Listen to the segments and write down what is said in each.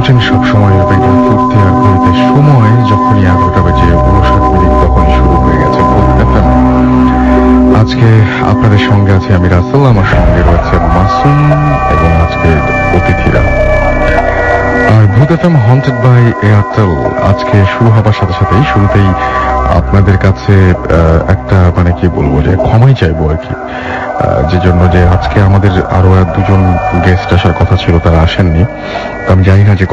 শুনছেন সবসময় রেডিও ফুর্তি আর ঘড়িতে সময় যখনই 11টা বেজে 59 তখনই শুরু হয়ে গেছে ভূত এফএম। আজকে আপনাদের সঙ্গে আছি আমি রাসেল, আমার সঙ্গে রয়েছে মাসুম এবং আজকের অতিথিরা। আর ভূত এফএম হন্টেড বাই এয়ারটেল আজকে শুরু হবার সাথে সাথেই শুরুতেই আপনাদের কাছে একটা মানে কি বলবো যে ক্ষমাই চাইবো আর কি, যে জন্য যে আজকে আমাদের আরো দুজন গেস্ট আসার কথা ছিল, তারা আসেননি। আমি জানি না যে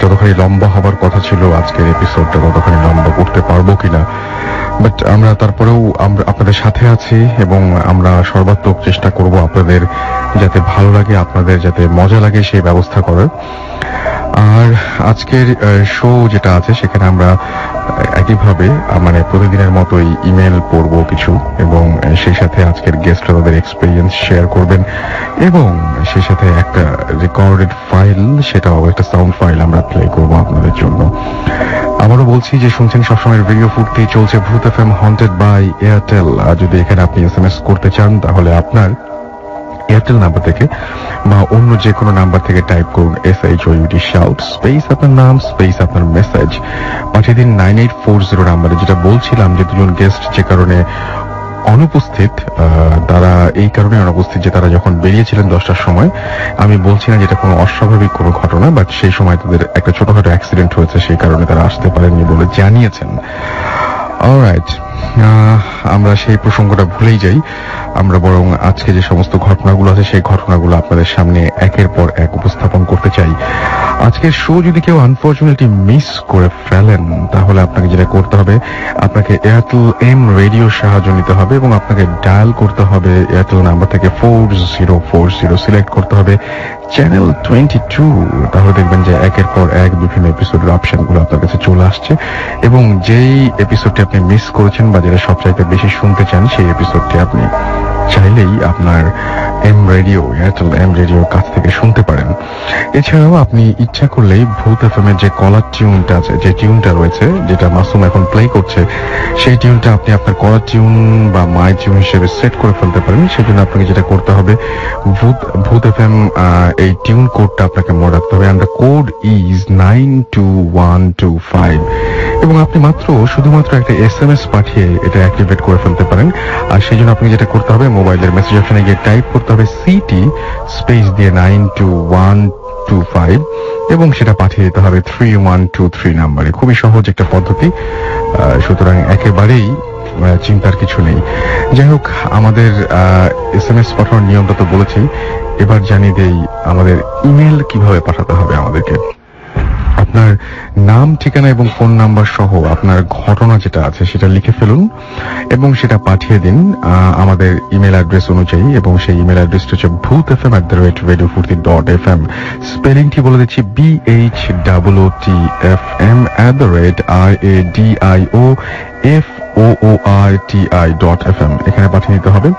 যতখানি লম্বা হবার কথা ছিল আজকের এপিসোডটা ততখানি লম্বা করতে পারবো কিনা, বাট আমরা তারপরেও আপনাদের সাথে আছি এবং আমরা সর্বাত্মক চেষ্টা করব আপনাদের যাতে ভালো লাগে, আপনাদের যাতে মজা লাগে সেই ব্যবস্থা করার। আর আজকের শো যেটা আছে সেখানে আমরা একইভাবে মানে প্রতিদিনের মতোই ইমেল পড়ব কিছু, এবং সেই সাথে আজকের গেস্টরা তাদের এক্সপিরিয়েন্স শেয়ার করবেন, এবং সেই সাথে একটা রেকর্ডেড ফাইল, সেটাও একটা সাউন্ড ফাইল আমরা প্লে করব আপনাদের জন্য। আবারও বলছি যে শুনছেন সবসময় রেডিও ফুর্তি, চলছে ভূত এফএম হন্টেড বাই এয়ারটেল। আর যদি এখানে আপনি SMS করতে চান তাহলে আপনার এয়ারটেল নাম্বার থেকে বা অন্য যে কোনো নাম্বার থেকে টাইপ করুন SHOUT শাউট স্পেস আপনার নাম স্পেস আপনার মেসেজ, পাঠিয়ে দিন 9840 নাম্বারে। যেটা বলছিলাম যে দুজন গেস্ট যে কারণে অনুপস্থিত, তারা এই কারণে অনুপস্থিত যে তারা যখন বেরিয়েছিলেন 10টার সময়, আমি বলছি না যেটা কোনো অস্বাভাবিক কোনো ঘটনা, বাট সেই সময় তাদের একটা ছোটখাটো অ্যাক্সিডেন্ট হয়েছে, সেই কারণে তারা আসতে পারেননি বলে জানিয়েছেন। অলরাইট, আমরা সেই প্রসঙ্গটা ভুলেই যাই। আমরা বরং আজকে যে সমস্ত ঘটনাগুলো আছে সেই ঘটনাগুলো আপনাদের সামনে একের পর এক উপস্থাপন করতে চাই। আজকের শো যদি কেউ আনফরচুনেটলি মিস করে ফেলেন তাহলে আপনাকে যেটা করতে হবে, আপনাকে এয়ারটেল এম রেডিও সাহায্য নিতে হবে এবং আপনাকে ডায়াল করতে হবে এয়ারটেল নাম্বার থেকে 4040 সিলেক্ট করতে হবে চ্যানেল 22। তাহলে দেখবেন যে একের পর এক বিভিন্ন এপিসোডের অপশনগুলো আপনার কাছে চলে আসছে, এবং যেই এপিসোডটি আপনি মিস করেছেন বা যেটা সবচাইতে বেশি শুনতে চান সেই এপিসোডটি আপনি চাইলেই আপনার এয়ারটেল এম রেডিওর কাছ থেকে শুনতে পারেন। এছাড়াও আপনি ইচ্ছা করলেই ভূত এফএম এর যে কলার টিউনটা আছে, যে টিউনটা রয়েছে যেটা মাসুম এখন প্লে করছে, সেই টিউনটা আপনি আপনার কলার টিউন বা মাই টিউন হিসেবে সেট করে ফেলতে পারেন। সেজন্য আপনাকে যেটা করতে হবে, ভূত এফএম এই টিউন কোডটা আপনাকে মনে রাখতে হবে, and the code is 92125, এবং আপনি শুধুমাত্র একটা SMS পাঠিয়ে এটা অ্যাক্টিভেট করে ফেলতে পারেন। আর সেই জন্য আপনি যেটা করতে হবে, মোবাইলের মেসেজ অপশনে গিয়ে টাইপ করতে হবে সিটি স্পেস দিয়ে 92125, এবং সেটা পাঠিয়ে দিতে হবে 3123 নাম্বারে। খুবই সহজ একটা পদ্ধতি, সুতরাং একেবারেই চিন্তার কিছু নেই। যাই হোক, আমাদের SMS পাঠানোর নিয়মটা তো বলেছি, এবার জানিয়ে দেই আমাদের ইমেল কিভাবে পাঠাতে হবে আমাদেরকে। আপনার নাম, ঠিকানা এবং ফোন নাম্বার সহ আপনার ঘটনা যেটা আছে সেটা লিখে ফেলুন এবং সেটা পাঠিয়ে দিন আমাদের ইমেল অ্যাড্রেস অনুযায়ী, এবং সেই ইমেল অ্যাড্রেসটা হচ্ছে bhutfm@radiofurti.fm। স্পেলিংটি বলে দিচ্ছি, BHOOTFM@radiofurti.fm। এখানে পাঠিয়ে দিতে হবে।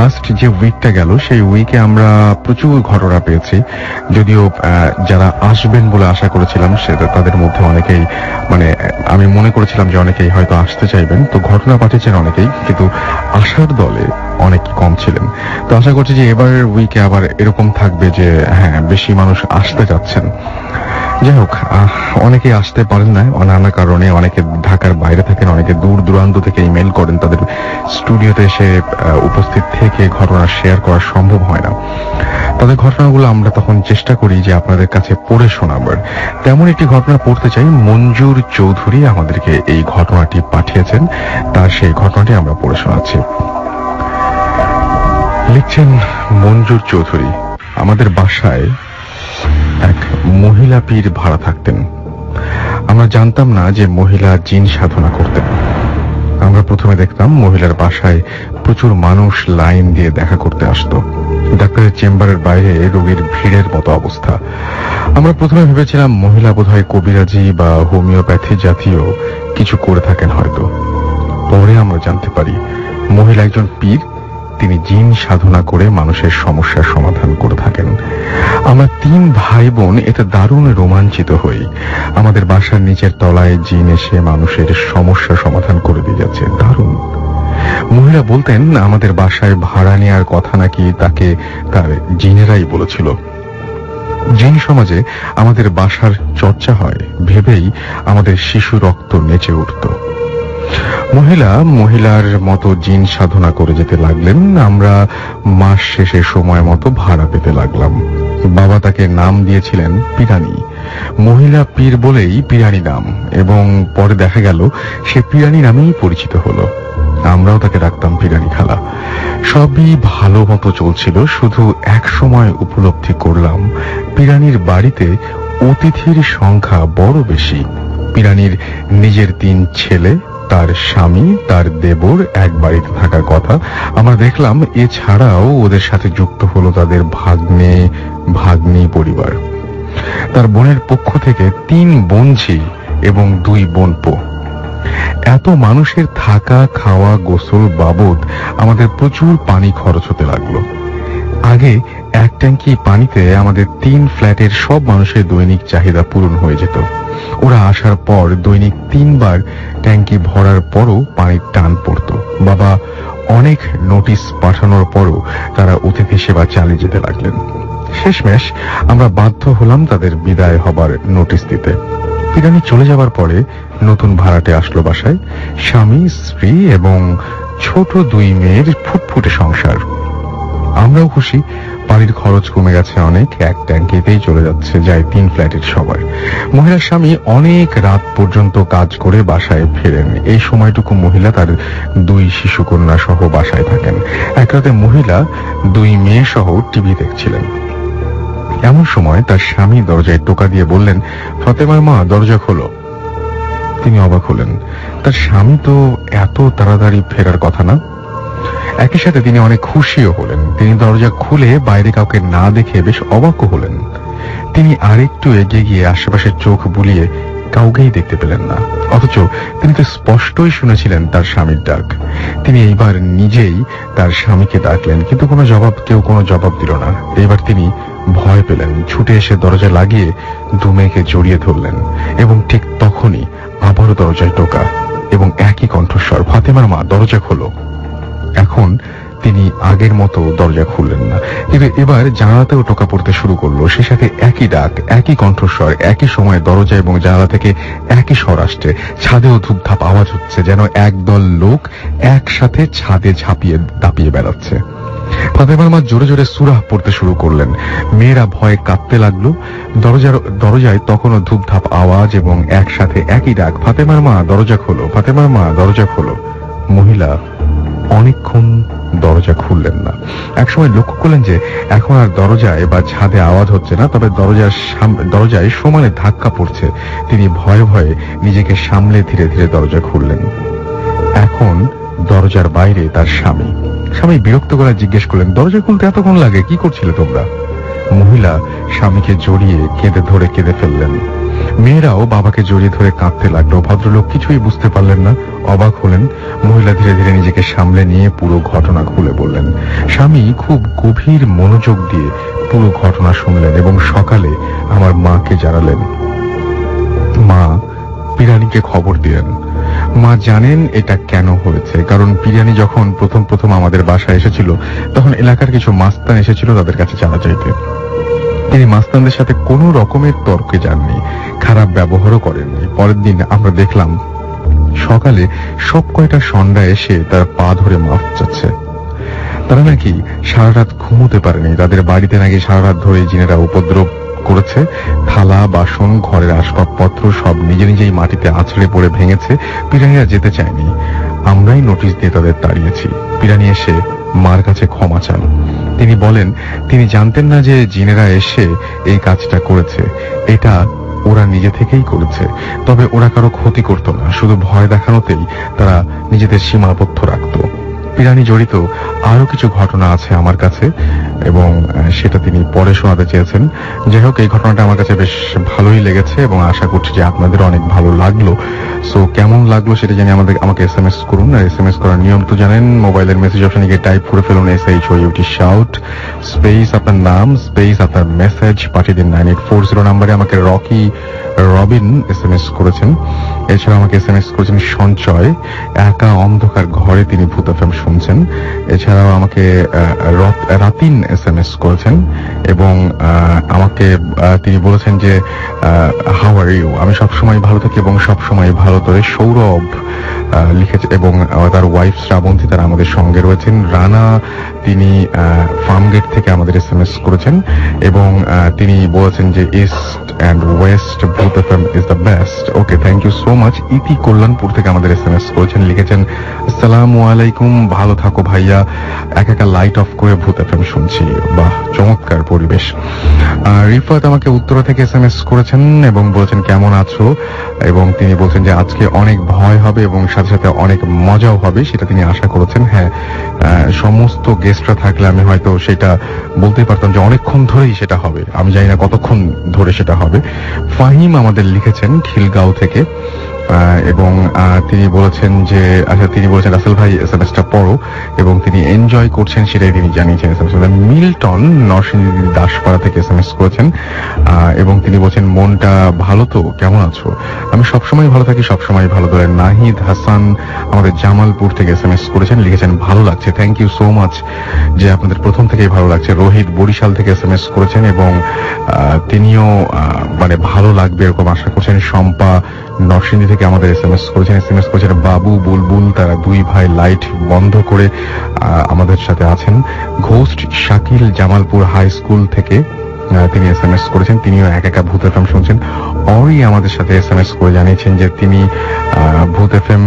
লাস্ট যে উইকটা গেল সেই উইকে আমরা প্রচুর ঘটনা পেয়েছি, যদিও যারা আসবেন বলে আশা করেছিলাম সেটা তাদের মধ্যে অনেকেই, মানে আমি মনে করেছিলাম যে অনেকেই হয়তো আসতে চাইবেন, তো ঘটনা পাঠিয়েছেন অনেকেই, কিন্তু আসার দলে অনেক কম ছিলেন। তো আশা করছি যে এবারের উইকে আবার এরকম থাকবে যে হ্যাঁ, বেশি মানুষ আসতে যাচ্ছেন। যাই হোক, অনেকেই আসতে পারেন না নানা কারণে, অনেকে ঢাকার বাইরে থাকেন, অনেকে দূর দূরান্ত থেকে ইমেল করেন, তাদের স্টুডিওতে এসে উপস্থিত থেকে ঘটনা শেয়ার করা সম্ভব হয় না। তাদের ঘটনাগুলো আমরা তখন চেষ্টা করি যে আপনাদের কাছে পড়ে শোনাবার। তেমন একটি ঘটনা পড়তে চাই, মঞ্জুর চৌধুরী আমাদেরকে এই ঘটনাটি পাঠিয়েছেন, তার সেই ঘটনাটি আমরা পড়ে শোনাচ্ছি। লিখছেন মঞ্জুর চৌধুরী, আমাদের বাসায় এক মহিলা পীর ভাড়া থাকতেন। আমরা জানতাম না যে মহিলা জিন সাধনা করতেন। আমরা প্রথমে দেখতাম মহিলার বাসায় প্রচুর মানুষ লাইন দিয়ে দেখা করতে আসতো। ডাক্তারের চেম্বারের বাইরে রোগীর ভিড়ের মতো অবস্থা। আমরা প্রথমে ভেবেছিলাম মহিলা বোধহয় কবিরাজি বা হোমিওপ্যাথি জাতীয় কিছু করে থাকেন হয়তো। পরে আমরা জানতে পারি মহিলা একজন পীর, তিনি জিন সাধনা করে মানুষের সমস্যার সমাধান করে থাকেন। আমরা 3 ভাই বোন এতে দারুণ রোমাঞ্চিত হই। আমাদের বাসার নিচের তলায় জিন এসে মানুষের সমস্যা সমাধান করে দিয়ে যাচ্ছে, দারুণ। মহিলা বলতেন আমাদের বাসায় ভাড়া নেওয়ার কথা নাকি তাকে তার জিনেরাই বলেছিল। জিন সমাজে আমাদের বাসার চর্চা হয় ভেবেই আমাদের শিশু রক্ত নেচে উঠত। মহিলার মতো জিন সাধনা করে যেতে লাগলেন। আমরা মাস শেষে সময় মতো ভাড়া পেতে লাগলাম। বাবা তাকে নাম দিয়েছিলেন পিরানি। মহিলা পীর বলেই পিরানি নাম, এবং পরে দেখা গেল সে পিরানি নামেই পরিচিত হলো। আমরাও তাকে রাখতাম পিরানি খালা। সবই ভালো মতো চলছিল, শুধু এক সময় উপলব্ধি করলাম পিরানির বাড়িতে অতিথির সংখ্যা বড় বেশি। পিরানির নিজের 3 ছেলে, তার স্বামী, তার দেবর এক বাড়িতে থাকার কথা আমরা দেখলাম। এছাড়াও ওদের সাথে যুক্ত হলো তাদের ভাগ্নি পরিবার। তার বোনের পক্ষ থেকে 3 বোনঝি এবং 2 বোনপো। এত মানুষের থাকা, খাওয়া, গোসল বাবদ আমাদের প্রচুর পানি খরচ হতে লাগলো। আগে 1 ট্যাঙ্কি পানিতে আমাদের 3 ফ্ল্যাটের সব মানুষের দৈনিক চাহিদা পূরণ হয়ে যেত। ওরা আসার পর দৈনিক 3 বার ট্যাঙ্কি ভরার পরও পানির টান পড়ত। বাবা অনেক নোটিশ পাঠানোর পরও তারা অতিথি সেবা চালিয়ে যেতে লাগলেন। শেষমেশ আমরা বাধ্য হলাম তাদের বিদায় হবার নোটিশ দিতে। পিরানি চলে যাবার পরে নতুন ভাড়াটে আসলো বাসায়। স্বামী, স্ত্রী এবং ছোট 2 মেয়ের ফুটফুটে সংসার। আমরাও খুশি, পানির খরচ কমে গেছে অনেক। 1 ট্যাঙ্কিতেই চলে যাচ্ছে যায় 3 ফ্ল্যাটের সবার। মহিলার স্বামী অনেক রাত পর্যন্ত কাজ করে বাসায় ফেরেন। এই সময়টুকু মহিলা তার 2 শিশুকন্যা সহ বাসায় থাকেন। এক রাতে মহিলা 2 মেয়ে সহ টিভি দেখছিলেন। এমন সময় তার স্বামী দরজায় টোকা দিয়ে বললেন, ফাতেমার মা, দরজা খোলো। তিনি অবাক হলেন, তার স্বামী তো এত তাড়াতাড়ি ফেরার কথা না। একই সাথে তিনি অনেক খুশিও হলেন। তিনি দরজা খুলে বাইরে কাউকে না দেখে বেশ অবাকও হলেন। তিনি আরেকটু এগিয়ে গিয়ে আশেপাশে চোখ বুলিয়ে কাউকেই দেখতে পেলেন না, অথচ তিনি তো স্পষ্টই শুনেছিলেন তার স্বামীর ডাক। তিনি এইবার নিজেই তার স্বামীকে ডাকলেন, কিন্তু কেউ কোনো জবাব দিল না। এইবার তিনি ভয় পেলেন, ছুটে এসে দরজা লাগিয়ে 2 মেয়েকে জড়িয়ে ধরলেন, এবং ঠিক তখনই আবারও দরজায় টোকা এবং একই কণ্ঠস্বর, ফাতেমার মা, দরজা খোলো। এখন তিনি আগের মতো দরজা খুললেন না, কিন্তু এবার জানালাতেও টোকা পড়তে শুরু করলো। সে সাথে একই ডাক, একই কণ্ঠস্বর, একই সময় দরজা এবং জানালা থেকে একই স্বর আসছে। ছাদেও ধূপধাপ আওয়াজ হচ্ছে, যেন একদল লোক একসাথে ছাদে দাপিয়ে বেড়াচ্ছে। ফাতেমার মা জোরে জোরে সূরা পড়তে শুরু করলেন। মেয়েরা ভয়ে কাঁপতে লাগলো। দরজায় তখনও ধূপধাপ আওয়াজ এবং একসাথে একই ডাক, ফাতেমার মা, দরজা খোলো, ফাতেমার মা, দরজা খোলো। মহিলা অনেকক্ষণ দরজা খুললেন না। একসময় লক্ষ্য করলেন যে এখন আর দরজায় বা ছাদে আওয়াজ হচ্ছে না, তবে দরজায় সমানে ধাক্কা পড়ছে। তিনি ভয়ে ভয়ে নিজেকে সামলে ধীরে ধীরে দরজা খুললেন। এখন দরজার বাইরে তার স্বামী বিরক্ত করে জিজ্ঞেস করলেন, দরজা খুলতে এতক্ষণ লাগে, কি করছিলে তোমরা? মহিলা স্বামীকে জড়িয়ে কেঁদে ফেললেন। মেয়েরাও বাবাকে জড়িয়ে ধরে কাঁদতে লাগলো। ভদ্রলোক কিছুই বুঝতে পারলেন না, অবাক হলেন। মহিলা ধীরে ধীরে নিজেকে সামলে নিয়ে পুরো ঘটনা খুলে বললেন। স্বামী খুব গভীর মনোযোগ দিয়ে পুরো ঘটনা শুনলেন এবং সকালে আমার মাকে জানালেন। মা পিরানিকে খবর দিলেন। মা জানেন এটা কেন হয়েছে, কারণ পিরানি যখন প্রথম আমাদের বাসায় এসেছিল তখন এলাকার কিছু মাস্তান এসেছিল তাদের কাছে চাঁদা চাইতে। তিনি মাস্তানদের সাথে কোনো রকমের তর্কে যাননি, খারাপ ব্যবহারও করেননি। পরের দিন আমরা দেখলাম সকালে সব কয়টা সন্ধ্যা এসে তার পা ধরে মাফ চাচ্ছে। তারা নাকি সারা রাত ঘুমোতে পারেনি। তাদের বাড়িতে নাকি সারা রাত ধরে জিনেরা উপদ্রব করেছে। থালা, বাসন, ঘরের আসবাবপত্র সব নিজেই মাটিতে আছড়ে পড়ে ভেঙেছে। পিরানিরা যেতে চায়নি, আমরাই নোটিশ দিয়ে তাদের তাড়িয়েছি। পিরানি এসে মার কাছে ক্ষমা চান। তিনি বলেন তিনি জানতেন না যে জিনেরা এসে এই কাজটা করেছে, এটা ওরা নিজে থেকেই করেছে। তবে ওরা কারো ক্ষতি করত না, শুধু ভয় দেখানোতেই তারা নিজেদের সীমাবদ্ধ রাখত। পিরানি জড়িত আরো কিছু ঘটনা আছে আমার কাছে, এবং সেটা তিনি পরে শোনাতে চেয়েছেন। যাই হোক, এই ঘটনাটা আমার কাছে বেশ ভালোই লেগেছে এবং আশা করছি যে আপনাদের অনেক ভালো লাগলো। সো কেমন লাগলো সেটা জানি আমাকে SMS করুন। আর SMS করার নিয়ম তো জানেন, মোবাইলের মেসেজ অপশনে গিয়ে টাইপ করে ফেলুন SHOUT শাউট স্পেস আপনার নাম স্পেস আপনার মেসেজ পাঠিয়ে দিন 9840 নম্বরে। আমাকে রকি রবিন SMS করেছেন। এছাড়া আমাকে SMS করেছেন সঞ্চয়, একা অন্ধকার ঘরে তিনি ভূত FM শুনছেন। এছাড়াও আমাকে রাতিন SMS করেছেন এবং আমাকে তিনি বলেছেন যে হাউ আর ইউ, আমি সবসময় ভালো থাকি এবং সবসময় ভালো তোরে। সৌরভ লিখেছে এবং তার ওয়াইফ শ্রাবন্তী তারা আমাদের সঙ্গে রয়েছেন। রানা তিনি ফার্মগেট থেকে আমাদের SMS করেছেন এবং তিনি বলেছেন যে east and west Bhoot FM is the best. Okay, thank you so much. ইতি কল্যাণপুর থেকে আমাদের SMS করেছেন, লিখেছেন আসসালামু আলাইকুম, ভালো থাকো ভাইয়া, একা লাইট অফ করে ভূত FM শুনছি। বাহ, চমৎকার পরিবেশ। রিফাত আমাকে উত্তরা থেকে SMS করেছেন এবং বলেছেন কেমন আছো, এবং তিনি বলছেন যে আজকে অনেক ভয় হবে এবং সাথে সাথে অনেক মজাও হবে, সেটা তিনি আশা করেছেন। হ্যাঁ, সমস্ত গেস্টরা থাকলে আমি হয়তো সেটা বলতে পারতাম যে অনেকক্ষণ ধরেই সেটা হবে, আমি জানি না কতক্ষণ ধরে সেটা হবে। ফাহিম আমাদের লিখেছেন খিলগাঁও থেকে এবং তিনি বলেছেন যে তিনি বলেছেন রাসেল ভাই এসএমএসটা পড়ো, এবং তিনি এনজয় করছেন সেটাই তিনি জানিয়েছেন। মিল্টন নরসিংদী দাসপাড়া থেকে SMS করেছেন এবং তিনি বলছেন মনটা ভালো তো, কেমন আছো? আমি সবসময় ভালো থাকি, সবসময় ভালো ধরে। নাহিদ হাসান আমাদের জামালপুর থেকে SMS করেছেন, লিখেছেন ভালো লাগছে। থ্যাংক ইউ সো মাচ যে আপনাদের প্রথম থেকেই ভালো লাগছে। রোহিত বরিশাল থেকে SMS করেছেন এবং তিনিও মানে ভালো লাগবে এরকম আশা করছেন। শম্পা নরসিংদী থেকে আমাদের SMS করেছেন বাবু বুলবুল, তারা দুই ভাই লাইট বন্ধ করে আমাদের সাথে আছেন। Ghost Shakil Jamalpur high school থেকে তিনি SMS করেছেন, তিনিও একা ভূত FM শুনছেন। অরি আমাদের সাথে SMS করে জানিয়েছেন যে তিনি ভূত FM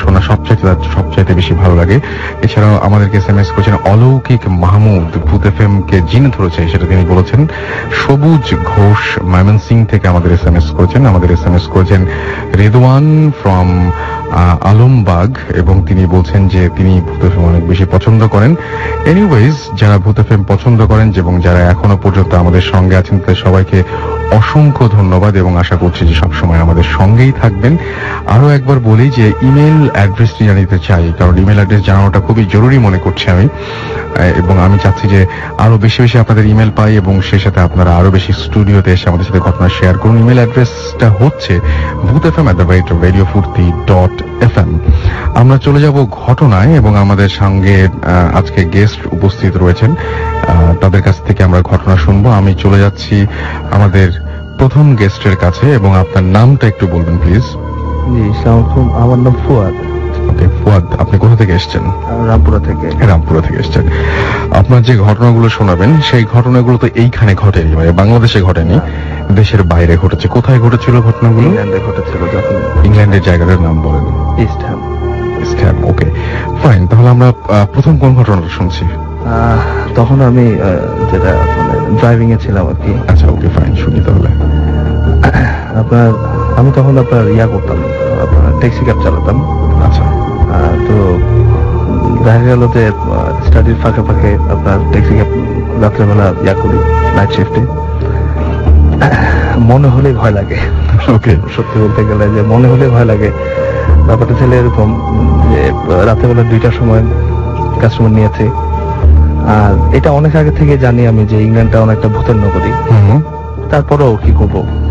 শোনা সবচাইতে বেশি ভালো লাগে। এছাড়াও আমাদেরকে SMS করেছেন অলৌকিক মাহমুদ, ভূত FM কে জিনে ধরেছে সেটা তিনি বলেছেন। সবুজ ঘোষ ময়মনসিং থেকে আমাদের SMS করেছেন রেদওয়ান ফ্রম আলমবাগ, এবং তিনি বলছেন যে তিনি ভূত FM অনেক বেশি পছন্দ করেন। এনিওয়েজ, যারা ভূত FM পছন্দ করেন এবং যারা এখনো পর্যন্ত আমাদের সঙ্গে আছেন তাদের সবাইকে অসংখ্য ধন্যবাদ এবং আশা করছি যে সবসময় আমাদের সঙ্গেই থাকবেন। আরো একবার বলি যে ইমেল অ্যাড্রেসটি জানিতে চাই, কারণ ইমেল অ্যাড্রেস জানানোটা খুবই জরুরি মনে করছি আমি, এবং আমি চাচ্ছি যে আরো বেশি বেশি আপনাদের ইমেল পাই এবং সেই সাথে আপনারা আরো বেশি স্টুডিওতে এসে আমাদের সাথে ঘটনা শেয়ার করুন। ইমেল অ্যাড্রেসটা হচ্ছে bhootfm@radiofurti.fm। আমরা চলে যাব ঘটনায় এবং আমাদের সঙ্গে আজকে গেস্ট উপস্থিত রয়েছেন, তাদের কাছ থেকে আমরা ঘটনা শুনবো। আমি চলে যাচ্ছি আমাদের প্রথম গেস্টের কাছে, এবং আপনার নামটা একটু বলবেন প্লিজ। জি, আসসালামু আলাইকুম, আমার নাম ফুয়াদ। ওকে ফুয়াদ, আপনি কোথা থেকে এসেছেন? রামপুরা থেকে। রামপুরা থেকে এসেছেন। আপনার যে ঘটনাগুলো শোনাবেন সেই ঘটনাগুলো তো এইখানে ঘটেনি, মানে বাংলাদেশে ঘটেনি, দেশের বাইরে ঘটেছে। কোথায় ঘটেছিল ঘটনাগুলো? ইংল্যান্ডে ঘটেছিল। যখন ইংল্যান্ডের জায়গাটার নাম বলেন। ইস্ট হ্যাম। ওকে ফাইন, তাহলে আমরা প্রথম কোন ঘটনাটা শুনছি? তখন আমি যেটা ড্রাইভিং এ ছিলাম আর কি। আচ্ছা, ওকে ফাইন, শুনি তাহলে। আমি তখন করতাম, আপনার ট্যাক্সি ক্যাব চালাতাম। আচ্ছা। তো দেখা গেল যে স্টাডির ফাঁকে ফাঁকে আপনার ট্যাক্সি ক্যাব রাত্রেবেলা করি, নাইট শিফটে। মনে হলেই ভয় লাগে। ওকে, সত্যি বলতে গেলে যে মনে হলেই ভয় লাগে। ব্যাপারটা ছিল এরকম যে রাত্রেবেলা 2টার সময় কাস্টমার নিয়েছে, আর এটা অনেক আগে থেকে জানি আমি যে ইংল্যান্ডটা অনেকটা ভূতের নগরী। তারপরেও কি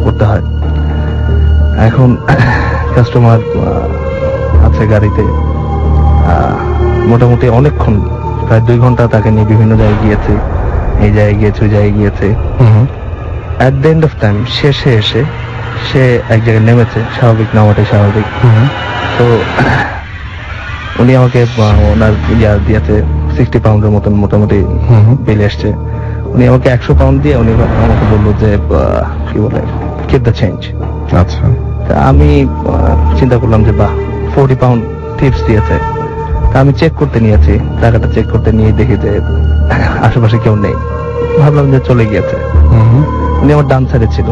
করতে হয়। এখন কাস্টমার আছে গাড়িতে, মোটামুটি অনেকক্ষণ, প্রায় 2 ঘন্টা তাকে নিয়ে বিভিন্ন জায়গায় গিয়েছে, এই জায়গায় গিয়েছে, ওই জায়গায় গিয়েছে। At the end of time শেষে এসে সে এক জায়গায় নেমেছে, স্বাভাবিক নামাটাই স্বাভাবিক। তো উনি আমাকে ওনার দিয়েছে 60 পাউন্ডের মতন মোটামুটি বিল এসছে। উনি আমাকে 100 পাউন্ড দিয়ে উনি আমাকে বললো যে কি বলে কিপ দ্য চেঞ্জ। আচ্ছা। আমি চিন্তা করলাম যে বাহ, 40 পাউন্ড টিপস দিয়েছে। তা আমি চেক করতে নিয়েছি, টাকাটা চেক করতে নিয়ে দেখি যে আশেপাশে কেউ নেই। ভাবলাম যে চলে গিয়েছে। উনি আমার ডান সাইডে ছিল,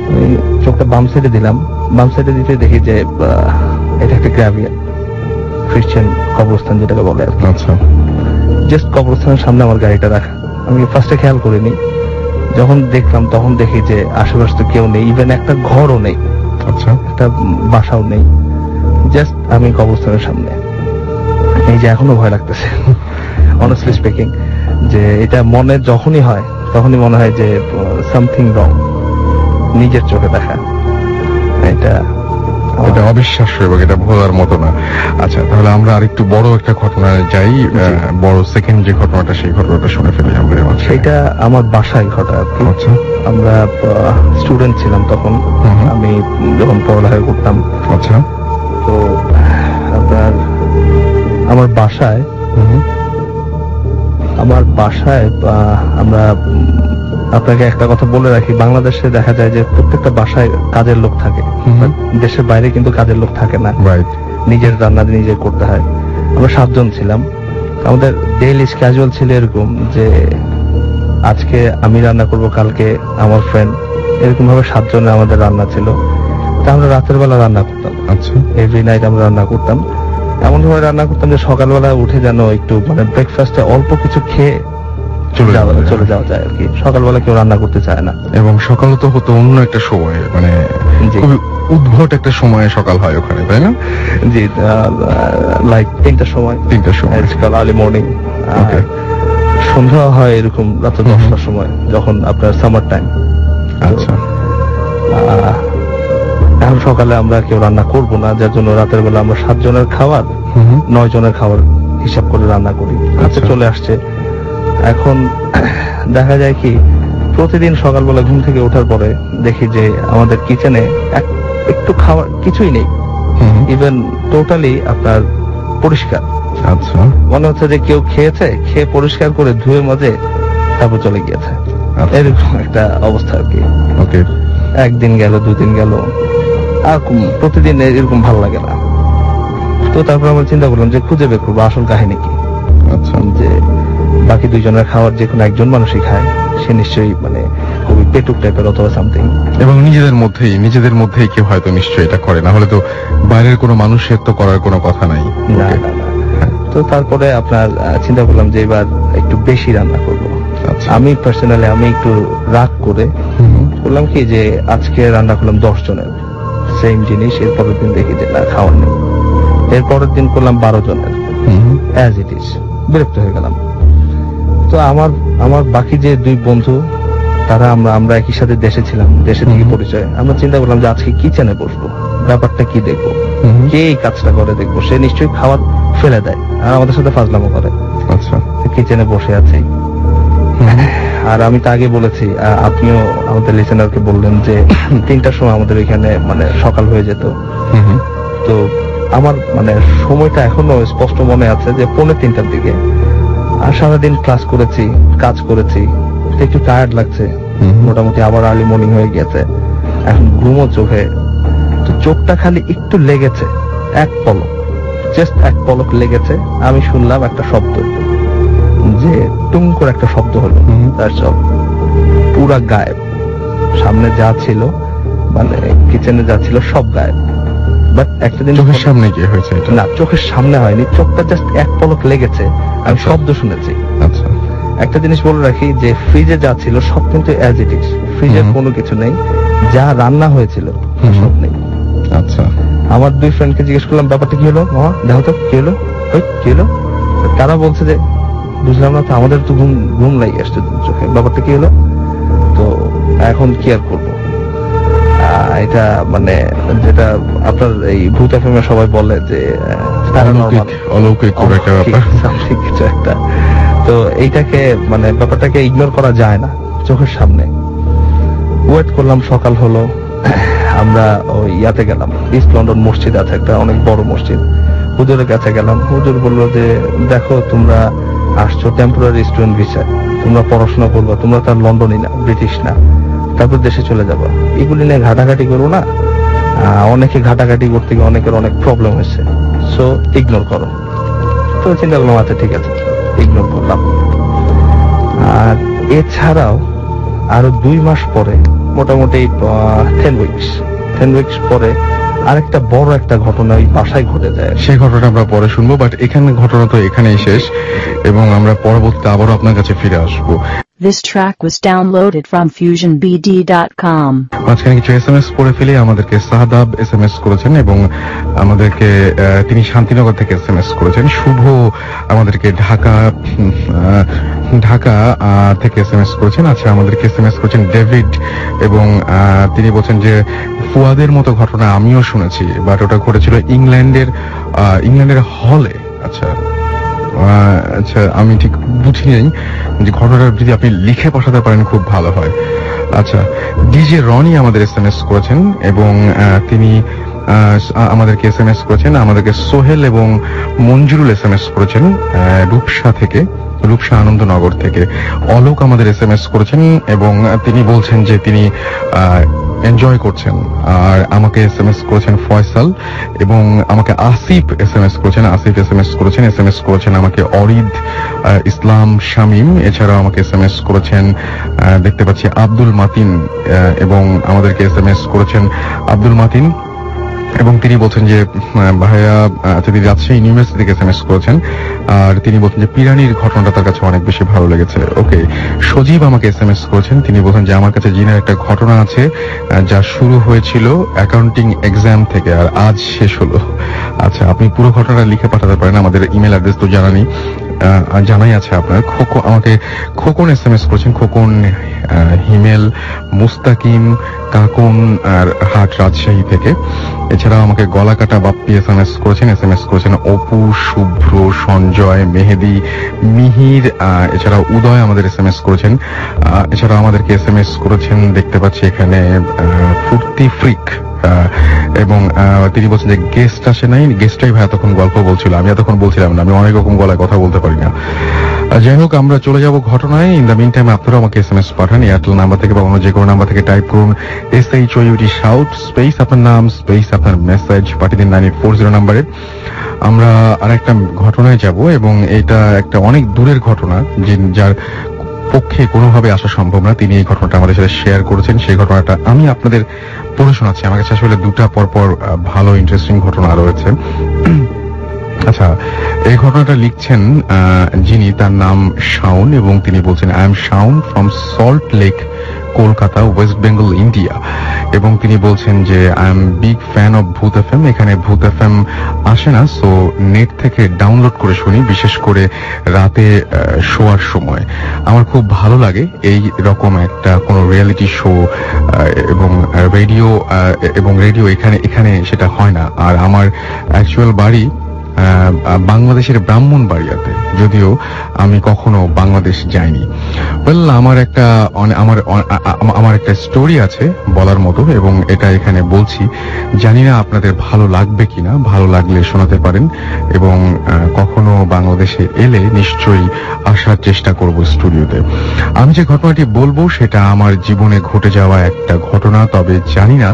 আমি চোখটা বাম সাইডে দিলাম। বাম সাইডে দিতে দেখি যে এটা একটা গ্রাভিয়ার, খ্রিস্টান কবরস্থান যেটাকে বলে আর কি। আচ্ছা। জাস্ট কবরস্থানের সামনে আমার গাড়িটা রাখা। আমি ফার্স্টে খেয়াল করিনি, যখন দেখলাম তখন দেখি যে আশেপাশে তো কেউ নেই, ইভেন একটা ঘরও নেই। আচ্ছা। একটা বাসাও নেই, জাস্ট আমি কবরস্থানের সামনে। এই যে এখনো ভয় লাগতেছে অনেস্টলি স্পিকিং, যে এটা মনে যখনই হয় তখনই মনে হয় যে সামথিং রং, নিজের চোখে দেখা এটা। এটা অবিশ্বাস্য এবং এটা ভোলার মতো না। আচ্ছা, তাহলে আমরা আরেকটু বড় একটা ঘটনায় যাই। বড় সেকেন্ড যে ঘটনাটা, সেই ঘটনাটা শুনে ফেলি আমাদের মাঝে। সেটা আমার বাসায় ঘটা আর কি। আচ্ছা, আমরা স্টুডেন্ট ছিলাম তখন, আমি যখন পড়ালেখা করতাম। আচ্ছা, তো আপনার আমার বাসায় আমরা আপনাকে একটা কথা বলে রাখি, বাংলাদেশে দেখা যায় যে প্রত্যেকটা বাসায় কাজের লোক থাকে, But দেশের বাইরে কিন্তু কাজের লোক থাকে না, রাইট। নিজের রান্না নিজে করতে হয়। আমরা 7 জন ছিলাম। আমাদের ডেইলি ক্যাজুয়াল ছিল এরকম যে আজকে আমি রান্না করব, কালকে আমার ফ্রেন্ড, এরকম ভাবে 7 জনের আমাদের রান্না ছিল। তা আমরা রাতের বেলা রান্না করতাম। আচ্ছা, এভরি নাইট আমরা রান্না করতাম। এমন ভাবে রান্না করতাম যে সকালবেলা উঠে যেন একটু মানে ব্রেকফাস্টে অল্প কিছু খেয়ে চলে যাওয়া যায় আর কি। সকালবেলা কেউ রান্না করতে চায় না। এবং সকালে তো হতো অন্য একটা সময়, মানে জি। খুবই উদ্ভট একটা সময়ে সকাল হয় ওখানে, তাই না? জি, লাইক 3টার সময়, 3টার সময়। Early morning. Okay. সন্ধ্যা হয় এরকম রাত 10টার সময়, যখন আপনার সামার টাইম। আচ্ছা, এখন সকালে আমরা কেউ রান্না করব না, যার জন্য রাতের বেলা আমরা 7 জনের খাবার 9 জনের খাবার হিসাব করে রান্না করি। রাতে চলে আসছে। এখন দেখা যায় কি, প্রতিদিন সকালবেলা ঘুম থেকে ওঠার পরে দেখি যে আমাদের কিচেনে একটু খাবার কিছুই নেই, ইভেন টোটালি আপনার পরিষ্কার। আচ্ছা, মনে হচ্ছে যে কেউ খেয়েছে, খেয়ে পরিষ্কার করে ধুয়ে মাজে তারপর চলে গিয়েছে। এরকম একটা অবস্থা আর কি। ওকে। একদিন গেল, 2 দিন গেল, আর প্রতিদিন এরকম ভালো লাগে না। তো তারপর আমরা চিন্তা করলাম যে খুঁজে বের করবো আসল কাহিনী কি। আচ্ছা, যে বাকি 2 জনের খাবার যে কোনো একজন মানুষই খায়, সে নিশ্চয়ই মানে খুবই পেটুক টাইপের অথবা সামথিং। এবং নিজেদের মধ্যেই কেউ হয়তো নিশ্চয়ই এটা করে, না হলে তো বাইরের কোনো মানুষের তো করার কোনো কথা নাই। না Okay. না না। তো তারপরে আপনার চিন্তা করলাম যে এবার একটু বেশি রান্না করব। আচ্ছা, আমি পার্সোনালি একটু রাগ করে বললাম কি যে আজকে রান্না করলাম 10 জনের সেম জিনিস, এরপরের দিন দেখি যে না, খাওয়ার নেই। এরপরের দিন করলাম 12 জনের, অ্যাজ ইট ইজ। বিরক্ত হয়ে গেলাম। তো আমার বাকি যে 2 বন্ধু, তারা আমরা একই সাথে দেশে ছিলাম, দেশে থেকে পরিচয়। আমরা চিন্তা করলাম যে আজকে কিচেনে বসবো, ব্যাপারটা কি দেখবো, কে এই কাজটা করে দেখবো। সে নিশ্চয়ই খাবার ফেলে দেয় আর আমাদের সাথে ফাজলামো করে। আচ্ছা, কিচেনে বসে আছি। আর আমি তো আগে বলেছি, আপনিও আমাদের লিসেনারকে বললেন যে 3টার সময় আমাদের এখানে মানে সকাল হয়ে যেত। তো আমার মানে সময়টা এখনো স্পষ্ট মনে আছে যে 2:45টার দিকে। আর সারাদিন ক্লাস করেছি, কাজ করেছি, একটু টায়ার্ড লাগছে মোটামুটি। আবার আর্লি মর্নিং হয়ে গেছে, এখন ঘুমো চোখে। তো চোখটা খালি একটু লেগেছে, এক পলক, জাস্ট এক পলক লেগেছে। আমি শুনলাম একটা শব্দ, যে টুং করে একটা শব্দ হলো। তার সব পুরা গায়েব। সামনে যা ছিল, মানে কিচেনে যা ছিল সব গায়েব। বাট একটা দিন চোখের সামনে কি হয়েছে এটা? না, চোখের সামনে হয়নি, চোখটা জাস্ট এক পলক লেগেছে। আমি শব্দ শুনেছি। আচ্ছা, একটা জিনিস বলে রাখি যে ফ্রিজে যা ছিল সব কিন্তু অ্যাজ ইট ইজ, ফ্রিজের কোনো কিছু নেই। যা রান্না হয়েছিল সব নেই। আচ্ছা, আমার 2 ফ্রেন্ডকে জিজ্ঞেস করলাম ব্যাপারটা কি হলো, মামা দেখো তো কি হলো, কি হলো। তারা বলছে যে বুঝলাম না তো, আমাদের তো ঘুম লাগে আসছে চোখে, ব্যাপারটা কি হলো। তো এখন কি আর করবো, এটা মানে যেটা আপনার এই ভূত এফএমে সবাই বলে যে অলৌকিক কোনো একটা ব্যাপার, সামথিং কিছু একটা। তো এইটাকে মানে ব্যাপারটাকে ইগনোর করা যায় না, চোখের সামনে। ওয়েট করলাম, সকাল হলো। আমরা ওই ইয়াতে গেলাম, ইস্ট লন্ডন মসজিদ আছে একটা, অনেক বড় মসজিদ। হুজুরের কাছে গেলাম। হুজুর বললো যে দেখো, তোমরা আসছো টেম্পোরারি স্টুডেন্ট ভিসায়, তোমরা পড়াশোনা করবা, তোমরা তার লন্ডনই না, ব্রিটিশ না, তারপর দেশে চলে যাবা। এগুলি নিয়ে ঘাটাঘাটি করো না। অনেকে ঘাটাঘাটি করতে গিয়ে অনেকের অনেক প্রবলেম হয়েছে, সো ইগনোর করো। তো চিন্তা করলাম আচ্ছা ঠিক আছে, ইগনোর করলাম। আর এছাড়াও আরো 2 মাস পরে, মোটামুটি 10 উইকস পরে আরেকটা বড় একটা ঘটনা ওই বাসায় ঘটে যায়। সেই ঘটনা আমরা পরে শুনবো, বাট এখানে ঘটনা তো এখানেই শেষ, এবং আমরা পরবর্তীতে আবারও আপনার কাছে ফিরে আসবো। This track was downloaded from FusionBD.com. মাঝখানে কিছু এসএমএস পড়ে ফেলে আমাদেরকে সাহাদাব এসএমএস করেছেন এবং আমাদেরকে তিনি শান্তিনগর থেকে এসএমএস করেছেন। শুভ আমাদেরকে ঢাকা থেকে এসএমএস করেছেন। আচ্ছা, আমাদেরকে এসএমএস করেছেন ডেভিড এবং তিনি বলছেন যে ফুয়াদের মতো ঘটনা আমিও শুনেছি, বাট ওটা ঘটেছিল ইংল্যান্ডের হলে। আচ্ছা, আমি ঠিক বুঝি নাই যে ঘটনাটা যদি আপনি লিখে পাঠাতে পারেন খুব ভালো হয়। আচ্ছা, ডিজে রনি আমাদের এসএমএস করেছেন এবং তিনি আমাদেরকে এসএমএস করেছেন। আমাদেরকে সোহেল এবং মঞ্জুরুল এসএমএস করেছেন রূপসা আনন্দনগর থেকে। অলোক আমাদের এসএমএস করেছেন এবং তিনি বলছেন যে তিনি এনজয় করছেন। আর আমাকে এসএমএস করেছেন ফয়সাল এবং আমাকে আসিফ এসএমএস করেছেন আমাকে অরিদ ইসলাম শামীম। এছাড়াও আমাকে এসএমএস করেছেন দেখতে পাচ্ছি আব্দুল মাতিন এবং আমাদেরকে এসএমএস করেছেন আব্দুল মাতিন এবং তিনি বলছেন যে ভাইয়া, তিনি রাজশাহী ইউনিভার্সিটি থেকে এসএমএস করেছেন আর তিনি বলছেন যে পিরানির ঘটনাটা তার কাছে অনেক বেশি ভালো লেগেছে। ওকে, সজীব আমাকে এসএমএস করেছেন। তিনি বলছেন যে আমার কাছে জিনের একটা ঘটনা আছে যা শুরু হয়েছিল অ্যাকাউন্টিং এক্সাম থেকে আর আজ শেষ হলো। আচ্ছা, আপনি পুরো ঘটনাটা লিখে পাঠাতে পারেন, আমাদের ইমেল অ্যাড্রেস তো জানাই আছে আপনার। আমাকে খোকন এসএমএস করেছেন, খোকন হিমেল মুস্তাকিম কাকুন আর হাট রাজশাহী থেকে। এছাড়াও আমাকে গলাকাটা বাপ্পি এসএমএস করেছেন অপু, শুভ্র, সঞ্জয়, মেহেদি, মিহির। এছাড়াও উদয় আমাদের এসএমএস করেছেন। এছাড়াও আমাদেরকে এসএমএস করেছেন দেখতে পাচ্ছি এখানে ফুর্তি ফ্রিক এবং তিনি বলছেন যে গেস্ট আসে নাই, গেস্টটাই ভাই এতক্ষণ গল্প বলছিল, আমি এতক্ষণ বলছিলাম না, আমি অনেক রকম গলায় কথা বলতে পারি না। যাই হোক, আমরা চলে যাব ঘটনায়। ইন দ্য মিন টাইম আপনারা আমাকে এসএমএস পাঠান এয়ারটেল নাম্বার থেকে বা অন্য যে কোনো নাম্বার থেকে। টাইপ করুন SHOUT শাউট স্পেস আপনার নাম স্পেস আপনার মেসেজ পাঠিয়ে দিন 9840 নাম্বারে। আমরা আরেকটা ঘটনায় যাব এবং এটা একটা অনেক দূরের ঘটনা, যার পক্ষে কোনোভাবে আসা সম্ভব না। তিনি এই ঘটনাটা আমাদের সাথে শেয়ার করেছেন। সেই ঘটনাটা আমি আপনাদের পড়ে শোনাচ্ছি। আমার কাছে আসলে দুটা পরপর ভালো ইন্টারেস্টিং ঘটনা রয়েছে। আচ্ছা, এই ঘটনাটা লিখছেন যিনি, তার নাম শাওন এবং তিনি বলছেন I am Shaon from salt lake Kolkata, West Bengal, India. এবং তিনি বলছেন যে I am big fan of ভূত এফএম। এখানে ভূত এফএম আসে না, সো নেট থেকে ডাউনলোড করে শুনি, বিশেষ করে রাতে শোয়ার সময়। আমার খুব ভালো লাগে এই রকম একটা কোনো রিয়েলিটি শো এবং রেডিও এখানে সেটা হয় না। আর আমার অ্যাকচুয়াল বাড়ি বাংলাদেশের ব্রাহ্মণবাড়িয়াতে, যদিও আমি কখনো বাংলাদেশ যাইনি। আমার একটা স্টোরি আছে বলার মতো এবং এটা এখানে বলছি। জানি না আপনাদের ভালো লাগবে কিনা, ভালো লাগলে শোনাতে পারেন এবং কখনো বাংলাদেশে এলে নিশ্চয়ই আসার চেষ্টা করব স্টুডিওতে। আমি যে ঘটনাটি বলবো সেটা আমার জীবনে ঘটে যাওয়া একটা ঘটনা, তবে জানি না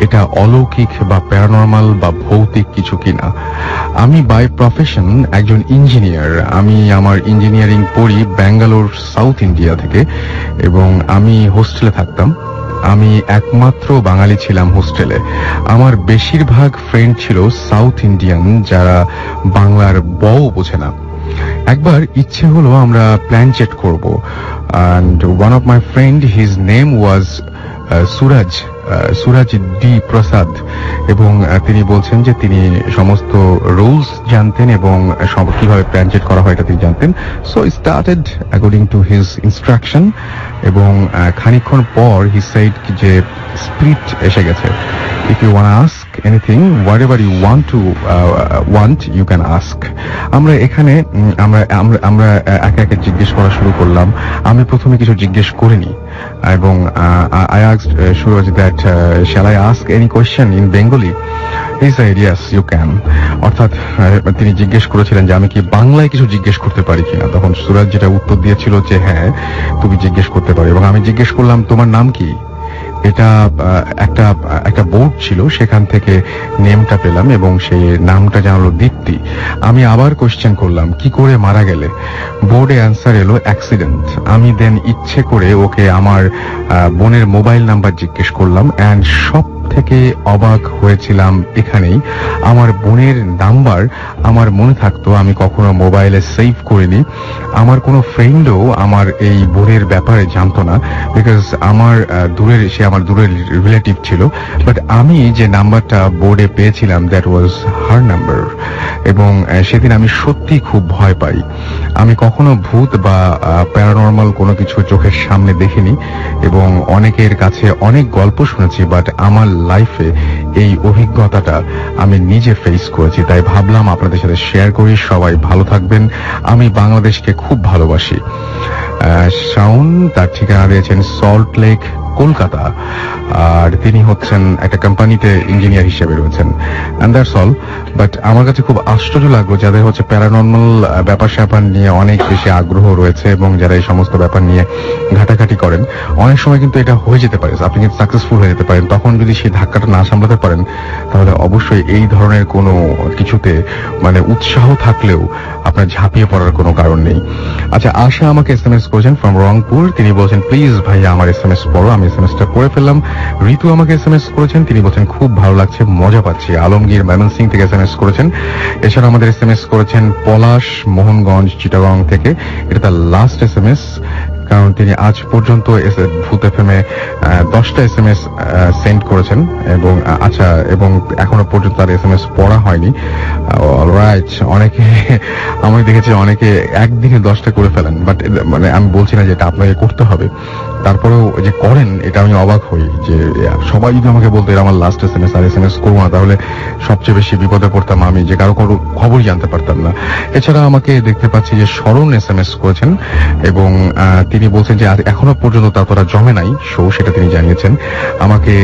এটা অলৌকিক বা প্যারানরমাল বা ভৌতিক কিছু কিনা। আমি বাই প্রফেশন একজন ইঞ্জিনিয়ার। আমি আমার ইঞ্জিনিয়ারিং পড়ি ব্যাঙ্গালোর, সাউথ ইন্ডিয়া থেকে এবং আমি হোস্টেলে থাকতাম। আমি একমাত্র বাঙালি ছিলাম হোস্টেলে। আমার বেশিরভাগ ফ্রেন্ড ছিল সাউথ ইন্ডিয়ান, যারা বাংলার বও বোঝে না। একবার ইচ্ছে হলো আমরা প্ল্যান চেট করব, and one of my friend, his name was Suraj D Prasad এবং তিনি বলছেন যে তিনি সমস্ত রুলস জানতেন এবং কিভাবে প্ল্যান চেট করা হয় এটা তিনি জানতেন। So started according to his instruction এবং খানিকক্ষণ পর হি সেড যে স্পিরিট এসে গেছে। If you want ask anything, whatever you want you can ask. আমরা এখানে আমরা একে একে জিজ্ঞেস করা শুরু করলাম। আমি প্রথমে কিছু জিজ্ঞেস করিনি এবং I asked Suraj that shall I ask any question in Bengali? He said yes you can. অর্থাৎ তিনি জিজ্ঞেস করেছিলেন যে আমি কি বাংলায় কিছু জিজ্ঞেস করতে পারি কিনা। তখন সুরাজ যেটা উত্তর দিয়েছিল যে হ্যাঁ তুমি জিজ্ঞেস করতে পারো। এবং আমি জিজ্ঞেস করলাম তোমার নাম কি। এটা একটা বোর্ড ছিল, সেখান থেকে নেমটা পেলাম এবং সেই নামটা জানালো দীপ্তি। আমি আবার কোশ্চেন করলাম কি করে মারা গেলে। বোর্ডে অ্যান্সার এলো অ্যাক্সিডেন্ট। আমি দেন ইচ্ছে করে ওকে আমার বোনের মোবাইল নাম্বার জিজ্ঞেস করলাম, অ্যান্ড সব থেকে অবাক হয়েছিলাম এখানেই, আমার বোনের নাম্বার আমার মনে থাকতো, আমি কখনো মোবাইলে সেভ করিনি। আমার কোনো ফ্রেন্ডও আমার এই বোনের ব্যাপারে জানতো না, বিকজ সে আমার দূরের রিলেটিভ ছিল। বাট আমি যে নাম্বারটা বোর্ডে পেয়েছিলাম, দ্যাট ওয়াজ হার নাম্বার। এবং সেদিন আমি সত্যি খুব ভয় পাই। আমি কখনো ভূত বা প্যারানর্মাল কোনো কিছু চোখের সামনে দেখিনি এবং অনেকের কাছে অনেক গল্প শুনেছি, বাট আমার লাইফে এই অভিজ্ঞতাটা আমি নিজে ফেস করেছি। তাই ভাবলাম আপনাদের সাথে শেয়ার করি। সবাই ভালো থাকবেন। আমি বাংলাদেশকে খুব ভালোবাসি। শাওন তার ঠিকানা দিয়েছেন সল্ট লেক, কলকাতা, আর তিনি হচ্ছেন একটা কোম্পানিতে ইঞ্জিনিয়ার হিসেবে রয়েছেন। And that's all. বাট আমার কাছে খুব আশ্চর্য লাগলো যাদের হচ্ছে প্যারানর্মাল ব্যাপার স্যাপার নিয়ে অনেক বেশি আগ্রহ রয়েছে এবং যারা এই সমস্ত ব্যাপার নিয়ে ঘাটাঘাটি করেন, অনেক সময় কিন্তু এটা হয়ে যেতে পারে, আপনি কিন্তু সাকসেসফুল হয়ে যেতে পারেন। তখন যদি সেই ধাক্কাটা না সামলাতে পারেন, তাহলে অবশ্যই এই ধরনের কোনো কিছুতে মানে উৎসাহ থাকলেও আপনার ঝাঁপিয়ে পড়ার কোনো কারণ নেই। আচ্ছা, আশা আমাকে SMS করেছেন ফ্রম রংপুর। তিনি বলছেন, প্লিজ ভাইয়া আমার SMS পড়ো। আমি SMS-টা পড়ে ফেললাম। ঋতু আমাকে SMS করেছেন, তিনি বলছেন খুব ভালো লাগছে, মজা পাচ্ছি। আলমগীর ময়মনসিংহ থেকে SMS করেছেন। এছাড়া আমাদের SMS করেছেন পলাশ মোহনগঞ্জ চিটাগং থেকে। এটা তার লাস্ট SMS, কারণ তিনি আজ পর্যন্ত ভূত FM-এ 10টা SMS সেন্ড করেছেন এবং আচ্ছা, এবং এখনো পর্যন্ত তার SMS পড়া হয়নি। অলরাইট, অনেকে আমি দেখেছি অনেকে একদিনে 10টা করে ফেলেন, বাট মানে আমি বলছি না যে এটা আপনাকে করতে হবে, তারপরেও যে করেন এটা আমি অবাক হই যে সবাই যদি আমাকে বলতো এটা আমার লাস্ট SMS আর SMS করবো না, তাহলে সবচেয়ে বেশি বিপদে পড়তাম আমি, যে কারো কোনো খবরই জানতে পারতাম না। এছাড়া আমাকে দেখতে পাচ্ছি যে স্মরণ SMS করেছেন এবং তিনি বলছেন যে এখনো পর্যন্ত তারা জমে নাই শো, সেটা তিনি জানিয়েছেন। আমাকে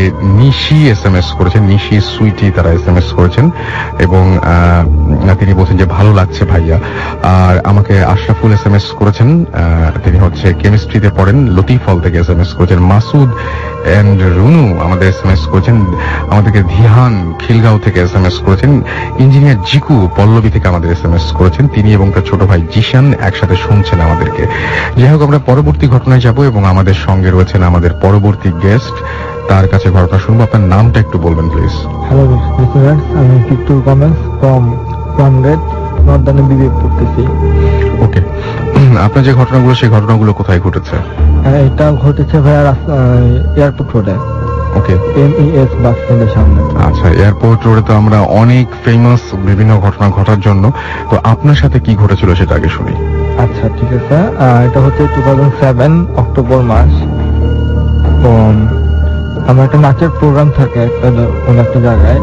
নিশি SMS করেছেন, নিশি সুইটি তারা SMS করেছেন এবং তিনি বলছেন যে ভালো লাগছে ভাইয়া। আর আমাকে আশরাফুল SMS করেছেন, তিনি হচ্ছে কেমিস্ট্রিতে পড়েন, লতিফল থেকে SMS করেছেন। মাসুদ এন্ড রুনু আমাদের SMS করেছেন। আমাদেরকে ধিহান খিলগাঁও থেকে SMS করেছেন। ইঞ্জিনিয়ার জিকু পল্লবী থেকে আমাদের SMS করেছেন। তিনি এবং তার ছোট ভাই জিশান একসাথে শুনছেন আমাদেরকে। যাই হোক, আমরা পরবর্তী ঘটনায় যাব এবং আমাদের সঙ্গে রয়েছেন আমাদের পরবর্তী গেস্ট, তার কাছে ঘটনা শুনবো। আপনার নামটা একটু বলবেন প্লিজ। হ্যালো লিসেনার্স, আমি Victor Gomes from Farmgate Northern BBA পড়তেছি। ওকে, আপনার যে ঘটনাগুলো সেই ঘটনাগুলো কোথায় ঘটেছে? এটা ঘটেছে ভাইয়া এয়ারপোর্ট রোডে। ওকে, MES বাস স্ট্যান্ডের সামনে। আচ্ছা, এয়ারপোর্ট রোডে তো আমরা অনেক ফেমাস বিভিন্ন ঘটনা ঘটার জন্য, তো আপনার সাথে কি ঘটেছিল সেটা আগে শুনি। আচ্ছা ঠিক আছে, এটা হচ্ছে 2007 অক্টোবর মাস। তো আমার একটা নাচের প্রোগ্রাম থাকে কোনো একটা জায়গায়,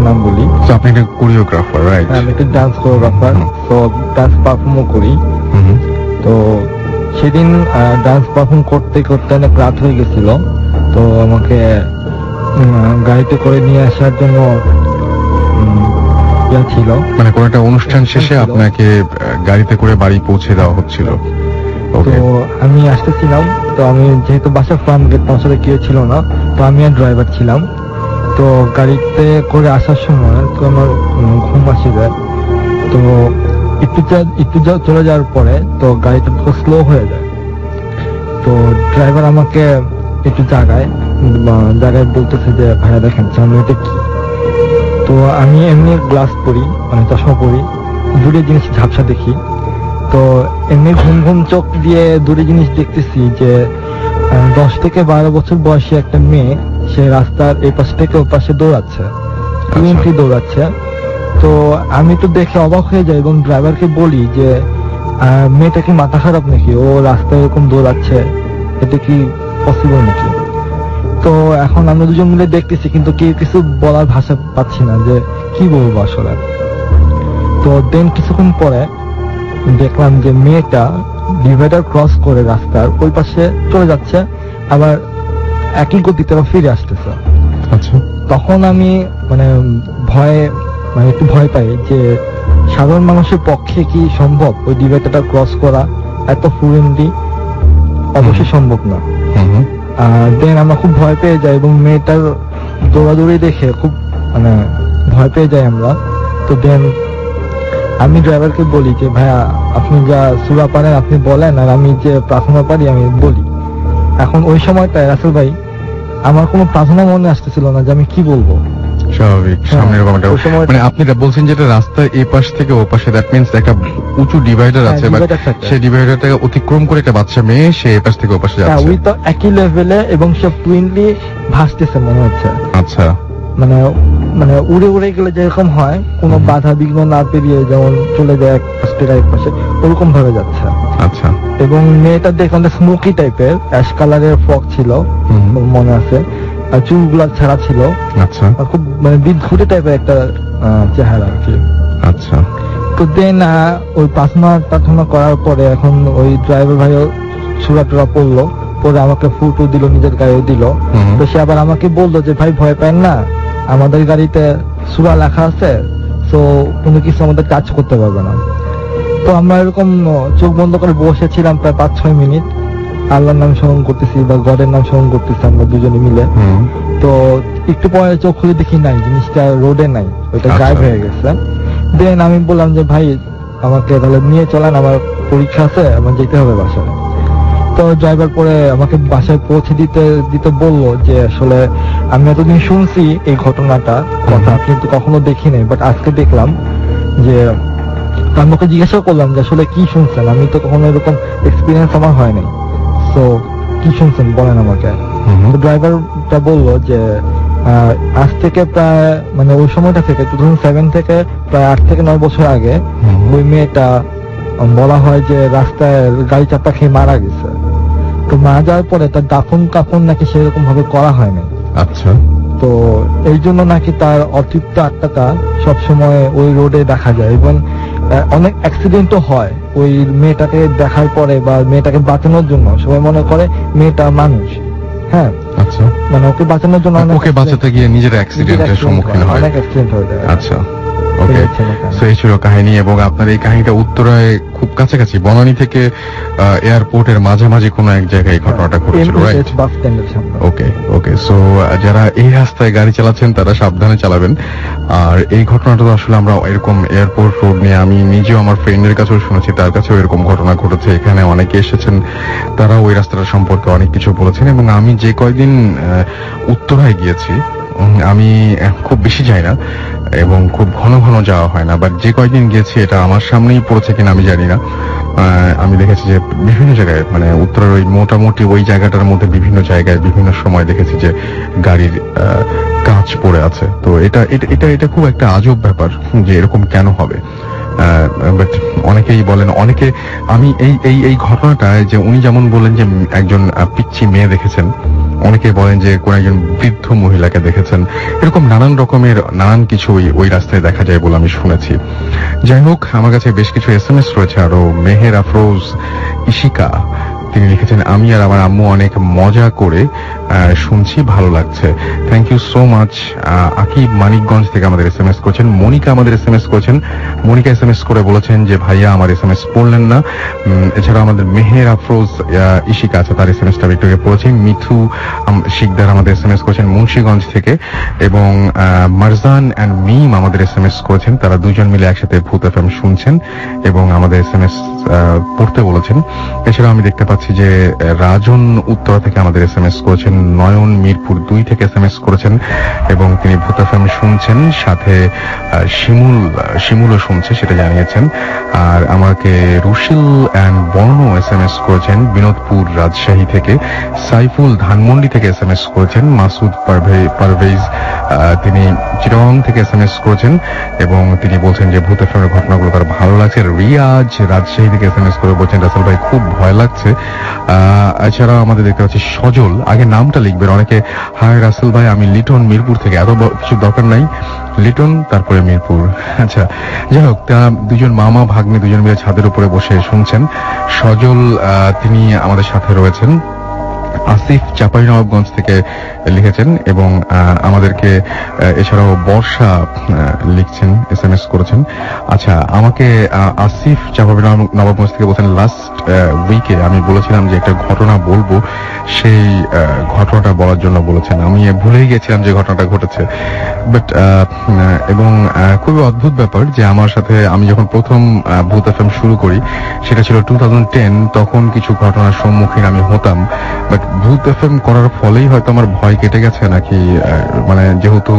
নাম বলি। তো আপনি একটা কোরিওগ্রাফার, রাইট? আমি একটা ডান্স কোরিওগ্রাফার, তো ডান্স পারফর্মও করি। তো সেদিন ডান্স পারফর্ম করতে করতে অনেক রাত হয়ে গেছিল। তো আমাকে গাড়িতে করে নিয়ে আসার জন্য ছিল, মানে কোন একটা অনুষ্ঠান শেষে আপনাকে গাড়িতে করে বাড়ি পৌঁছে দেওয়া হচ্ছিল। তো আমি আসতেছিলাম, তো আমি যেহেতু বাসা ফার্ম গেট, আমার সাথে কেউ ছিল না, তো আমি আর ড্রাইভার ছিলাম। তো গাড়িতে করে আসার সময় তো আমার ঘুম আসে যায়। তো একটু চলে যাওয়ার পরে তো গাড়িটা স্লো হয়ে যায়। তো ড্রাইভার আমাকে একটু জায়গায় বলতেছে যে ভাইয়া দেখেন সামনে এটা কি। তো আমি এমনি গ্লাস পরি, মানে চশমা পরি, দূরের জিনিস ঝাপসা দেখি। তো এমনি ঘুম চোখ দিয়ে দূরে জিনিস দেখতেছি যে 10 থেকে 12 বছর বয়সী একটা মেয়ে, সে রাস্তার এই পাশ থেকে ও পাশে দৌড়াচ্ছে, দৌড়াচ্ছে। তো আমি তো দেখে অবাক হয়ে যাই এবং ড্রাইভারকে বলি যে মেয়েটা কি মাথা খারাপ নাকি, ও রাস্তায় এরকম দৌড়াচ্ছে, এটা কি পসিবল নাকি? তো এখন আমরা দুজন মিলে দেখতেছি, কিন্তু কেউ কিছু বলার ভাষা পাচ্ছি না যে কি বলবো আসলে। তো দেন কিছুক্ষণ পরে দেখলাম যে মেয়েটা ডিভাইডার ক্রস করে রাস্তার ওই পাশে চলে যাচ্ছে, আবার একই গতিতে ফিরে আসতেছে। আচ্ছা, তখন আমি একটু ভয় পাই যে সাধারণ মানুষের পক্ষে কি সম্ভব ওই ডিভাইডারটা ক্রস করা এত ফ্লুয়েন্টলি? অবশ্যই সম্ভব না। দেন আমরা খুব ভয় পেয়ে যাই এবং মেয়েটার দৌড়াদৌড়ি দেখে খুব ভয় পেয়ে যাই আমরা। তো দেন আমি ড্রাইভারকে বলি যে ভাইয়া আপনি যা সূরা পারেন আপনি বলেন, আর আমি যে প্রার্থনা পারি আমি বলি। এখন ওই সময়টায় রাসেল ভাই আমার কোনো প্রার্থনা মনে আসতেছিল না যে আমি কি বলবো। স্বাভাবিক, সামনে এরকম একটা ওই সময়- মানে আপনি এটা বলছেন যেটা রাস্তার এই পাশ থেকে ও পাশে, দ্যাট মিন্স একটা উঁচু ডিভাইডার আছে, হ্যাঁ, বাট divider থাকে। সেই ডিভাইডারটাকে অতিক্রম করে একটা বাচ্চা মেয়ে সে এই পাশ থেকে ও পাশে হ্যাঁ, যাচ্ছে। ওই তো একই লেভেলে এবং সব টুইনলি ভাসতেছে মনে হচ্ছে। আচ্ছা, মানে মানে উড়ে উড়ে গেলে যেরকম হয়, কোনো বাধা বিঘ্ন না পেরিয়ে যেমন চলে যায় এক পাশে এক পাশে, ওরকম ভাবে যাচ্ছে। আচ্ছা, এবং মেয়েটা দেখলাম স্মোকি টাইপের, অ্যাশ কালারের ফ্রক ছিল মনে আছে, আর চুলগুলা ছাড়া ছিল, আচ্ছা, আর খুব মানে বিদঘুটে টাইপের একটা চেহারা আর কি। আচ্ছা, তো দেন ওই প্রার্থনা করার পরে এখন ওই ড্রাইভার ভাইও সুরা টুরা পড়লো, পরে আমাকে ফুটো দিল, নিজের গায়েও দিল। হুম। তো সে আবার আমাকে বললো যে ভাই ভয় পান না, আমাদের গাড়িতে সুরা লেখা আছে, তো কোনো কিছু আমাদের কাজ করতে পারবে না। তো আমরা এরকম চোখ বন্ধ করে বসেছিলাম প্রায় 5-6 মিনিট, আল্লাহর নাম স্মরণ করতেছি বা গডের নাম স্মরণ করতেছি আমরা দুজনে মিলে। হুম, তো একটু পরে চোখ খুলে দেখি নাই, জিনিসটা রোডে নাই, ওইটা আচ্ছা। গায়েব হয়ে গেছে। দেন আমি বললাম যে ভাই আমাকে তাহলে নিয়ে চলেন, আমার পরীক্ষা আছে, আমার যেতে হবে বাসায়। তো ড্রাইভার পরে আমাকে বাসায় পৌঁছে দিতে বললো যে আসলে আমি এতদিন শুনছি এই ঘটনাটা কথা, কিন্তু কখনো দেখি নাই, বাট আজকে দেখলাম। যে আমি ওকে জিজ্ঞাসা করলাম যে আসলে কি শুনছেন, আমি তো কখনো এরকম এক্সপিরিয়েন্স আমার হয় নাই, তো কি শুনছেন বলেন আমাকে। হুম, তো ড্রাইভারটা বললো যে আজ থেকে প্রায় মানে ওই সময়টা থেকে 2007 থেকে প্রায় 8 থেকে 9 বছর আগে হুম। ওই মেয়েটা বলা হয় যে রাস্তায় গাড়ি চাপা খেয়ে মারা গেছে। তো মারা যাওয়ার পরে তার দাফন কাফন নাকি সেরকম ভাবে করা হয়নি। আচ্ছা, তো এই জন্য নাকি তার অতৃপ্ত আত্মাটা সবসময় ওই রোডে দেখা যায়, এবং অনেক অ্যাক্সিডেন্টও হয় ওই মেয়েটাকে দেখার পরে, বা মেয়েটাকে বাঁচানোর জন্য সবাই মনে করে মেয়েটা মানুষ। হ্যাঁ, আচ্ছা, মানে ওকে বাঁচানোর জন্য অনেক ওকে বাঁচাতে গিয়ে নিজের অ্যাক্সিডেন্টের accident সম্মুখীন হয়। অনেক অ্যাক্সিডেন্ট হয়ে যায়। আচ্ছা, ওকে। এই হচ্ছে ব্যাপার। তো এই ছিল কাহিনী, এবং আপনার এই কাহিনীটা উত্তরায় খুব কাছাকাছি, বনানী থেকে এয়ারপোর্টের মাঝামাঝি কোনো এক জায়গায় এই ঘটনাটা ঘটেছিল, রাইট? MSS বাস স্ট্যান্ডের সামনে। ওকে, ওকে। সো যারা এই রাস্তায় গাড়ি চালাচ্ছেন তারা সাবধানে চালাবেন। আর এই ঘটনাটা তো আসলে আমরা এরকম এয়ারপোর্ট রোড নিয়ে আমি নিজেও আমার ফ্রেন্ডের কাছেও শুনেছি, তার কাছেও এরকম ঘটনা ঘটেছে। এখানে অনেকে এসেছেন, তারা ওই রাস্তাটা সম্পর্কে অনেক কিছু বলেছেন। এবং আমি যে কয়দিন উত্তরায় গিয়েছি, আমি খুব বেশি যাই না এবং খুব ঘন ঘন যাওয়া হয় না, বাট যে কয়দিন গিয়েছি এটা আমার সামনেই পড়েছে কিনা আমি জানি না। আমি দেখেছি যে বিভিন্ন জায়গায়, মানে উত্তরের ওই মোটামুটি ওই জায়গাটার মধ্যে বিভিন্ন জায়গায় বিভিন্ন সময় দেখেছি যে গাড়ির কাঁচ পড়ে আছে। তো এটা এটা এটা এটা খুব একটা আজব ব্যাপার যে এরকম কেন হবে। বাট অনেকেই বলেন, অনেকে আমি এই এই এই ঘটনাটায় যে উনি যেমন বললেন যে একজন পিচ্চি মেয়ে দেখেছেন, অনেকে বলেন যে কোন একজন বৃদ্ধ মহিলাকে দেখেছেন, এরকম নানান রকমের নানান কিছু ওই রাস্তায় দেখা যায় বলে আমি শুনেছি। যাই হোক, আমার কাছে বেশ কিছু SMS রয়েছে আরো। মেহের আফরোজ ইশিকা তিনি লিখেছেন, আমি আর আমার আম্মু অনেক মজা করে শুনছি, ভালো লাগছে, thank you so much. Akib Manikganj থেকে আমাদের SMS করেছেন। মনিকা আমাদের SMS করেছেন। মনিকা SMS করে বলেছেন যে ভাইয়া আমার SMS পড়লেন না। এছাড়া আমাদের মেহের আফরোজ ইশিকা আছে, তার SMSটা একটু আগে পড়েছি। মিথু শিকদার আমাদের SMS করেছেন মুন্সিগঞ্জ থেকে, এবং মারজান অ্যান্ড মিম আমাদের SMS করেছেন। তারা দুজন মিলে একসাথে ভূত FM শুনছেন এবং আমাদের SMS পড়তে বলেছেন। এছাড়া আমি দেখতে পাচ্ছি যে রাজন উত্তরা থেকে আমাদের SMS করেছেন। নয়ন মিরপুর 2 থেকে SMS করেছেন এবং তিনি ভূত FM শুনছেন, সাথে শিমুলও শুনছে সেটা জানিয়েছেন। আর আমাকে রুশিল অ্যান্ড বর্ণ SMS করেছেন বিনোদপুর রাজশাহী থেকে। সাইফুল ধানমন্ডি থেকে SMS করেছেন। মাসুদ পারভেজ তিনি চিটাগং থেকে SMS করেছেন এবং তিনি বলছেন যে ভূত FM এর ঘটনাগুলো তার ভালো লাগছে। রিয়াজ রাজশাহী থেকে SMS করে বলছেন রাসেল ভাই খুব ভয় লাগছে। এছাড়া আমাদের দেখতে পাচ্ছি সজল, আগে নামটা লিখবেন অনেকে, হাই রাসেল ভাই আমি লিটন মিরপুর থেকে, এত কিছু দরকার নাই, লিটন তারপরে মিরপুর। আচ্ছা, যাই হোক, দুজন মামা ভাগ্নে দুজন মিলে ছাদের উপরে বসে শুনছেন। সজল তিনি আমাদের সাথে রয়েছেন। আসিফ চাঁপাইনবাবগঞ্জ থেকে লিখেছেন এবং আমাদেরকে এছাড়াও বর্ষা লিখছেন, SMS করেছেন। আচ্ছা, আমাকে আসিফ চাঁপাইনবাবগঞ্জ থেকে বলছেন লাস্ট উইকে আমি বলেছিলাম যে একটা ঘটনা বলবো, সেই ঘটনাটা বলার জন্য বলেছেন। আমি ভুলেই গেছিলাম যে ঘটনাটা ঘটেছে, বাট এবং খুবই অদ্ভুত ব্যাপার যে আমার সাথে আমি যখন প্রথম ভূত FM শুরু করি সেটা ছিল 2010, তখন কিছু ঘটনার সম্মুখীন আমি হতাম। বাট ভূত এফএম করার ফলেই হয়তো আমার ভয় কেটে গেছে নাকি, মানে যেহেতু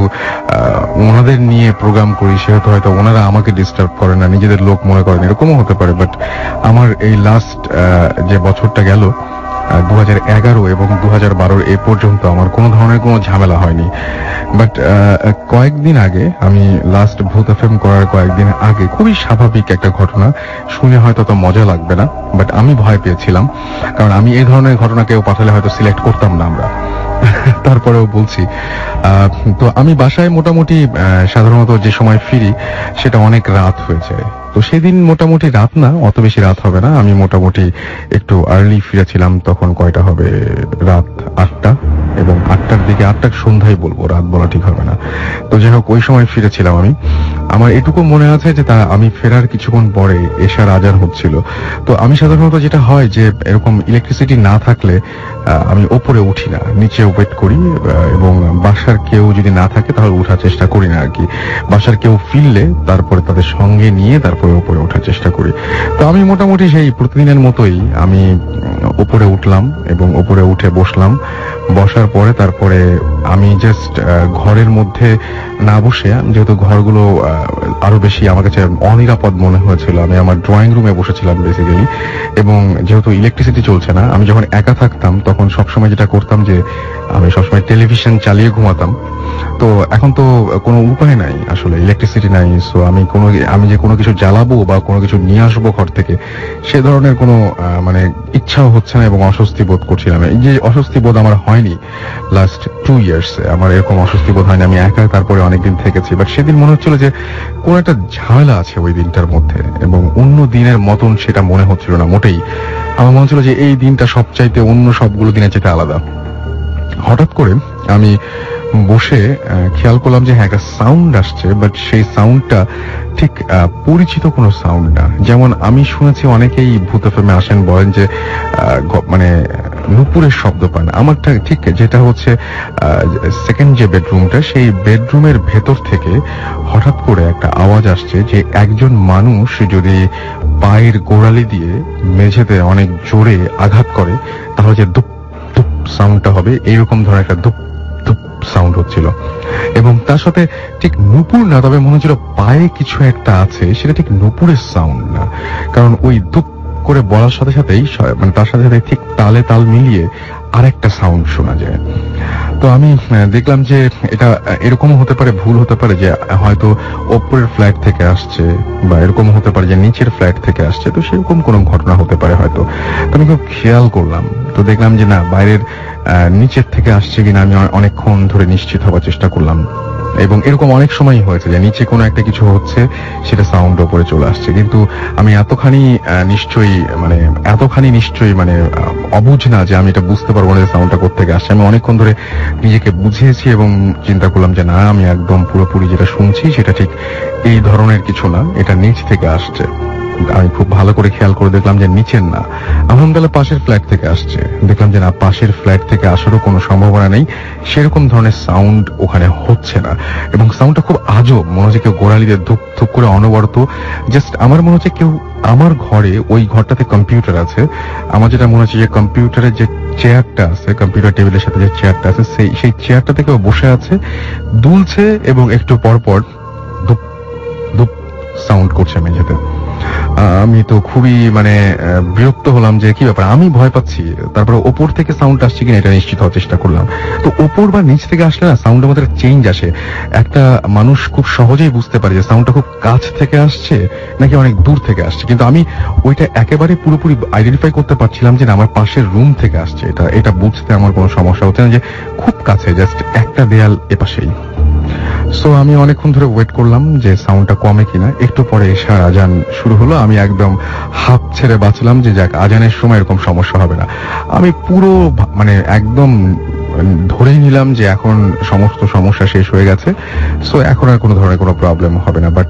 ওনাদের নিয়ে প্রোগ্রাম করি সেহেতু হয়তো ওনারা আমাকে ডিস্টার্ব করে না, নিজেদের লোক মনে করেন, এরকমও হতে পারে। বাট আমার এই লাস্ট যে বছরটা গেল 2011 এবং 2012 এ পর্যন্ত আমার কোনো ধরনের কোনো ঝামেলা হয়নি। বাট কয়েকদিন আগে, আমি লাস্ট ভূত এফএম করার কয়েকদিন আগে, খুবই স্বাভাবিক একটা ঘটনা, শুনে হয়তো তো মজা লাগবে না, বাট আমি ভয় পেয়েছিলাম, কারণ আমি এই ধরনের ঘটনা কেউ পাঠালে হয়তো সিলেক্ট করতাম না আমরা। তারপরেও বলছি, তো আমি বাসায় মোটামুটি সাধারণত যে সময় ফিরি সেটা অনেক রাত হয়ে যায়। তো সেদিন মোটামুটি রাত না, অত বেশি রাত হবে না, আমি মোটামুটি একটু আর্লি ফিরেছিলাম। তখন কয়টা হবে, রাত 8টা, এবং 8টার দিকে, 8টার সন্ধ্যায় বলবো, রাত বলা ঠিক হবে না। তো যাই হোক, ওই সময় ফিরেছিলাম আমি। আমার এটুকু মনে আছে যে আমি ফেরার কিছুক্ষণ পরে এশার আজান হচ্ছিল। তো আমি সাধারণত যেটা হয় যে এরকম ইলেকট্রিসিটি না থাকলে আমি ওপরে উঠি না, নিচে ওয়েট করি, এবং বাসার কেউ যদি না থাকে তাহলে ওঠার চেষ্টা করি না আর কি। বাসার কেউ ফিরলে তারপরে তাদের সঙ্গে নিয়ে তারপরে ওপরে ওঠার চেষ্টা করি। তো আমি মোটামুটি সেই প্রতিদিনের মতোই আমি ওপরে উঠলাম এবং ওপরে উঠে বসলাম। বসার পরে তারপরে আমি জাস্ট ঘরের মধ্যে না বসে, যেহেতু ঘরগুলো আরো বেশি আমার কাছে অনিরাপদ মনে হয়েছিল, আমি আমার ড্রয়িং রুমে বসেছিলাম বেসিক্যালি। এবং যেহেতু ইলেকট্রিসিটি চলছে না, আমি যখন একা থাকতাম তখন সবসময় যেটা করতাম যে আমি সবসময় টেলিভিশন চালিয়ে ঘুমাতাম। তো এখন তো কোনো উপায় নাই, আসলে ইলেকট্রিসিটি নাই। সো আমি যে কোনো কিছু জ্বালাবো বা কোনো কিছু নিয়ে আসবো ঘর থেকে, সে ধরনের কোনো মানে ইচ্ছাও হচ্ছে না এবং অস্বস্তি বোধ করছিলাম। এই যে অস্বস্তি বোধ আমার হয়নি লাস্ট 2 ইয়ার্স, আমার এরকম অস্বস্তি বোধ হয়নি। আমি একা তারপরে অনেকদিন থেকেছি, বাট সেদিন মনে হচ্ছিল যে কোন একটা ঝামেলা আছে ওই দিনটার মধ্যে, এবং অন্য দিনের মতন সেটা মনে হচ্ছিল না মোটেই। আমার মনে হচ্ছিল যে এই দিনটা সবচাইতে অন্য সবগুলো দিনের চাইতে আলাদা। হঠাৎ করে আমি বসে খেয়াল করলাম যে হ্যাঁ, একটা সাউন্ড আসছে, বাট সেই সাউন্ডটা ঠিক পরিচিত কোনো সাউন্ড না। যেমন আমি শুনেছি অনেকেই ভূত এফএমে আসেন, বলেন যে মানে নুপুরের শব্দ পান। আমারটা ঠিক যেটা হচ্ছে সেকেন্ড যে বেডরুমটা, সেই বেডরুমের ভেতর থেকে হঠাৎ করে একটা আওয়াজ আসছে যে একজন মানুষ যদি পায়ের গোড়ালি দিয়ে মেঝেতে অনেক জোরে আঘাত করে তাহলে যে দুপ দুপ সাউন্ডটা হবে, এইরকম ধরনের একটা দুপ দুপ সাউন্ড হচ্ছিল। এবং তার সাথে ঠিক নুপুর না, তবে মনে হচ্ছিল পায়ে কিছু একটা আছে, সেটা ঠিক নুপুরের সাউন্ড না, কারণ ওই দুপ করে বলার সাথে সাথেই মানে তার সাথে সাথে ঠিক তালে তাল মিলিয়ে আরেকটা সাউন্ড শোনা যায়। তো আমি দেখলাম যে এটা এরকমও হতে পারে, ভুল হতে পারে যে হয়তো ওপরের ফ্ল্যাট থেকে আসছে, বা এরকম হতে পারে যে নিচের ফ্ল্যাট থেকে আসছে। তো সেরকম কোনো ঘটনা হতে পারে হয়তো। তো আমি খুব খেয়াল করলাম, তো দেখলাম যে না, বাইরের নিচের থেকে আসছে কিনা আমি অনেকক্ষণ ধরে নিশ্চিত হওয়ার চেষ্টা করলাম। এবং এরকম অনেক সময়ই হয়েছে যে নিচে কোনো একটা কিছু হচ্ছে, সেটা সাউন্ড উপরে চলে আসছে, কিন্তু আমি এতখানি নিশ্চয়ই মানে অবুঝ না যে আমি এটা বুঝতে পারবো না যে সাউন্ডটা কোত্থেকে আসছে। আমি অনেকক্ষণ ধরে নিজেকে বুঝিয়েছি এবং চিন্তা করলাম যে না, আমি একদম পুরোপুরি যেটা শুনছি সেটা ঠিক এই ধরনের কিছু না, এটা নিচ থেকে আসছে। আমি খুব ভালো করে খেয়াল করে দেখলাম যে নিচের না, আলহামদুলিল্লাহ পাশের ফ্ল্যাট থেকে আসছে। দেখলাম যে না, পাশের ফ্ল্যাট থেকে আসারও কোনো সম্ভাবনা নেই, সেরকম ধরনের সাউন্ড ওখানে হচ্ছে না। এবং সাউন্ডটা খুব আজব, মনে হচ্ছে কেউ গোড়ালি দিয়ে ধুপ ধুপ করে অনবরত, জাস্ট আমার মনে হচ্ছে কেউ আমার ঘরে, ওই ঘরটাতে কম্পিউটার আছে, আমার যেটা মনে হচ্ছে যে কম্পিউটারের যে চেয়ারটা আছে, কম্পিউটার টেবিলের সাথে যে চেয়ারটা আছে, সেই চেয়ারটাতে কেউ বসে আছে, দুলছে এবং একটু পর পর ধুপ ধুপ সাউন্ড করছে মেঝেতে। আমি তো খুবই মানে বিরক্ত হলাম যে কি ব্যাপার, আমি ভয় পাচ্ছি। তারপরে ওপর থেকে সাউন্ড আসছে কিনা এটা নিশ্চিত হওয়ার চেষ্টা করলাম। তো ওপর বা নিচ থেকে আসলে না, সাউন্ডের মধ্যে চেঞ্জ আসে। একটা মানুষ খুব সহজেই বুঝতে পারে যে সাউন্ডটা খুব কাছ থেকে আসছে নাকি অনেক দূর থেকে আসছে, কিন্তু আমি ওইটা একেবারে পুরোপুরি আইডেন্টিফাই করতে পারছিলাম যে না, আমার পাশের রুম থেকে আসছে। এটা বুঝতে আমার কোনো সমস্যা হচ্ছে না যে খুব কাছে, জাস্ট একটা দেয়াল এপাশেই। সো আমি অনেকক্ষণ ধরে ওয়েট করলাম যে সাউন্ডটা কমে কিনা। একটু পরে এশার আজান শুরু হলো। আমি একদম হাফ ছেড়ে বাঁচলাম যে যাক, আজানের সময় এরকম সমস্যা হবে না। আমি পুরো মানে একদম ধরেই নিলাম যে এখন সমস্ত সমস্যা শেষ হয়ে গেছে, সো এখন আর কোনো ধরনের কোনো প্রবলেম হবে না। বাট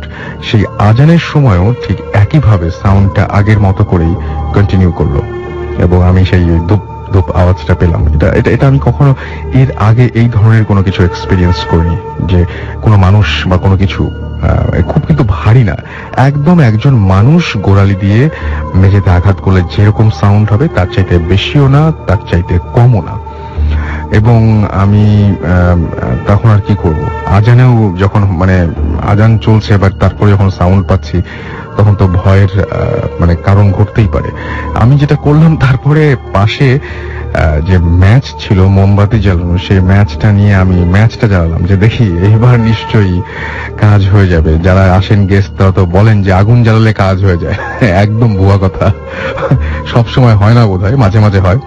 সেই আজানের সময়ও ঠিক একইভাবে সাউন্ডটা আগের মতো করেই কন্টিনিউ করলো, এবং আমি সেই ধুপ ধূপ আওয়াজটা পেলাম, এটা আমি কখনো এর আগে এই ধরনের কোনো কিছু এক্সপিরিয়েন্স করিনি, যে কোনো মানুষ বা কোনো কিছু খুব কিন্তু ভারী না, একদম একজন মানুষ গোড়ালি দিয়ে মেঝেতে আঘাত করলে যেরকম সাউন্ড হবে তার চাইতে বেশিও না, তার চাইতে কমও না। এবং আমি তখন আর কি করব, আজানেও যখন মানে আজান চলছে বাট তারপরে যখন সাউন্ড পাচ্ছি তখন তো ভয়ের মানে কারণ ঘটতেই পারে। আমি যেটা করলাম, তারপরে পাশে যে ম্যাচ ছিল মোমবাতি জ্বালানো, সেই ম্যাচটা নিয়ে আমি ম্যাচটা জ্বালালাম, যে দেখি এইবার নিশ্চয়ই কাজ হয়ে যাবে। যারা আসেন গেস্ট তারা তো বলেন যে আগুন জ্বালালে কাজ হয়ে যায়। একদম ভুয়া কথা, সব সময় হয় না বোধহয়, মাঝে মাঝে হয়।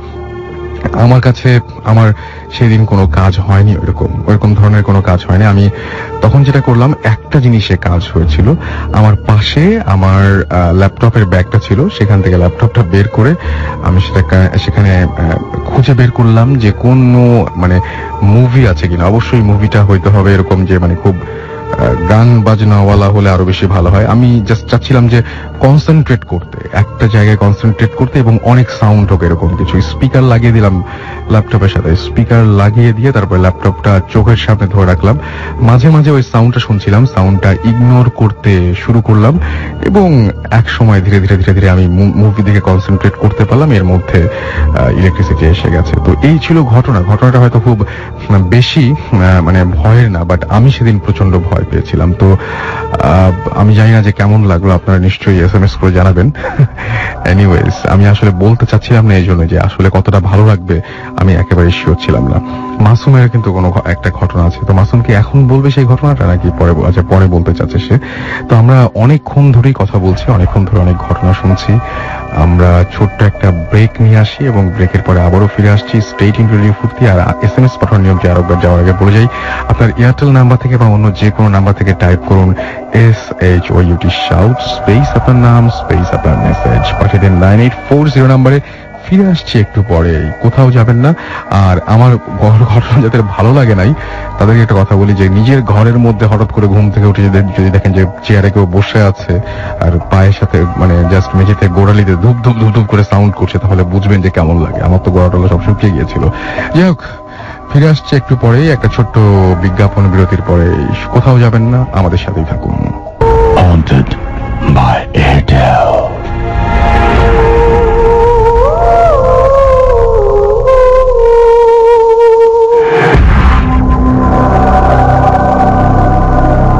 আমার কাছে আমার সেদিন কোনো কাজ হয়নি, ওইরকম ধরনের কোনো কাজ হয়নি। আমি তখন যেটা করলাম, একটা জিনিসে কাজ হয়েছিল। আমার পাশে আমার ল্যাপটপের ব্যাগটা ছিল, সেখান থেকে ল্যাপটপটা বের করে আমি সেখানে খুঁজে বের করলাম যে কোনো মানে মুভি আছে কিনা। অবশ্যই মুভিটা হইতে হবে এরকম যে মানে খুব গান বাজনাওয়ালা হলে আরো বেশি ভালো হয়। আমি জাস্ট চাচ্ছিলাম যে কনসেন্ট্রেট করতে, একটা জায়গায় কনসেন্ট্রেট করতে, এবং অনেক সাউন্ড হোক এরকম কিছু। স্পিকার লাগিয়ে দিলাম ল্যাপটপের সাথে, স্পিকার লাগিয়ে দিয়ে তারপর ল্যাপটপটা চোখের সামনে ধরে রাখলাম। মাঝে মাঝে ওই সাউন্ডটা শুনছিলাম, সাউন্ডটা ইগনোর করতে শুরু করলাম, এবং এক সময় ধীরে ধীরে ধীরে ধীরে আমি মুভি দিকে কনসেন্ট্রেট করতে পারলাম। এর মধ্যে ইলেকট্রিসিটি এসে গেছে। তো এই ছিল ঘটনাটা হয়তো খুব বেশি মানে ভয়ের না, বাট আমি সেদিন প্রচন্ড ভয় পেয়েছিলাম। তো আমি জানি না যে কেমন লাগলো, আপনারা নিশ্চয়ই SMS করে জানাবেন। এনিওয়েজ, আমি আসলে বলতে চাচ্ছিলাম না এই জন্য যে আসলে কতটা ভালো লাগবে আমি একেবারে শিওর ছিলাম না। মাসুমের কিন্তু কোনো একটা ঘটনা আছে, তো মাসুম কি এখন বলবে সেই ঘটনাটা নাকি পরে বলতে চাচ্ছে সে? তো আমরা অনেকক্ষণ ধরেই কথা বলছি, অনেকক্ষণ ধরে অনেক ঘটনা শুনছি। আমরা ছোট্ট একটা ব্রেক নিয়ে আসি এবং ব্রেকের পরে আবারও ফিরে আসছি। স্টেট ইন রেডিও ফুর্তি। আর SMS পাঠানোর নিয়মটি আরেকবার যাওয়ার আগে বলে যাই, আপনার এয়ারটেল নাম্বার থেকে বা অন্য যে কোনো নাম্বার থেকে টাইপ করুন SHOUT শাউট স্পেস আপনার নাম স্পেস আপনার মেসেজ, পাঠিয়ে দিন 9840 নাম্বারে। ফিরে আসছি একটু পরে, কোথাও যাবেন না। আর আমার ঘটনা যাদের ভালো লাগে নাই তাদেরকে একটা কথা বলি, যে নিজের ঘরের মধ্যে হঠাৎ করে ঘুম থেকে উঠে যদি দেখেন যে চেয়ারে কেউ বসে আছে আর পায়ের সাথে মানে জাস্ট মেঝেতে গোড়ালিতে ধূপ ধূপ ধূপ ধূপ করে সাউন্ড করছে, তাহলে বুঝবেন যে কেমন লাগে। আমার তো গোড়াটা সব শুকিয়ে গিয়েছিল। যাই হোক, ফিরে আসছে একটু পরেই একটা ছোট্ট বিজ্ঞাপন বিরতির পরে। কোথাও যাবেন না, আমাদের সাথেই থাকুন। Haunted by Airtel.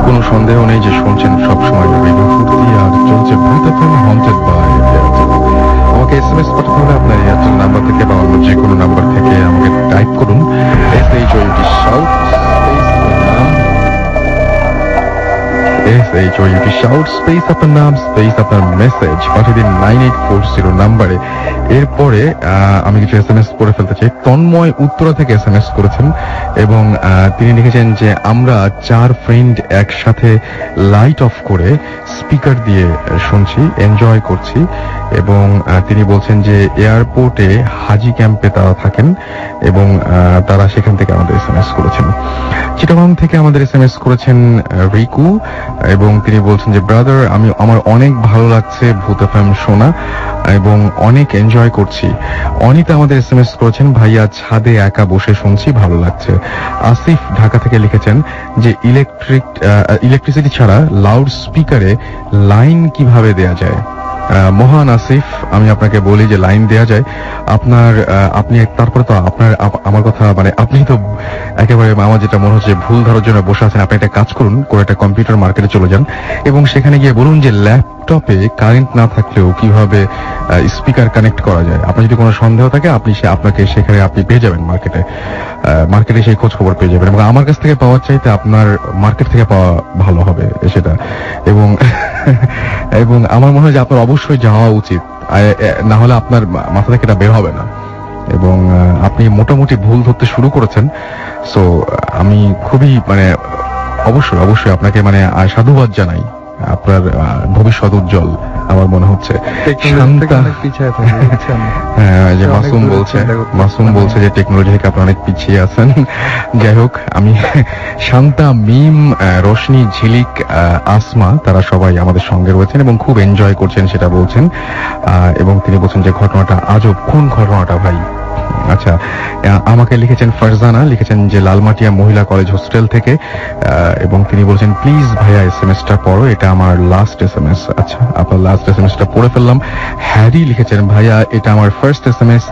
কোনো সন্দেহ নেই যে শুনছেন সবসময় রেডিও ফুর্তি, আর চলছে ভূত FM হন্টেড বাই এয়ারটেল। আমাকে SMS পাঠাতে হলে আপনার এয়ারটেল নাম্বার থেকে বা অন্য যে কোনো নাম্বার থেকে আমাকে টাইপ করুন SHOUT শাউট স্পেস আপনার নাম স্পেস আপনার মেসেজ, পাঠিয়ে দিন 9840 নাম্বারে। এরপরে আমি কিছু SMS করে ফেলতে চাই। তন্ময় উত্তরা থেকে SMS করেছেন এবং তিনি লিখেছেন যে আমরা 4 ফ্রেন্ড একসাথে লাইট অফ করে স্পিকার দিয়ে শুনছি, এনজয় করছি। এবং তিনি বলছেন যে এয়ারপোর্টে হাজি ক্যাম্পে তারা থাকেন এবং তারা সেখান থেকে আমাদের SMS করেছেন। চিটাগং থেকে আমাদের SMS করেছেন রিকু এবং তিনি বলছেন যে ব্রাদার, আমার অনেক ভালো লাগছে ভূত FM শোনা এবং অনেক এনজয় করছি। অনিতা আমাদের SMS করেছেন ভাইয়া ছাদে একা বসে শুনছি, ভালো লাগছে। আসিফ ঢাকা থেকে লিখেছেন যে ইলেকট্রিসিটি ছাড়া লাউড স্পিকারে লাইন কিভাবে দেয়া যায়। মহান আসিফ, আমি আপনাকে বলি যে লাইন দেয়া যায়। আপনি তারপরে তো আমার কথা মানে আপনি তো একেবারে আমার যেটা মনে হচ্ছে ভুল ধরার জন্য বসে আছেন। আপনি একটা কাজ করুন, করে একটা কম্পিউটার মার্কেটে চলে যান এবং সেখানে গিয়ে বলুন যে ল্যাপটপে কারেন্ট না থাকলেও কিভাবে স্পিকার কানেক্ট করা যায়। আপনার যদি কোনো সন্দেহ থাকে আপনাকে সেখানে আপনি পেয়ে যাবেন, মার্কেটে সেই খোঁজ খবর পেয়ে যাবেন। এবং আমার কাছ থেকে পাওয়ার চাইতে আপনার মার্কেট থেকে পাওয়া ভালো হবে সেটা। এবং আমার মনে হয় যে আপনার অবশ্যই যাওয়া উচিত, না হলে আপনার মাথা থেকে এটা বের হবে না। এবং আপনি মোটামুটি ভুল ধরতে শুরু করেছেন। সো আমি খুবই মানে অবশ্যই আপনাকে মানে সাধুবাদ জানাই। আপনার ভবিষ্যৎ উজ্জ্বল আমার মনে হচ্ছে। হ্যাঁ, যে মাসুম বলছে যে টেকনোলজি থেকে আপনি অনেক পিছিয়ে আছেন। যাই হোক, আমি শান্তা, মিম, রোশনি, ঝিলিক, আসমা তারা সবাই আমাদের সঙ্গে রয়েছেন এবং খুব এনজয় করছেন সেটা বলছেন। এবং তিনি বলছেন যে ঘটনাটা আজব। কোন ঘটনাটা ভাই? আচ্ছা, আমাকে লিখেছেন ফারজানা, লিখেছেন যে লালমাটিয়া মহিলা কলেজ হোস্টেল থেকে, এবং তিনি বলছেন প্লিজ ভাইয়া এসএমএসটা পড়ো, এটা আমার লাস্ট এসএমএস। আচ্ছা, আপনার লাস্ট এসএমএসটা পড়ে ফেললাম। হ্যারি লিখেছেন ভাইয়া এটা আমার ফার্স্ট এসএমএস,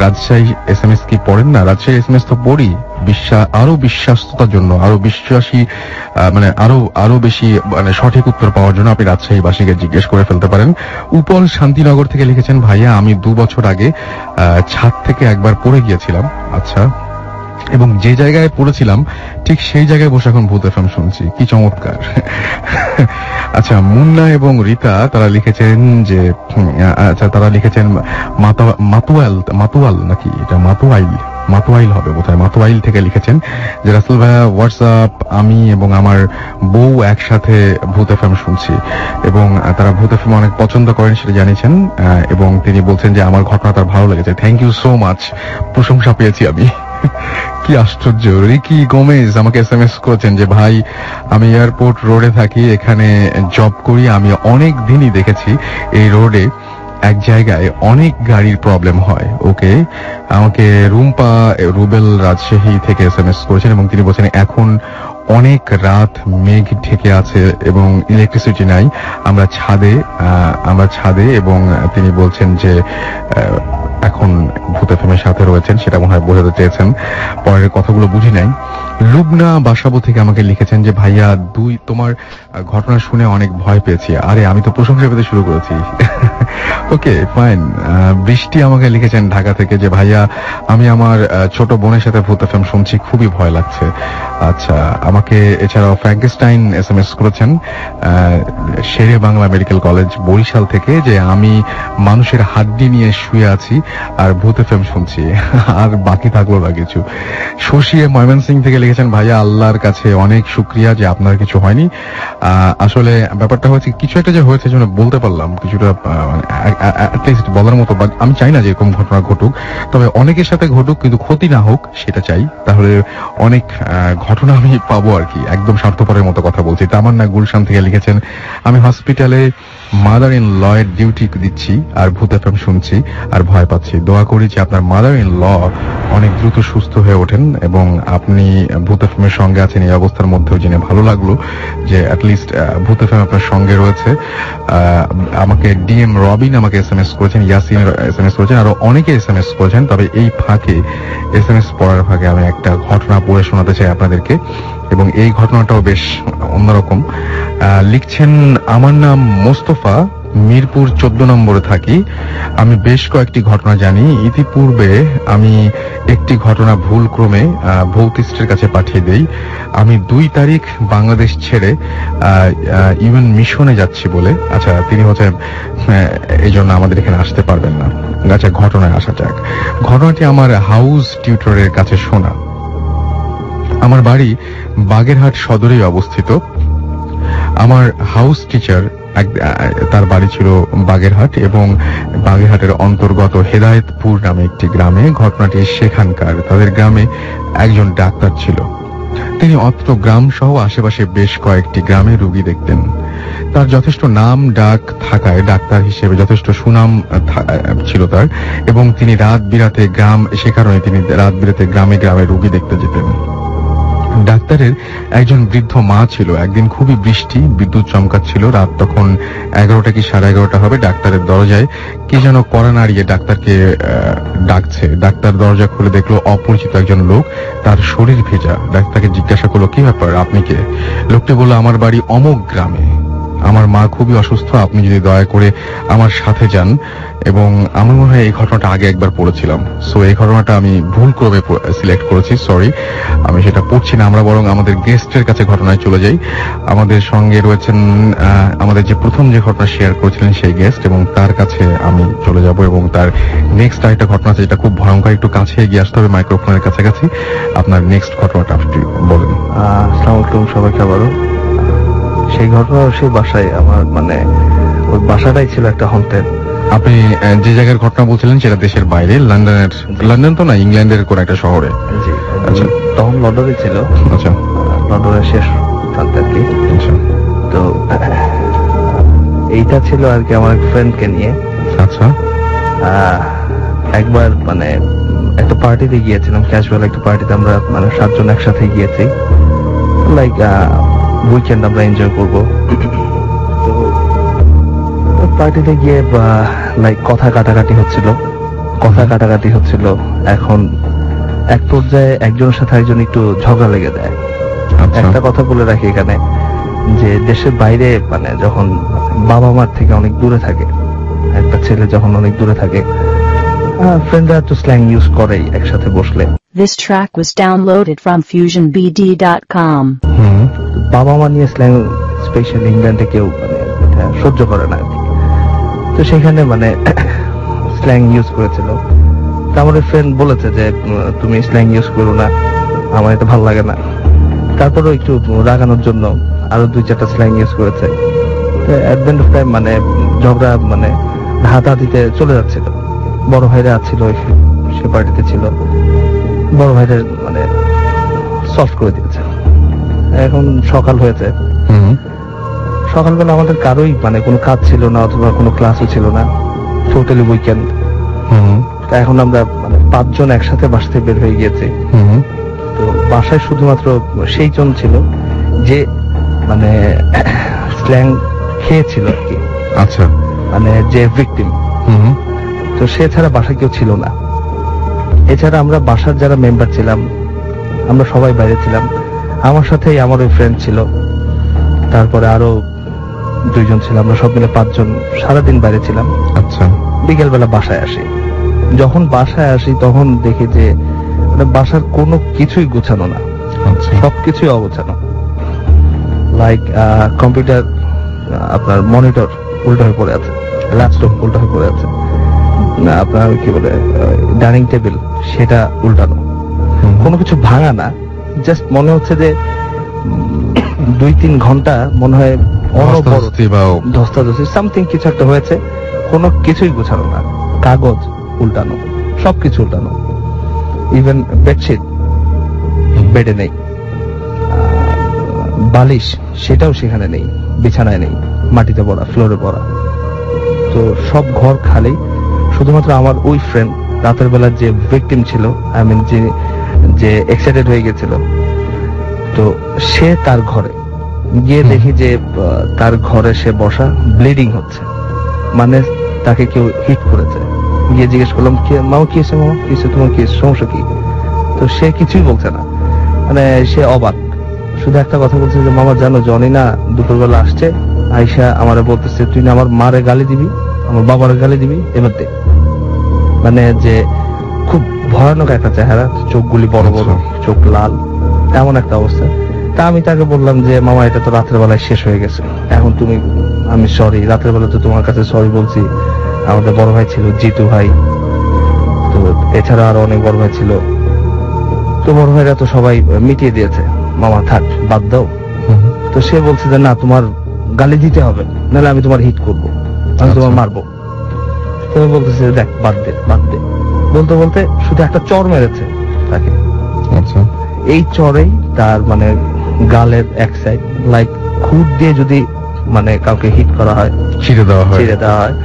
রাজশাহী এসএমএস কি পড়েন না? রাজশাহী এসএমএস তো পড়ি, আরো বিশ্বাসতার জন্য, আরো বিশ্বাসী, মানে আরো বেশি মানে সঠিক উত্তর পাওয়ার জন্য আপনি রাজশাহীবাসীকে জিজ্ঞেস করে ফেলতে পারেন। উপল শান্তিনগর থেকে লিখেছেন ভাইয়া আমি 2 বছর আগে ছাদ থেকে একবার পড়ে গিয়েছিলাম। আচ্ছা, এবং যে জায়গায় পড়েছিলাম ঠিক সেই জায়গায় বসে এখন ভূত এফএম শুনছি, কি চমৎকার। আচ্ছা, মুন্না এবং রীতা তারা লিখেছেন যে আচ্ছা, তারা লিখেছেন মাতুয়াল নাকি এটা মাতুয়াইল হবে বোধহয়, মাতুয়াইল থেকে লিখেছেন যে রাসেল ভাইয়া হোয়াটসঅ্যাপ, আমি এবং আমার বউ একসাথে ভূত এফএম শুনছি এবং তারা ভূত এফএম অনেক পছন্দ করেন সেটা জানিয়েছেন, এবং তিনি বলছেন যে আমার ঘটনা তার ভালো লেগেছে। থ্যাংক ইউ সো মাচ, প্রশংসা পেয়েছি আমি। কি আশ্চর্য, রিকি গোমেজ আমাকে এসএমএস করেছেন যে ভাই আমি এয়ারপোর্ট রোডে থাকি, এখানে জব করি, আমি অনেক দিনই দেখেছি এই রোডে এক জায়গায় অনেক গাড়ির প্রবলেম হয়। ওকে, আমাকে রুম্পা রুবেল রাজশাহী থেকে এসএমএস করেছেন এবং তিনি বলছেন এখন অনেক রাত মেঘ ঢেকে আছে এবং ইলেকট্রিসিটি নাই, আমরা ছাদে এবং তিনি বলছেন যে এখন ভূত এফএমের সাথে রয়েছেন, সেটা মনে হয় বোঝাতে চেয়েছেন, পরের কথাগুলো বুঝি নাই। লুবনা বাসাবো থেকে আমাকে লিখেছেন যে ভাইয়া তোমার ঘটনা শুনে অনেক ভয় পেয়েছি। আরে আমি তো প্রশংসা পেতে শুরু করেছি। Okay fine. বৃষ্টি আমাকে লিখেছেন ঢাকা থেকে যে ভাইয়া আমি আমার ছোট বোনের সাথে ভূত এফএম শুনছি, খুবই ভয় লাগছে। আচ্ছা, আমাকে এছাড়াও ফ্র্যাঙ্কেস্টাইন এসএমএস করেছেন শেরে বাংলা মেডিকেল কলেজ বরিশাল থেকে যে আমি মানুষের হাড্ডি নিয়ে শুয়ে আছি আর ভূত এফএম শুনছি, আর বাকি থাকলো না কিছু। শশী ময়মনসিং থেকে লিখেছেন ভাইয়া আল্লাহর কাছে অনেক শুকরিয়া যে আপনার কিছু হয়নি। আসলে ব্যাপারটা হচ্ছে কিছু একটা যে হয়েছে জন্য বলতে পারলাম, কিছুটা অ্যাটলিস্ট বলার মতো, আমি চাই না যে এরকম ঘটনা ঘটুক, তবে অনেকের সাথে ঘটুক কিন্তু ক্ষতি না হোক সেটা চাই, তাহলে অনেক ঘটনা আমি পাবো আর কি। একদম স্বার্থপরের মতো কথা বলছি। তামান্না গুলশান থেকে লিখেছেন আমি হসপিটালে মাদার ইন ল এর ডিউটি দিচ্ছি আর ভূত এফএম শুনছি আর ভয় পাচ্ছি, দোয়া করি যে আপনার মাদার ইন ল অনেক দ্রুত সুস্থ হয়ে ওঠেন এবং আপনি ভূত এফএম এর সঙ্গে আছেন। এই অবস্থার মধ্যেও জেনে ভালো লাগলো যে অ্যাটলিস্ট ভূত এফএম আপনার সঙ্গে রয়েছে। আমাকে ডিএম রবিন আমাকে এসএমএস করেছেন, ইয়াসিন এসএমএস করেছেন, আরো অনেকে এসএমএস করেছেন। তবে এই ফাঁকে এসএমএস পড়ার ফাঁকে আমি একটা ঘটনা পড়ে শোনাতে চাই আপনাদেরকে, এবং এই ঘটনাটাও বেশ অন্যরকম। লিখছেন আমার নাম মোস্তফা, মিরপুর 14 নম্বরে থাকি। আমি বেশ কয়েকটি ঘটনা জানি। ইতিপূর্বে আমি একটি ঘটনা ভুল ক্রমে ভৌতিষ্ঠের কাছে পাঠিয়ে দেই। আমি 2 তারিখ বাংলাদেশ ছেড়ে ইউএন মিশনে যাচ্ছি বলে। আচ্ছা, তিনি হচ্ছে এই জন্য আমাদের এখানে আসতে পারবেন না। আচ্ছা, ঘটনায় আসা যাক। ঘটনাটি আমার হাউস টিউটরের কাছে শোনা। আমার বাড়ি বাগেরহাট সদরেই অবস্থিত। আমার হাউস টিচার তার বাড়ি ছিল বাগেরহাট এবং বাগেরহাটের অন্তর্গত হেদায়েতপুর নামে একটি গ্রামে। ঘটনাটি সেখানকার তাদের গ্রামে একজন ডাক্তার ছিল। তিনি অত্র গ্রাম সহ আশেপাশে বেশ কয়েকটি গ্রামে রোগী দেখতেন। তার যথেষ্ট নাম ডাক থাকায় ডাক্তার হিসেবে যথেষ্ট সুনাম ছিল তার, এবং তিনি রাত বিরাতে সে কারণে তিনি রাত বিরাতে গ্রামে গ্রামে রোগী দেখতে যেতেন। ডাক্তারের একজন বৃদ্ধ মা ছিল। একদিন খুবই বৃষ্টি, বিদ্যুৎ চমকাচ্ছিল। রাত তখন 11টা কি 11:30 হবে। ডাক্তারের দরজায় কে যেন কড়া নাড়িয়ে ডাক্তারকে ডাকছে। ডাক্তার দরজা খুলে দেখলো অপরিচিত একজন লোক, তার শরীর ভেজা। ডাক্তারকে জিজ্ঞাসা করলো কি ব্যাপার, আপনি কে? লোকটি বলল আমার বাড়ি অমুক গ্রামে, আমার মা খুবই অসুস্থ, আপনি যদি দয়া করে আমার সাথে যান। এবং আমার মনে হয় এই ঘটনাটা আগে একবার পড়েছিলাম, সো এই ঘটনাটা আমি ভুল করে সিলেক্ট করেছি, সরি, আমি সেটা পড়ছি না। আমরা বরং আমাদের গেস্টের কাছে ঘটনায় চলে যাই। আমাদের সঙ্গে রয়েছেন আমাদের যে প্রথম যে ঘটনা শেয়ার করেছিলেন সেই গেস্ট, এবং তার কাছে আমি চলে যাব এবং তার নেক্সট আরেকটা ঘটনা আছে যেটা খুব ভয়ঙ্কর। একটু কাছে এগিয়ে আসতে হবে মাইক্রোফোনের কাছাকাছি। আপনার নেক্সট ঘটনাটা আপনি বলেন। আসসালামু আলাইকুম সবাইকে আবারও। সেই ঘটনা সেই বাসায় আমার মানে ওই বাসাটাই ছিল একটা হন্টেড। আপনি যে জায়গার ঘটনা বলছিলেন সেটা দেশের বাইরে, লন্ডন তো না, ইংল্যান্ডের কোন একটা শহরে? জি, আচ্ছা, তখন লন্ডনে ছিল। আচ্ছা, লন্ডনের শেষ প্রান্তে আর কি। আচ্ছা, তো এইটা ছিল আর কি আমার ফ্রেন্ডকে নিয়ে। আচ্ছা, একবার মানে একটা পার্টিতে গিয়েছিলাম, ক্যাজুয়াল একটা পার্টিতে আমরা মানে 7 জন একসাথে গিয়েছি, লাইক উইকেন্ড আমরা এনজয় করবো। তো পার্টিতে গিয়ে লাইক কথা কাটাকাটি হচ্ছিল। এখন এক পর্যায়ে একজনের সাথে একজন একটু ঝগড়া লেগে যায়। আচ্ছা। একটা কথা বলে রাখি এখানে, যে দেশের বাইরে মানে যখন বাবা মার থেকে অনেক দূরে থাকে, একটা ছেলে যখন অনেক দূরে থাকে, ফ্রেন্ডরা তো স্ল্যাং ইউজ করেই একসাথে বসলে। This track was downloaded from FusionBD.com. বাবা মা নিয়ে স্ল্যাং স্পেশালি ইংল্যান্ডে কেউ মানে এটা সহ্য করে না আর কি। তো সেখানে মানে স্ল্যাং ইউজ করেছিল। তো আমার ফ্রেন্ড বলেছে যে তুমি স্ল্যাং ইউজ করো না, আমার এটা ভালো লাগে না। তারপরেও একটু রাগানোর জন্য আরো 2-4টা স্ল্যাং ইউজ করেছে। তো at the end of time মানে ঝগড়া মানে হাতাহাতিতে চলে যাচ্ছিল। বড় ভাইরা ছিল, সে পার্টিতে ছিল, বড় ভাইরা মানে সলভ করে দিয়েছে। এখন সকাল হয়েছে, সকালবেলা আমাদের কারোই মানে কোনো কাজ ছিল না, অথবা কোনো ক্লাসও ছিল না, টোটালি উইকেন্ড। তা এখন আমরা মানে 5 জন একসাথে বাসা থেকে বের হয়ে গিয়েছি। তো বাসায় শুধুমাত্র সেই জন ছিল যে মানে স্ল্যাং খেয়েছিল আর কি, আচ্ছা, মানে যে ভিকটিম। তো সে ছাড়া বাসায় কেউ ছিল না। এছাড়া আমরা বাসার যারা মেম্বার ছিলাম আমরা সবাই বাইরে ছিলাম। আমার সাথেই আমার ওই ফ্রেন্ড ছিল, তারপরে আরো 2 জন ছিল, আমরা সব মিলে 5 জন সারাদিন বাইরে ছিলাম। আচ্ছা। বিকেল বেলা বাসায় আসি। যখন বাসায় আসি তখন দেখি যে মানে বাসার কোনো কিছুই গোছানো না, আচ্ছা। সবকিছুই অগোছানো। লাইক কম্পিউটার, আপনার মনিটর উল্টো হয়ে পড়ে আছে, ল্যাপটপ উল্টো হয়ে পড়ে আছে, আপনার কি বলে ডাইনিং টেবিল সেটা উল্টানো। কোনো কিছু ভাঙা না, জাস্ট মনে হচ্ছে যে 2-3 ঘন্টা মনে হয় ধস্তাধস্তি বা ধস্তাধস্তি সামথিং কিছু একটা হয়েছে। কোনো কিছুই গোছানো না, কাগজ উল্টানো, সবকিছু উল্টানো। ইভেন বেডশিট বেডে নেই, বালিশ সেটাও সেখানে নেই, বিছানায় নেই, মাটিতে পড়া, ফ্লোরে পড়া। তো সব ঘর খালি, শুধুমাত্র আমার ওই ফ্রেন্ড রাতের বেলা যে ভিকটিম ছিল, আই মিন যে এক্সাইটেড হয়ে গেছিল, তো সে তার ঘরে গিয়ে দেখি যে তার ঘরে সে বসা, ব্লিডিং হচ্ছে, মানে তাকে কেউ হিট করেছে। গিয়ে জিজ্ঞেস করলাম, মামা কি হয়েছে, মামা কি হয়েছে, তোমার কি সমস্যা কি? তো সে কিছুই বলছে না, মানে সে অবাক। শুধু একটা কথা বলছে যে মামা জানো জনি না দুপুরবেলা আসছে, আইসা আমারে বলতেছে তুই না আমার মারে গালি দিবি, আমার বাবারে গালি দিবি, এবার দে। মানে যে খুব ভয়ানক একটা চেহারা, চোখগুলি বড় বড়, চোখ লাল, এমন একটা অবস্থা। তা আমি তাকে বললাম যে মামা এটা তো রাতের বেলায় শেষ হয়ে গেছে, এখন তুমি, আমি সরি, রাতের বেলা তো তোমার কাছে সরি বলছি। আমাদের বড় ভাই ছিল জিতু ভাই, তো এছাড়া আরো অনেক বড় ভাই ছিল, তো বড় ভাইরা তো সবাই মিটিয়ে দিয়েছে, মামা থাক বাদ দাও। তো সে বলছে যে না তোমার গালি দিতে হবে, নাহলে আমি তোমার হিট করবো, আমি তোমার মারবো। তুমি বলতেছে দেখ বাদ দে বাদ দে, বলতে বলতে শুধু একটা চড় মেরেছে তাকে। আচ্ছা। এই চড়েই তার মানে গালের এক সাইড, লাইক খুদ দিয়ে যদি মানে কাউকে হিট করা হয়, ছিঁড়ে দেওয়া হয়,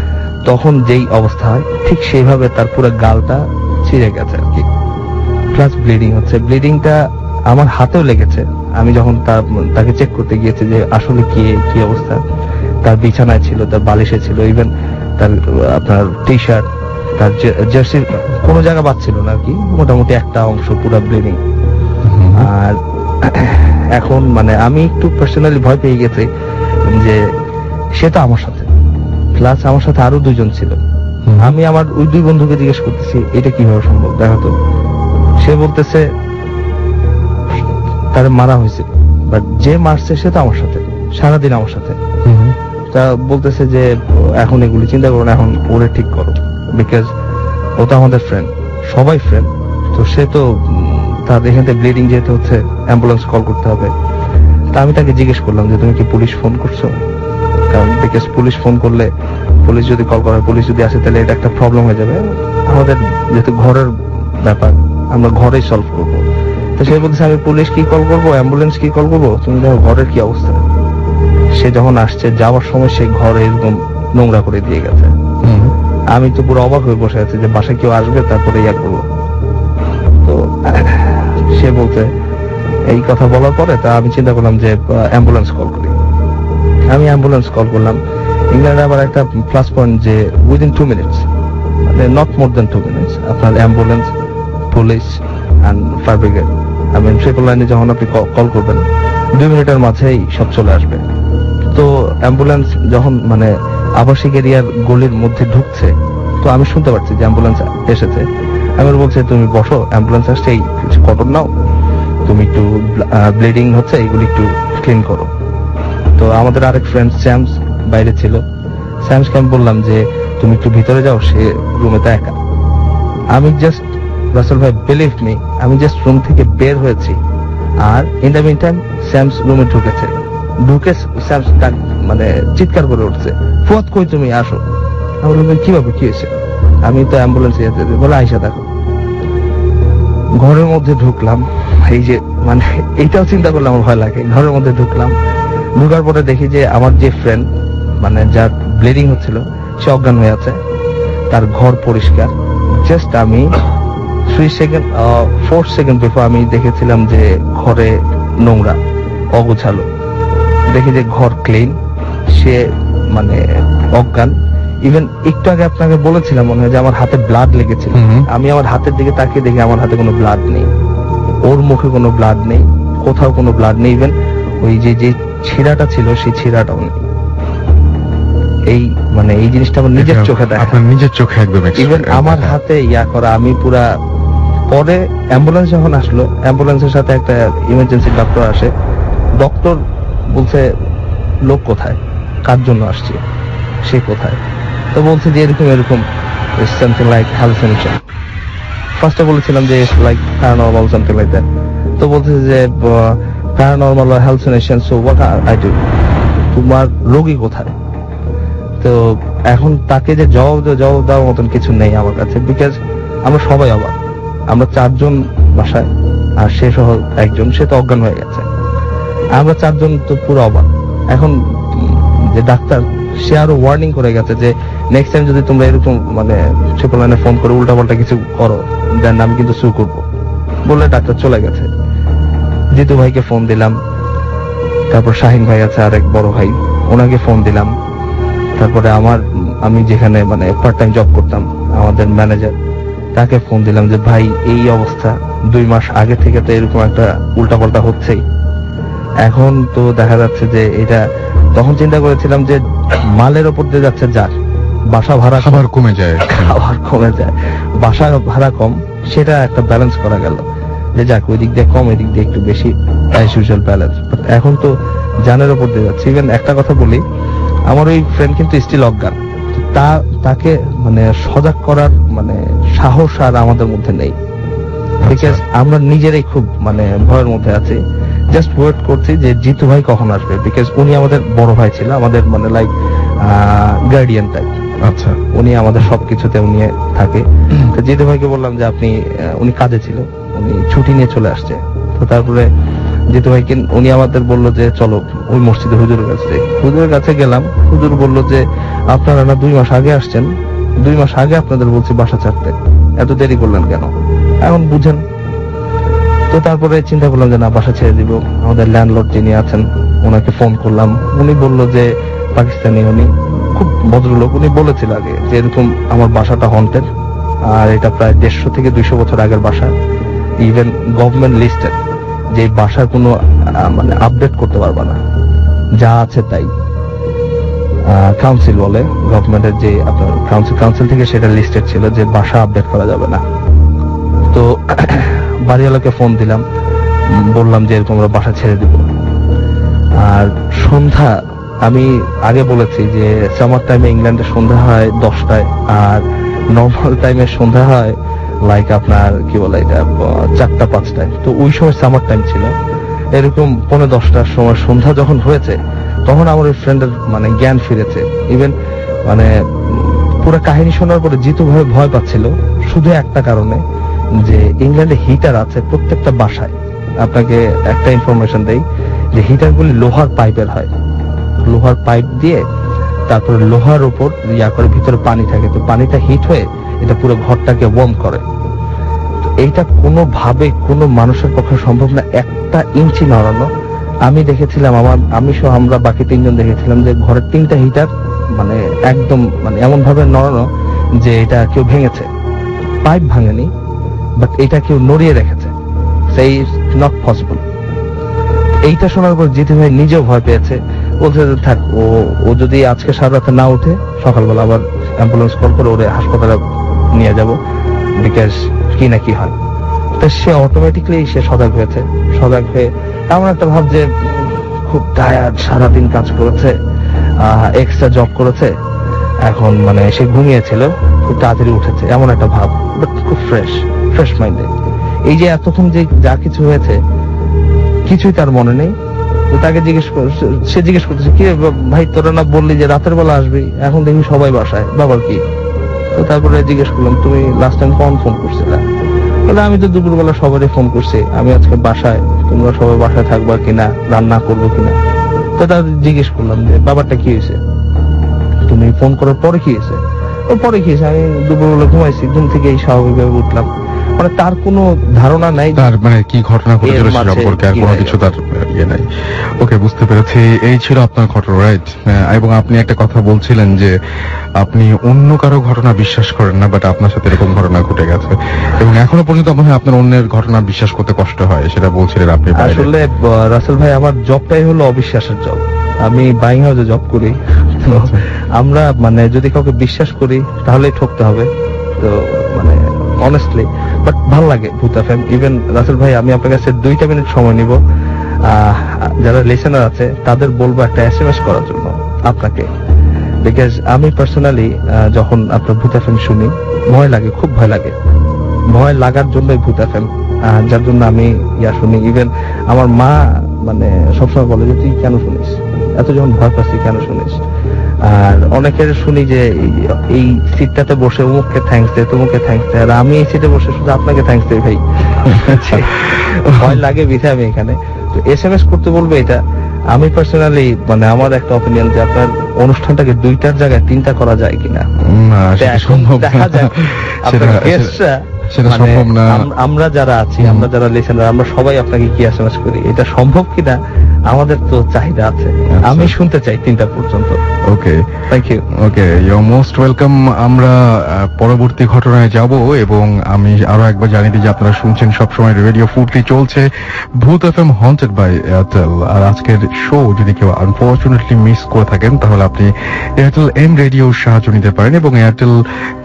তখন যেই অবস্থা হয় ঠিক সেইভাবে তার পুরো গালটা ছিঁড়ে গেছে আর কি, প্লাস ব্লিডিং হচ্ছে। ব্লিডিংটা আমার হাতেও লেগেছে। আমি যখন তাকে চেক করতে গিয়েছি যে আসলে কি অবস্থা, তার বিছানায় ছিল, তার বালিশে ছিল, ইভেন তার আপনার টি শার্ট, তার জার্সির কোনো জায়গা বাদ ছিল না আর কি, মোটামুটি একটা অংশ পুরো ব্লিডিং। আর এখন মানে আমি একটু পার্সোনালি ভয় পেয়ে গেছি যে সেটা আমার সাথে, প্লাস আমার সাথে আরো 2 জন ছিল। আমি আমার ওই 2 বন্ধুকে জিজ্ঞেস করতেছি এটা কিভাবে সম্ভব দেখাতো। সে বলতেছে তারে মারা হয়েছে, বাট যে মারছে সে তো আমার সাথে, সারাদিন আমার সাথে। তা বলতেছে যে এখন এগুলি চিন্তা করো না, এখন ওরে ঠিক করো, বিকজ ও তো আমাদের ফ্রেন্ড, সবাই ফ্রেন্ড। তো সে তো তার এখান থেকে ব্লিডিং যেতে হচ্ছে, অ্যাম্বুলেন্স কল করতে হবে। তা আমি তাকে জিজ্ঞেস করলাম যে তুমি কি পুলিশ ফোন করছো, কারণ বিকজ পুলিশ ফোন করলে, পুলিশ যদি কল করে, পুলিশ যদি আসে তাহলে এটা একটা প্রবলেম হয়ে যাবে। আমাদের যেহেতু ঘরের ব্যাপার, আমরা ঘরেই সলভ করবো। তো সে বলছে আমি পুলিশ কি কল করবো, অ্যাম্বুলেন্স কি কল করবো, তুমি দেখো ঘরের কি অবস্থা। সে যখন আসছে যাওয়ার সময় সেই ঘরে এরকম নোংরা করে দিয়ে গেছে। আমি তো পুরো অবাক হয়ে বসে আছি যে বাসায় কেউ আসবে তারপরে ইয়া করবো। সে বলছে, এই কথা বলার পরে তা আমি চিন্তা করলাম যে অ্যাম্বুলেন্স কল করি। আমি অ্যাম্বুলেন্স কল করলাম। ইংল্যান্ডে আবার একটা প্লাস পয়েন্ট যে উইদিন 2 মিনিটস, মানে নট মোর দেন 2 মিনিটস আপনার ambulance, police and fire brigade, triple লাইনে যখন আপনি কল করবেন 2 মিনিটের মাঝেই সব চলে আসবে। তো অ্যাম্বুলেন্স যখন মানে আবাসিক এরিয়ার গলির মধ্যে ঢুকছে, তো আমি শুনতে পাচ্ছি যে অ্যাম্বুলেন্স এসেছে। আমি বলছে, তুমি বসো, অ্যাম্বুলেন্স আসছে, এই কিছু কটন নাও, তুমি একটু ব্লিডিং হচ্ছে, এইগুলি একটু ক্লিন করো। তো আমাদের আরেক ফ্রেন্ড স্যামস বাইরে ছিল। স্যামসকে আমি বললাম যে তুমি একটু ভিতরে যাও, সে রুমে তো একা। আমি জাস্ট, রাসেল ভাই বিলিভ মি, আমি জাস্ট রুম থেকে বের হয়েছি, আর in the mean time Sams রুমে ঢুকে স্যামস মানে চিৎকার করে উঠছে, ফুয়াদ কই তুমি, আসো। আমি বললাম, কিভাবে, কি হয়েছে? আমি তো অ্যাম্বুলেন্সে যেতে, বলে আইসা দেখো। ঘরের মধ্যে ঢুকলাম, এই যে মানে এইটাও চিন্তা করলে আমার ভয় লাগে। ঘরের মধ্যে ঢুকার পরে দেখি যে আমার যে ফ্রেন্ড মানে যার ব্লিডিং হচ্ছিল সে অজ্ঞান হয়ে আছে, তার ঘর পরিষ্কার। জাস্ট আমি 4 সেকেন্ড বিফোর আমি দেখেছিলাম যে ঘরে নোংরা, অগোছালো। দেখি যে ঘর ক্লিন, সে মানে অজ্ঞান। ইভেন একটু আগে আপনাকে বলেছিলাম মনে হয় যে আমার হাতে ব্লাড লেগেছিল। আমি আমার হাতের দিকে তাকিয়ে দেখি আমার হাতে কোনো ব্লাড নেই, ওর মুখে কোনো ব্লাড নেই, কোথাও কোনো ব্লাড নেই। ইভেন ওই যে ছিঁড়াটা ছিল সেই ছিঁড়াটাও নেই। এই মানে এই জিনিসটা আমার নিজের চোখে দেখা, আপনার নিজের চোখে একদম ইভেন আমার হাতে ইয়া করা। আমি পুরা, পরে অ্যাম্বুলেন্স যখন আসলো, অ্যাম্বুলেন্সের সাথে একটা ইমার্জেন্সি ডক্টর আসে। ডক্টর বলছে, লোক কোথায়, কার জন্য আসছে, সে কোথায়? তো বলছে যে এরকম সামথিং লাইক হ্যালুসিনেশন। ফার্স্টে বলেছিলাম যে like paranormal something like that. তো বলছে যে paranormal hallucination, so what I do, তোমার রোগী কোথায়? তো এখন তাকে যে জবাব দেওয়ার মতন কিছু নেই আমার কাছে, বিকজ আমরা সবাই অবাক। আমরা 4 জন বাসায়, আর সে সহ একজন, সে তো অজ্ঞান হয়ে গেছে। আমরা 4 জন তো পুরো অবাক। এখন যে ডাক্তার, সে আরো ওয়ার্নিং করে গেছে যে নেক্সট টাইম যদি তোমরা এরকম মানে ট্রিপল লাইনে ফোন করে উল্টাপাল্টা কিছু করো, দেন আমি কিন্তু সু করবো বলে ডাক্তার চলে গেছে। জিতু ভাইকে ফোন দিলাম, তারপর শাহিন ভাই আছে আরেক বড় ভাই, ওনাকে ফোন দিলাম। তারপরে আমি যেখানে মানে পার্ট টাইম জব করতাম, আমাদের ম্যানেজার, তাকে ফোন দিলাম যে ভাই এই অবস্থা, 2 মাস আগে থেকে তো এরকম একটা উল্টাপাল্টা হচ্ছেই। এখন তো দেখা যাচ্ছে যে এটা, তখন চিন্তা করেছিলাম যে মালের ওপর দিয়ে যাচ্ছে যার, বাসা ভাড়া খাবার কমে যায়, বাসা ভাড়া কম, সেটা একটা ব্যালেন্স করা গেল যে যাক ওই দিক দিয়ে কম, ওই দিক দিয়ে একটু বেশি, অ্যাজ ইউজুয়াল ব্যালেন্স। এখন তো জানের ওপর দিয়ে যাচ্ছে। ইভেন একটা কথা বলি, আমার ওই ফ্রেন্ড কিন্তু স্টিল অজ্ঞান। তাকে মানে সজাগ করার মানে সাহস আর আমাদের মধ্যে নেই, বিকজ আমরা নিজেরাই খুব মানে ভয়ের মধ্যে আছি। জাস্ট ওয়েট করছি যে জিতু ভাই কখন আসবে, বিকজ উনি আমাদের বড় ভাই ছিল, আমাদের মানে লাইক গার্ডিয়ান টাইপ। আচ্ছা, উনি আমাদের সবকিছুতে উনি থাকে। তো জিতু ভাইকে বললাম যে আপনি, উনি কাজে ছিল, উনি ছুটি নিয়ে চলে আসছে। তো তারপরে জিতু ভাইকে উনি আমাদের বললো যে চলো ওই মসজিদে হুজুরের কাছে। হুজুরের কাছে গেলাম, হুজুর বললো যে আপনারা না 2 মাস আগে আসছেন, 2 মাস আগে আপনাদের বলছি বাসা ছাড়তে, এত দেরি করলেন কেন? এখন বুঝেন। তো তারপরে চিন্তা করলাম যে না, বাসা ছেড়ে দিব। আমাদের ল্যান্ডলর্ড যিনি আছেন, ওনাকে ফোন করলাম। উনি বললো যে পাকিস্তানি, উনি খুব ভদ্রলোক। উনি বলেছিল আগে যে এরকম আমার বাসাটা হন্টেড, আর এটা প্রায় 150 থেকে 200 বছর আগের বাসা। ইভেন গভর্নমেন্ট লিস্টেড, যে বাসার কোনো মানে আপডেট করতে পারবা না, যা আছে তাই। কাউন্সিল বলে, গভর্নমেন্টের যে আপনার কাউন্সিল থেকে সেটা লিস্টেড ছিল যে বাসা আপডেট করা যাবে না। তো বাড়িওয়ালাকে ফোন দিলাম, বললাম যে এরকম আমরা বাসা ছেড়ে দিব। আর সন্ধ্যা, আমি আগে বলেছি যে সামার টাইমে ইংল্যান্ডে সন্ধ্যা হয় 10টায়, আর নর্মাল টাইমে সন্ধ্যা হয় লাইক আপনার কি বলে এটা 4টা-5টায়। তো ওই সময় সামার টাইম ছিল, এরকম 9:30টার সময় সন্ধ্যা যখন হয়েছে, তখন আমার ওই ফ্রেন্ডের মানে জ্ঞান ফিরেছে। ইভেন মানে পুরো কাহিনী শোনার পরে জিতু ভাই ভয় পাচ্ছিল শুধু একটা কারণে, যে ইংল্যান্ডে হিটার আছে প্রত্যেকটা বাসায়। আপনাকে একটা ইনফরমেশন দেই যে হিটারগুলি লোহার পাইপের হয়, লোহার পাইপ দিয়ে তারপরে লোহার উপর ইয়া করে ভিতরে পানি থাকে, তো পানিটা হিট হয়ে এটা পুরো ঘরটাকে ওয়ার্ম করে। তো এইটা কোনোভাবে কোনো মানুষের পক্ষে সম্ভব না, 1 ইঞ্চি নড়ানো। আমি দেখেছিলাম, আমি সহ আমরা বাকি 3 জন দেখেছিলাম যে ঘরের 3টা হিটার মানে একদম মানে এমন ভাবে নড়ানো যে এটা কেউ ভেঙেছে। পাইপ ভাঙেনি, বাট এটা কেউ নড়িয়ে রেখেছে। সেই নট পসিবল। এইটা শোনার পর জিতু ভাই নিজেও ভয় পেয়েছে, বলছে যে থাক, ও যদি আজকে সারা রাতে না উঠে সকালবেলা আবার অ্যাম্বুলেন্স কল করে ওরে হাসপাতালে নিয়ে যাব, বিকজ কি না কি হয়। তো সে অটোমেটিকলি সে সজাগ হয়েছে। সজাগ হয়ে এমন একটা ভাব যে খুব টায়ার্ড, সারাদিন কাজ করেছে, এক্সট্রা জব করেছে, এখন মানে সে ঘুমিয়েছিল, খুব তাড়াতাড়ি উঠেছে, এমন একটা ভাব, বাট খুব ফ্রেশ মাইন্ডে। এই যে এতক্ষণ যে যা কিছু হয়েছে কিছুই তার মনে নেই। তো তাকে সে জিজ্ঞেস করতেছে, কি ভাই তোরা না বললি যে রাতের বেলা আসবি, এখন দেখি সবাই বাসায়, বাবার কি? তো তারপরে জিজ্ঞেস করলাম, তুমি লাস্ট টাইম কখন ফোন করছিলে? বলে আমি তো দুপুরবেলা সবারই ফোন করছি, আমি আজকে বাসায়, তোমরা সবাই বাসায় থাকবা কিনা, রান্না করবো কিনা। তো তার জিজ্ঞেস করলাম যে বাবারটা কি হয়েছে, তুমি ফোন করার পরে কি হয়েছে? ও পরে কি হয়েছে, আমি দুপুরবেলা ঘুমাইছি, ঘুম থেকে এই স্বাভাবিকভাবে উঠলাম। মানে তার কোনো ধারণা নাই তার মানে কি ঘটনা ঘটেছিল সে সম্পর্কে, আর কোনো কিছু তার ইয়ে নাই। ওকে, বুঝতে পেরেছি। এই ছিল আপনার ঘটনা, রাইট? এবং আপনি একটা কথা বলছিলেন যে আপনি অন্য কারো ঘটনা বিশ্বাস করেন না, বাট আপনার সাথে এরকম ঘটনা ঘটে গেছে এবং এখনো পর্যন্ত মনে হয় আপনার অন্যের ঘটনা বিশ্বাস করতে কষ্ট হয়, সেটা বলছিলেন আপনি। আসলে রাসেল ভাই, আমার জবটাই হলো অবিশ্বাসের জব। আমি বাইং হাউসে জব করি। তো আমরা মানে যদি কাউকে বিশ্বাস করি তাহলেই ঠকতে হবে। তো মানে অনেস্টলি বাট ভালো লাগে ভূত এফএম। ইভেন রাসেল ভাই, আমি আপনার কাছে 2টা মিনিট সময় নিব। যারা লিসেনার আছে তাদের বলবো একটা SMS করার জন্য আপনাকে, বিকজ আমি পার্সোনালি যখন আপনার ভূত এফএম শুনি ভয় লাগে, খুব ভয় লাগে। ভয় লাগার জন্যই ভূত এফএম, যার জন্য আমি শুনি। ইভেন আমার মা মানে সবসময় বলে যে তুই কেন শুনিস, এত যখন ভয় পাচ্ছি কেন শুনিস। আর অনেকের শুনি যে এই সিটটাতে বসে অমুককে থ্যাঙ্কস দে, তমুককে থ্যাঙ্কস দে, আর আমি এই সিটে বসে শুধু আপনাকে থ্যাঙ্কস দেই ভাই। ভয় লাগে বিধে আমি এখানে। তো SMS করতে বলবো এটা। আমি পার্সোনালি মানে আমার একটা অপিনিয়ন যে আপনার অনুষ্ঠানটাকে 2টার জায়গায় 3টা করা যায় কিনা। দেখা যায় আপনার গেস্টরা, আমরা যারা আছি, আমরা যারা লিসেনার, আমরা সবাই আপনাকে কি SMS করি, এটা সম্ভব কিনা আমাদের তো চাহিদা আছে। আমি শুনতে চাই 3টা পর্যন্ত। Okay, thank you. Okay, you are most welcome. আমরা পরবর্তী ঘটনায় যাব এবং আমি আরো একবার জানিয়ে দিই যে আপনারা শুনছেন সবসময় রেডিও ফুর্তি চলছে, ভূত এফএম হন্টেড বাই এয়ারটেল। আর আজকের শো যদি কেউ আনফরচুনেটলি মিস করে থাকেন তাহলে আপনি এয়ারটেল এম রেডিওর সাহায্য নিতে পারেন এবং এয়ারটেল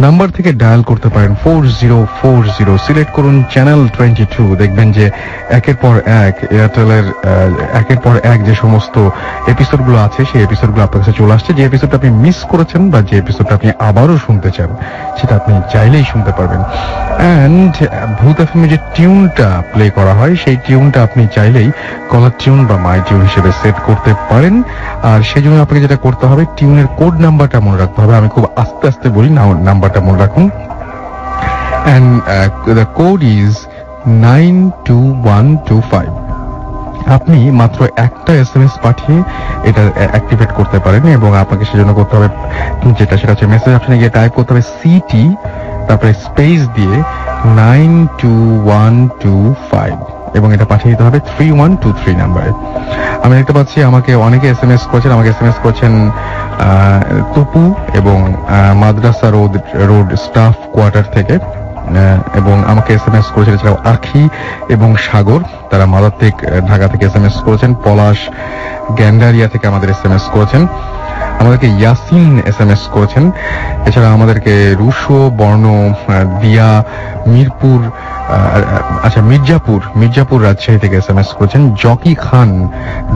নাম্বার থেকে ডায়াল করতে পারেন 4040, সিলেক্ট করুন চ্যানেল 22। দেখবেন যে একের পর এক এয়ারটেলের একের পর এক যে সমস্ত এপিসোডগুলো আছে সেই এপিসোডগুলো আপনার কাছে চলে আসছে। যে এপিসোডটা আপনি মিস করেছেন বা যে এপিসোডটা আপনি আবারও শুনতে চান সেটা আপনি চাইলেই শুনতে পারবেন। অ্যান্ড ভূত এফএমে যে টিউনটা প্লে করা হয় সেই টিউনটা আপনি চাইলেই কলার টিউন বা মাই টিউন হিসেবে সেট করতে পারেন। আর সেই জন্য আপনাকে যেটা করতে হবে, টিউনের কোড নাম্বারটা মনে রাখতে হবে। আমি খুব আস্তে আস্তে বলি, নাম্বারটা মনে রাখুন। And the code is 92125। আপনি মাত্র একটা SMS পাঠিয়ে এটা অ্যাক্টিভেট করতে পারেন এবং আপনাকে সেজন্য করতে হবে সেটা হচ্ছে মেসেজ অপশনে গিয়ে টাইপ করতে হবে CT, তারপরে স্পেস দিয়ে 92125 এবং এটা পাঠিয়ে দিতে হবে 3123 নাম্বারে। আমি দেখতে পাচ্ছি আমাকে অনেকে SMS করেছেন। আমাকে SMS করেছেন টুপু এবং মাদ্রাসা রোড স্টাফ কোয়ার্টার থেকে, এবং আমাকে SMS করেছেন এছাড়াও আখি এবং সাগর, তারা মাদারটেক ঢাকা থেকে SMS করেছেন। পলাশ গ্যান্ডারিয়া থেকে আমাদের SMS করেছেন। আমাদেরকে ইয়াসিন SMS করেছেন। এছাড়া আমাদেরকে রুশো বর্ণ দিয়া মিরপুর মির্জাপুর রাজশাহী থেকে SMS করেছেন। জকি খান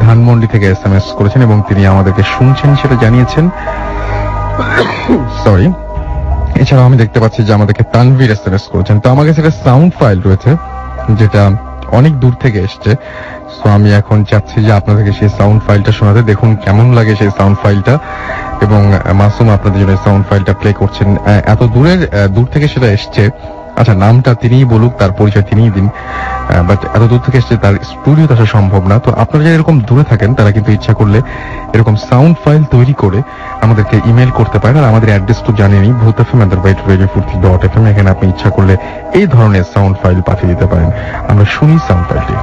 ধানমন্ডি থেকে SMS করেছেন এবং তিনি আমাদেরকে শুনছেন সেটা জানিয়েছেন। সরি। এছাড়াও আমি দেখতে পাচ্ছি যে আমাদেরকে তানভীর SMS করেছেন। তো আমার কাছে একটা সাউন্ড ফাইল রয়েছে যেটা অনেক দূর থেকে এসছে। সো আমি এখন চাচ্ছি যে আপনাদেরকে সেই সাউন্ড ফাইলটা শোনাতে, দেখুন কেমন লাগে সেই সাউন্ড ফাইলটা। এবং মাসুম আপনাদের জন্য সাউন্ড ফাইলটা প্লে করছেন। এত দূর থেকে সেটা এসছে আচ্ছা, নামটা তিনিই বলুক, তার পরিচয় তিনিই দিন। বাট এত দূর থেকে এসে তার স্টুডিওতে আসা সম্ভব না। তো আপনারা যারা এরকম দূরে থাকেন তারা কিন্তু ইচ্ছা করলে এরকম সাউন্ড ফাইল তৈরি করে আমাদেরকে ইমেল করতে পারেন। আর আমাদের অ্যাড্রেস তো জানেনই, bhutfm@radiofurti.fm। এখানে আপনি ইচ্ছা করলে এই ধরনের সাউন্ড ফাইল পাঠিয়ে দিতে পারেন। আমরা শুনি সাউন্ড ফাইলটি।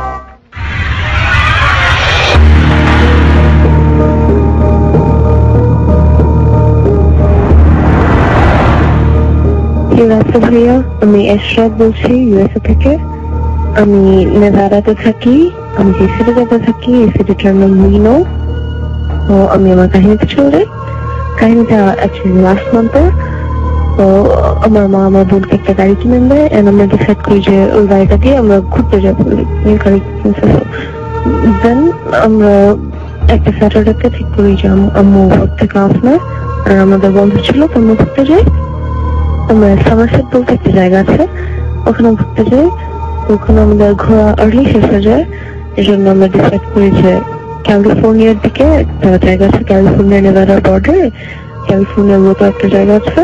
ভাইয়া, আমি এশরাত বলছি ইউএসএ থেকে। আমি নেভাদাতে থাকি। আমি যে সিটিতে থাকি এই সিটিটার নাম উইনো। তো আমি আমার কাহিনীতে চলে যাই। কাহিনীটা অ্যাকচুয়ালি লাস্ট মান্থে। তো আমার মা আমার বোনকে একটা গাড়ি কিনে দেয় এন্ড আমরা ডিসাইড করি যে ওই গাড়িটা দিয়ে আমরা ঘুরতে যাবো। দেন আমরা একটা স্যাটারডেতে ঠিক করি যে আম্মু ঘর থেকে অফ নেয় আর আমাদের বন্ধ ছিল, তো আমরা ঘুরতে যাই। আমরা সামারসেট বলতে একটা জায়গা আছে, ওখানে ঘুরতে যাই। ওখানে আমাদের ঘোরা আর্লি শেষ হয়ে যায়, এই জন্য আমরা ডিসাইড করি যে ক্যালিফোর্নিয়ার দিকে একটা জায়গা আছে, ক্যালিফোর্নিয়া নেভাডার বর্ডারে ক্যালিফোর্নিয়ার মতো একটা জায়গা আছে,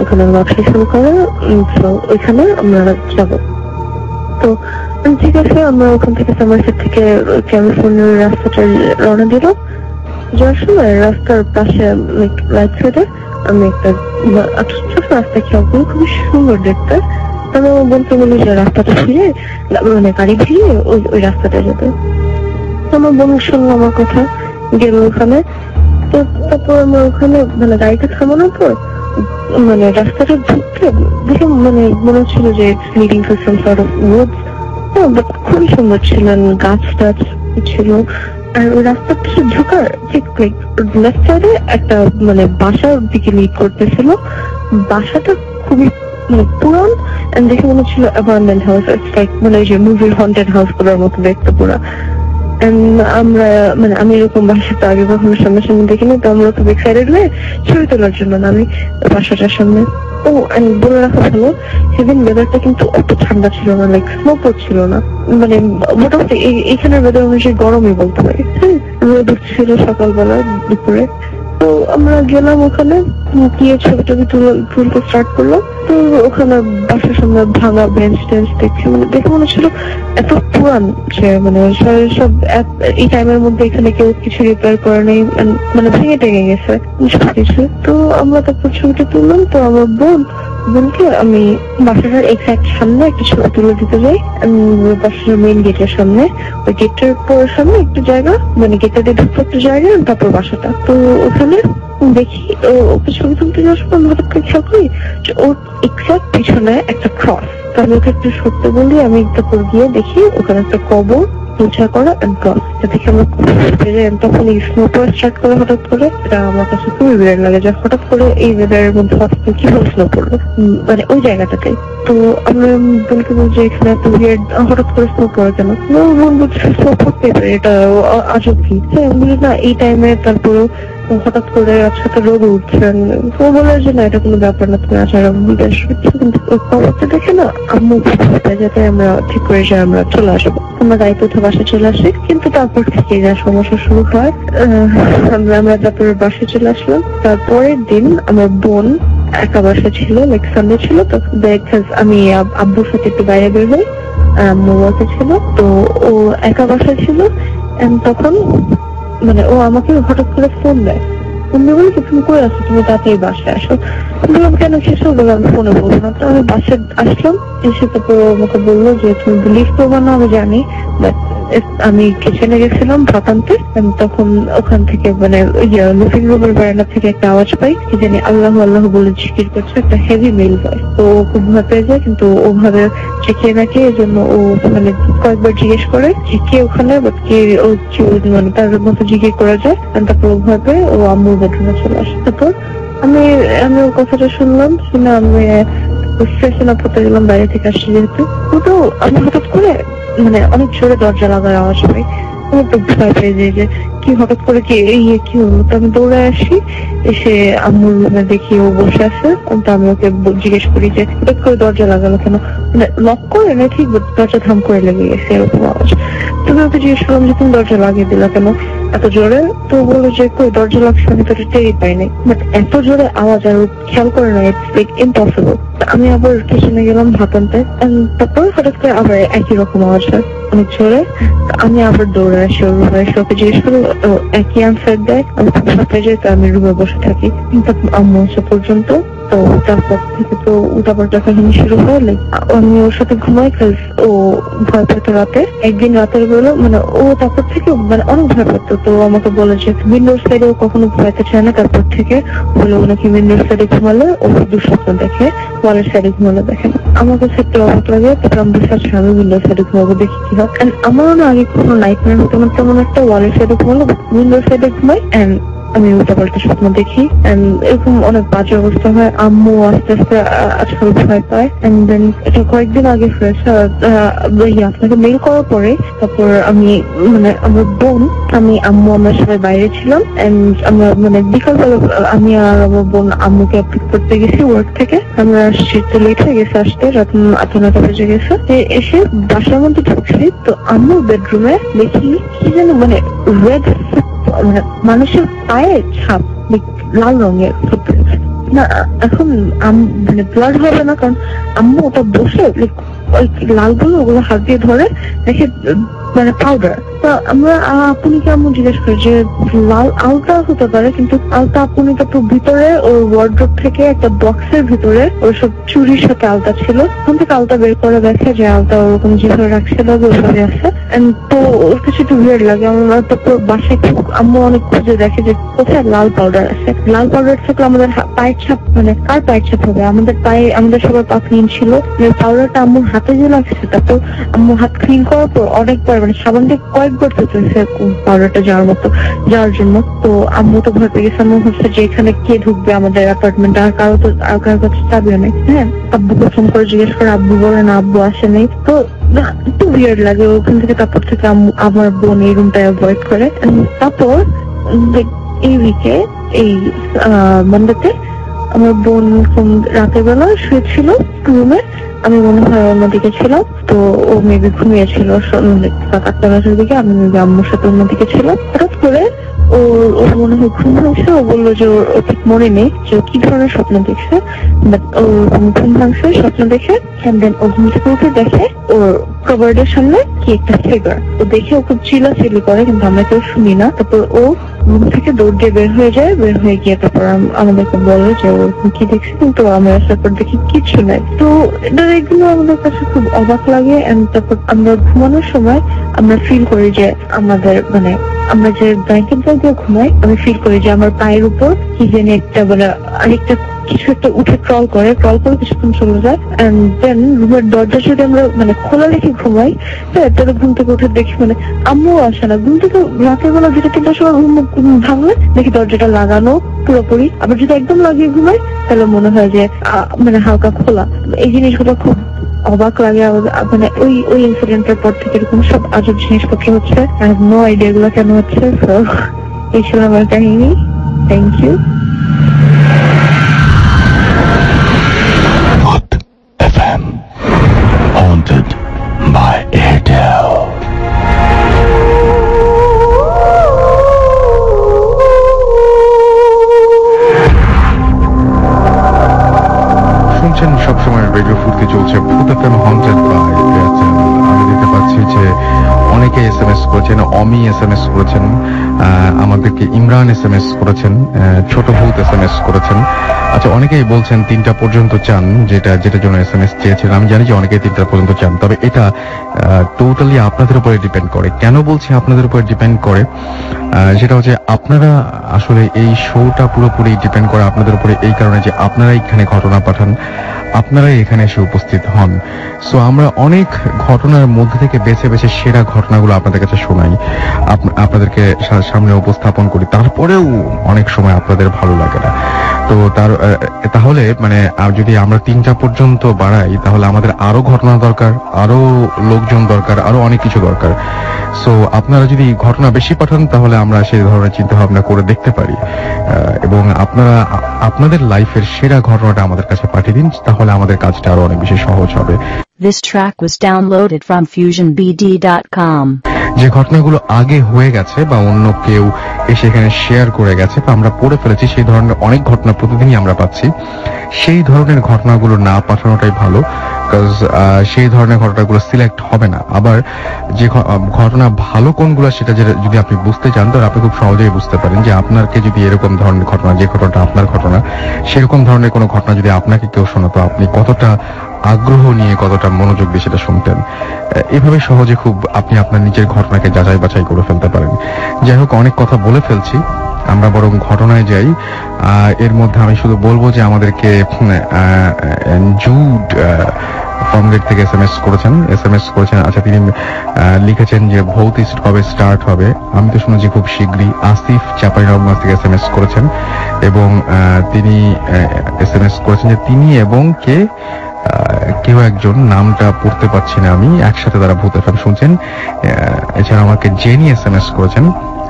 ওখানে ব্যবসা শুরু করে। তো ওইখানে আমরা যাবো। তো ঠিক আছে, আমরা ওখান থেকে সামারসেট থেকে ক্যালিফোর্নিয়ার রাস্তাটা রওনা দিল। যাওয়ার সময় রাস্তার পাশে রাইট সাইডে আমি একটা ছোট রাস্তা খেয়াল করি, খুবই সুন্দর দেখতে। আমি আমার বলতে বলি যে রাস্তাটা ফিরে মানে গাড়ি ফিরে ওই রাস্তাটা যেতে। আমার বোন শুনলো আমার কথা, গেল ওখানে। তো তারপর আমরা ওখানে মানে গাড়িটা থামানোর পর মানে রাস্তাটা ঢুকতে দেখে মানে মনে হচ্ছিল যে leading to some sort of Woods. But খুবই সুন্দর ছিলেন, গাছ টাছ ছিল। আর ওই রাস্তাটা ঢোকার ঠিক লেফট সাইডে একটা মানে বাসার দিকে লিড করতেছিল। বাসাটা খুবই মানে পুরান এন্ড দেখে মনে হচ্ছিল অ্যাবান্ডেন্ট হাউস, মানে ওই যে মুভির হন্টেড হাউস গুলোর মতো দেখতে পুরা। আমরা মানে আমি এরকম বাসাটা আগে কখনো সামনাসামনি দেখিনি, তো আমরা খুব এক্সাইটেড হয়ে ছবি তোলার জন্য আমি বাসাটার সামনে। ও বলে রাখা ভালো, সেদিন ওয়েদারটা কিন্তু অত ঠান্ডা ছিল না, লাইক স্নো পড়ছিল না, মানে মোটামুটি এইখানের ওয়েদার অনুযায়ী গরমই বলতে পারি। হ্যাঁ, রোদ ছিল সকালবেলা দুপুরে। তো আমরা গেলাম ওখানে, গিয়ে ছবি টবি তুলতে স্টার্ট করলাম। তো ওখানে বাসার সামনে ভাঙা বেঞ্চ টেঞ্চ দেখছি, মানে দেখে মনে ছিল এত পুরান যে মানে সব এই টাইমের মধ্যে এখানে কেউ কিছু রিপেয়ার করে নেই, মানে ভেঙে টেঙে গেছে কিছু। তো আমরা তারপর ছবিটা তুললাম। তো আমার বোনকে আমি বাসাটার এক্সাক্ট সামনে একটা ছবি তুলে দিতে যাই, বাসার মেইন গেটের সামনে। ওই গেটের পরের সামনে একটু জায়গা, মানে গেটটা দিয়ে ঢুকতে একটা জায়গা, তারপর বাসাটা। তো ওখানে দেখি ওকে ছবি তুলতে যাওয়ার সময় আমি হঠাৎ করে খেয়াল করি যে ওর এক্সাক্ট পিছনে একটা ক্রস। তো আমি ওকে একটু সরতে বলি, আমি তারপর গিয়ে দেখি ওখানে একটা কবর পূজা করা ক্রস। দেখে আমরা তখন এই স্নো পড়া স্টার্ট করে হঠাৎ করে। এটা আমার কাছে খুবই বিরাট লাগে যে হঠাৎ করে এই ওয়েদারের মধ্যে হঠাৎ করে কিভাবে স্নো পড়লো মানে ওই জায়গাটাতে। তো আমরা বোনকে বলছি এখানে এত বিরাট হঠাৎ করে স্নো পড়ে কেন? বোন বলছে স্নো পড়তে পারে, এটা আজব কি? আমি বলি না, এই টাইমে তারপরে হঠাৎ করে আজকে রোদ উঠছেন। ও বলে যে না, এটা কোনো ব্যাপার না, তুমি আসার বলতে কিন্তু খবরটা দেখে না আম্মু যাতে আমরা ঠিক করে যে আমরা চলে আসবো। আমরা গাড়িতে উঠে বাসায় চলে আসি, কিন্তু তারপর থেকে যা সমস্যা শুরু হয়। আমরা তারপরে বাসায় চলে আসলাম। তারপরের দিন আমার বোন একা বাসা ছিল, লাইক সানডে ছিল। তো আমি আব্বুর সাথে একটু বাইরে বের হই, আম্মু বাসা ছিল। তো ও একা বাসা ছিল। তখন মানে ও আমাকে হঠাৎ করে ফোন দেয়, ফোন দিয়ে বলে তুমি কই আসো, তুমি তাড়াতাড়ি বাসায় আসো। বললাম কেন, কিছু বলে আমি ফোনে বলবো না। তো আমি বাসায় আসলাম, এসে তারপর আমাকে বললো যে তুমি বিলিভ করবো না আমি জানি, বাট আমি কিচেনে গেছিলাম ভাত আনতে। তখন ওখান থেকে মানে লিভিং রুমের বারান্দা থেকে একটা আওয়াজ পাই, কি জানি আল্লাহ আল্লাহ বলে জিকির করছে, একটা হেভি মেল ভয়েস। তো ও খুব ভয় পেয়ে যায়, কিন্তু ওভাবে যে কে না কে, এই জন্য ও মানে কয়েকবার জিজ্ঞেস করে যে কে ওখানে, বাট কে ও মানে তার মতো জিজ্ঞেস করা যায়। তারপর ও ভাবে ও আম্মুর বেডরুমে চলে আসে। তারপর আমি ওর কথাটা শুনলাম, শুনে আমি ফ্রেশন আপ হতে গেলাম, বাইরে থেকে আসছি যেহেতু। তো আমি হঠাৎ করে মানে অনেক জোরে দরজা লাগার আওয়াজ পাই। আমি তো ভয় পেয়ে যাই যে কি হঠাৎ করে কি কি হলো। তো আমি দৌড়ে আসি, এসে আম্মুর রুমে দেখি ও বসে আছে। তো আমি ওকে জিজ্ঞেস করি যে হঠাৎ করে দরজা লাগালো কেন, মানে লক করে না ঠিক, দরজা ধাম করে লেগে গেছে এরকম আওয়াজ। তুমি ওকে জিজ্ঞেস করলাম যে তুমি দরজা লাগিয়ে দিলা কেন? এত জোরে। তো বললো যে কই দরজা লাগছে, আমি তো টেরই পাইনি, বাট এত জোরে আওয়াজ আর খেয়াল করে না, ইটস লাইক ইম্পসিবল। আমি আবার কিচেনে গেলাম ভাত আনতে, তারপর হঠাৎ করে আবার একই রকম আওয়াজ হয় অনেক জোরে। আমি আবার দৌড়ে আসি ওর রুমে, ওকে জিজ্ঞেস করি, একই আনসার দেয়। আমি খুব সাথে যাই, তো আমি রুমে বসে থাকি কিন্তু আম্মু আসা পর্যন্ত। তো তারপর থেকে তো উল্টাপাল্টা কাহিনী শুরু হয়। লাইক আমি ওর সাথে ঘুমাই, ও ভয় পেত রাতে। একদিন রাতের বেলা মানে ও তারপর থেকে মানে অনেক ভয় পেত, তো আমাকে বলে যে উইন্ডোর সাইডে ও কখনো ঘুমাইতে চায় না। তারপর থেকে বলে ও নাকি উইন্ডোর সাইডে ঘুমালে ও দুঃস্বপ্ন দেখে, ওয়ালের সাইডে ঘুমালে দেখে না। আমার কাছে একটু অবাক লাগে, তারপর আমি বিশ্বাস আমি উইন্ডোর সাইডে ঘুমাবো, দেখি কি হয়। আমারও না আগে কোনো নাইটমেয়ার হতো না তেমন একটা, ওয়ালের সাইডে ঘুমালো, উইন্ডোর সাইডে ঘুমাই এন্ড আমি উল্টাপাল্টা স্বপ্ন দেখি। এরকম অনেক বাজে অবস্থা হয়। আম্মু আস্তে আস্তে আজকাল ভয় পায়। এন্ড দেন এটা কয়েকদিন আগে হয়েছে, আপনাকে মেল করার পরে তারপর আমি মানে আমার বোন, আমি আম্মু আমরা সবাই বাইরে ছিলাম। এন্ড আমরা মানে বিকালবেলা আমি আর আমার বোন আম্মুকে পিক করতে গেছি ওয়ার্ক থেকে। আমরা আসছি, তো লেট হয়ে গেছে আসতে, রাত 8-9টা বেজে গেছে। এসে বাসার মধ্যে ঢুকছি, তো আম্মুর বেডরুমে দেখি কি যেন মানে রেড মানে মানুষের পায়ের ছাপ, লাল রঙের ফুটপ্রিন্ট না। এখন মানে ব্লাড হবে না, কারণ আম্মু ওটা বসে ওই লাল গুলো ওগুলো হাত দিয়ে ধরে দেখে মানে পাউডার। তো আমরা আপুনিকে আম্মু জিজ্ঞেস করি যে লাল আলতা হতে পারে, কিন্তু আলতা আপুনি তো ভিতরে ওর ওয়ার্ড্রোব থেকে একটা বক্সের ভিতরে ওর সব চুরির সাথে আলতা ছিল, ওখান থেকে আলতা বের করে দেখে যে আলতা ওরকম যেভাবে রাখছিল ওইভাবে আছে। তো ওর কিছু একটু ভিড় লাগে। আমরা তারপর বাসায় আম্মু অনেক খুঁজে দেখে যে কোথায় লাল পাউডার আছে। লাল পাউডার থাকলে আমাদের পায়ের ছাপ, মানে কার পায়ের ছাপ হবে? আমাদের পায়ে, আমাদের সবার পা ক্লিন ছিল। পাউডারটা আম্মুর হাতে যে লাগছে, তারপর আম্মু হাত ক্লিন করার পর অনেকবার মানে সাবান দিয়ে কয়েকবার তো চলছে পাউডারটা যাওয়ার জন্য। তো আম্মু তো ভয় পেয়ে গেছে। আম্মু হচ্ছে যে এখানে কে ঢুকবে আমাদের অ্যাপার্টমেন্টে, আর কারোর কাছে চাবিও নেই। হ্যাঁ, আব্বুকে ফোন করে জিজ্ঞেস করে, আব্বু বলে না আব্বু আসে নেই। তো একটু ভিয়ার্ড লাগে ওখান থেকে। তারপর থেকে আমার বোন এই রুমটা অ্যাভয়েড করে। তারপর এই উইকে এই মানডেতে আমার বোন রাতের বেলা শুয়েছিল রুমে, আমি মনে হয় অন্যদিকে ছিলাম। তো ও মেবি ঘুমিয়েছিল 7-8টার দিকে, আমি মেবি আম্মুর সাথে অন্যদিকে ছিলাম। হঠাৎ করে ওর মনে হয় ঘুম ভাঙছে। ও বললো যে ওর ঠিক মনে নেই যে কি ধরনের স্বপ্ন দেখছে, বাট ওর ঘুম ভাঙছে স্বপ্ন দেখে। এন্ড দেন ও ঘুম থেকে উঠে দেখে ওর কভার্ডের সামনে কি একটা ফিগার। ও দেখে ও খুব চিল্লাচিল্লি করে, কিন্তু আমরা কেউ শুনি না। তারপর ও রুম থেকে দৌড় দিয়ে বের হয়ে যায়। বের হয়ে গিয়ে তারপর আমাদেরকে বলে যে ও কি দেখছে, কিন্তু আমরা তারপর দেখি কিচ্ছু নাই। তো এগুলো আমাদের কাছে খুব অবাক লাগে। এন্ড তারপর আমরা ঘুমানোর সময় আমরা ফিল করি যে আমাদের মানে আমরা যে ব্ল্যাঙ্কেট দিয়ে ঘুমাই, আমি ফিল করি যে আমার পায়ের উপর কি জানি একটা মানে আরেকটা কিছু একটা উঠে ক্রল করে কিছুক্ষণ চলে যায়। এন্ড দেন রুমের দরজা যদি আমরা মানে খোলা রেখে ঘুমাই, হ্যাঁ, তাহলে ঘুম থেকে উঠে দেখি মানে আম্মু আসে না। ঘুম থেকে রাতের বেলা 2-3টার সময় ঘুম ভাঙলে দেখি দরজাটা লাগানো পুরোপুরি। আবার যদি একদম লাগিয়ে ঘুমাই তাহলে মনে হয় যে মানে হালকা খোলা। এই জিনিসগুলো খুব অবাক লাগে। মানে ওই ইনসিডেন্টের পর থেকে এরকম সব আজব জিনিসপত্র হচ্ছে। আই হ্যাভ নো আইডিয়া এগুলো কেন হচ্ছে। তো এই ছিল আমার কাহিনী। Thank you. FM haunted by Airtel. শুনছেন সবসময় রেডিও ফুর্তি চলছে ভূত এফএম হন্টেড বাই এয়ারটেল। আমি দেখতে পাচ্ছি যে অনেকে SMS করেছেন, অমি SMS করেছেন, আমাদেরকে ইমরান SMS করেছেন, ছোট ভূত SMS করেছেন। আচ্ছা, অনেকেই বলছেন 3টা পর্যন্ত চান, যেটার জন্য SMS চেয়েছেন। আমি জানি যে অনেকেই 3টা পর্যন্ত চান, তবে এটা টোটালি আপনাদের উপরে ডিপেন্ড করে। কেন বলছি আপনাদের উপরে ডিপেন্ড করে? সেটা হচ্ছে আপনারা আসলে এই শোটা পুরোপুরি ডিপেন্ড করে আপনাদের উপরে, এই কারণে যে আপনারা এখানে ঘটনা পাঠান, আপনারাই এখানে এসে উপস্থিত হন। সো আমরা অনেক ঘটনার মধ্যে থেকে বেছে বেছে সেরা ঘটনাগুলো আপনাদের কাছে শোনাই, আপনাদেরকে সামনে উপস্থাপন করি। তারপরেও অনেক সময় আপনাদের ভালো লাগে না। তো তাহলে মানে যদি আমরা 3টা পর্যন্ত বাড়াই, তাহলে আমাদের আরো ঘটনা দরকার, আরো লোকজন দরকার, আরো অনেক কিছু দরকার। সো আপনারা যদি ঘটনা বেশি পাঠান, তাহলে আমরা সেই ধরনের চিন্তা ভাবনা করে দেখতে পারি, এবং আপনারা আপনাদের লাইফের সেরা ঘটনাটা আমাদের কাছে পাঠিয়ে দিন, তাহলে আমাদের কাজটা আরো অনেক বেশি সহজ হবে। This track was downloaded from FusionBD.com. যে ঘটনাগুলো আগে হয়ে গেছে বা অন্য কেউ এসে এখানে শেয়ার করে গেছে বা আমরা পড়ে ফেলেছি, সেই ধরনের অনেক ঘটনা প্রতিদিনই আমরা পাচ্ছি। সেই ধরনের ঘটনাগুলো না পাঠানোটাই ভালো, বিকজ সেই ধরনের ঘটনাগুলো সিলেক্ট হবে না। আবার যে ঘটনা ভালো কোনগুলো সেটা যদি আপনি বুঝতে চান, তাহলে আপনি খুব সহজেই বুঝতে পারেন যে আপনাকে যদি এরকম ধরনের ঘটনা, যে ঘটনাটা আপনার ঘটনা, সেরকম ধরনের কোনো ঘটনা যদি আপনাকে কেউ শোনাতো, আপনি কতটা আগ্রহ নিয়ে, কতটা মনোযোগ দিয়ে সেটা শুনতেন। এভাবে সহজে খুব আপনি আপনার নিজের ঘটনাকে যাচাই বাছাই করে ফেলতে পারেন। যাই হোক, অনেক কথা বলে ফেলছি, আমরা বরং ঘটনায় যাই। এর মধ্যে আমি শুধু বলবো যে আমাদেরকে জুড ফর্মগেট থেকে এসএমএস করেছেন। আচ্ছা, তিনি লিখেছেন যে ভৌত কবে স্টার্ট হবে, আমি তো শুনেছি খুব শীঘ্রই। আসিফ চাঁপাইনবাবগঞ্জ থেকে এসএমএস করেছেন এবং তিনি এসএমএস করেছেন যে তিনি এবং কেউ একজন, নামটা পড়তে পারছি না আমি, একসাথে তারা ভূত এফএম শুনছেন। এছাড়া আমাকে জেনি এসএমএস করেছেন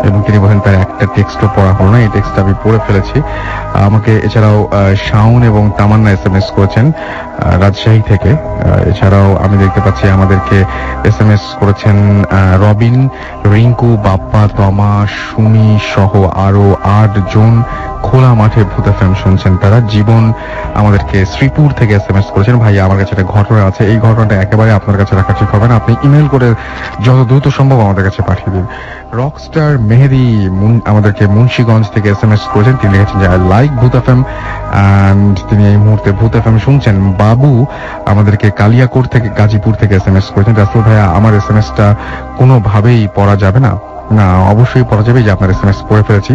এবং তিনি বলেন তার একটা টেক্সটও পড়া হলো না, এই টেক্সটটা আমি পড়ে ফেলেছি। আমাকে এছাড়াও শাওন এবং তামান্না এসএমএস করেছেন রাজশাহী থেকে। এছাড়াও আমি দেখতে পাচ্ছি আমাদেরকে এসএমএস করেছেন রবিন, রিঙ্কু, বাপ্পা, তমা, সুমি সহ আরো 8 জন খোলা মাঠে ভূত এফএম শুনছেন তারা। জীবন আমাদেরকে শ্রীপুর থেকে এসএমএস করেছেন, ভাই আমার কাছে একটা ঘটনা আছে, এই ঘটনাটা একেবারে আপনার কাছে রাখা ঠিক হবে না, আপনি ইমেল করে যত দ্রুত সম্ভব আমাদের কাছে পাঠিয়ে দিন। রকস্টার মেহেদি আমাদেরকে মুন্সিগঞ্জ থেকে এসএমএস করেছেন, তিনি লিখেছেন যে আই লাইক ভূত এফএম এন্ড তিনি এই মুহূর্তে ভূত এফএম শুনছেন। বাবু আমাদেরকে কালিয়াকোট থেকে, গাজীপুর থেকে এসএমএস করেছেন, রাসেল ভাইয়া আমার এসএমএসটা কোনোভাবেই পড়া যাবে না। না, অবশ্যই পড়া যাবে, যে আপনার এসএমএস পড়ে ফেলেছি।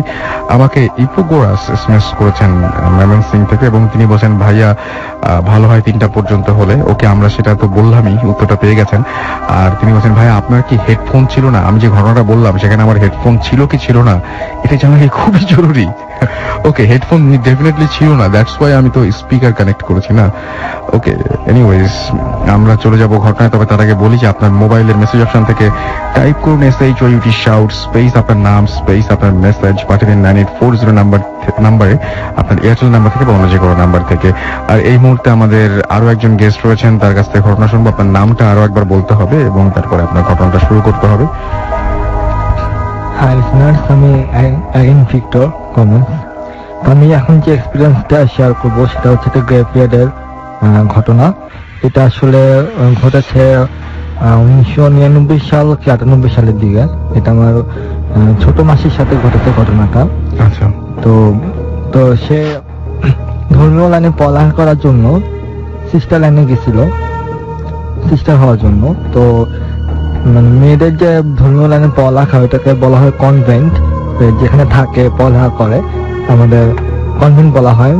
আমাকে ইপোগোরাস এসএমএস করেছেন ময়মনসিং থেকে এবং তিনি বলছেন ভাইয়া ভালো হয় 3টা পর্যন্ত হলে। ওকে, আমরা সেটা তো বললামই, উত্তরটা পেয়ে গেছেন। আর তিনি বলছেন ভাইয়া আপনার কি হেডফোন ছিল না? আমি যে ঘটনাটা বললাম সেখানে আমার হেডফোন ছিল কি ছিল না এটা জানা খুবই জরুরি। ওকে, হেডফোন ডেফিনেটলি ছিল না, দ্যাটস ওয়াই আমি তো স্পিকার কানেক্ট করেছি না। ওকে, এনিওয়েজ আমরা চলে যাব ঘটনায়। তবে তার আগে বলি যে আপনার মোবাইলের মেসেজ অপশন থেকে টাইপ করুন SHOUT শাউট স্পেস আপনার নাম স্পেস আপনার মেসেজ, পাঠিয়ে দিন 9840 নাম্বারে, আপনার এয়ারটেল নাম্বার থেকে বা অন্য যে কোনো নাম্বার থেকে। আর এই মুহূর্তে আমাদের আরো একজন গেস্ট রয়েছেন, তার কাছ থেকে ঘটনা শুনবো। আপনার নামটা আরো একবার বলতে হবে এবং তারপরে আপনার ঘটনাটা শুরু করতে হবে। হাই লিসনার্স, আমি অ্যাগেন ভিক্টর কমন। আমি এখন যে এক্সপিরিয়েন্সটা শেয়ার করবো সেটা হচ্ছে একটা গ্রেভইয়ার্ডের ঘটনা। এটা আসলে ঘটেছে 1999 সাল কি 98 সালের দিকে। এটা আমার ছোট মাসির সাথে ঘটেছে ঘটনাটা। আচ্ছা, তো সে ধর্মীয় লাইনে পড়ালেখা করার জন্য সিস্টার লাইনে গেছিল, সিস্টার হওয়ার জন্য। তো মানে মেয়েদের যে ধর্মীয় লাইনে পড়ালেখা, ওটাকে বলা হয় কনভেন্ট, যেখানে থাকে পড়ালেখা করে, আমাদের কনভেন্ট বলা হয়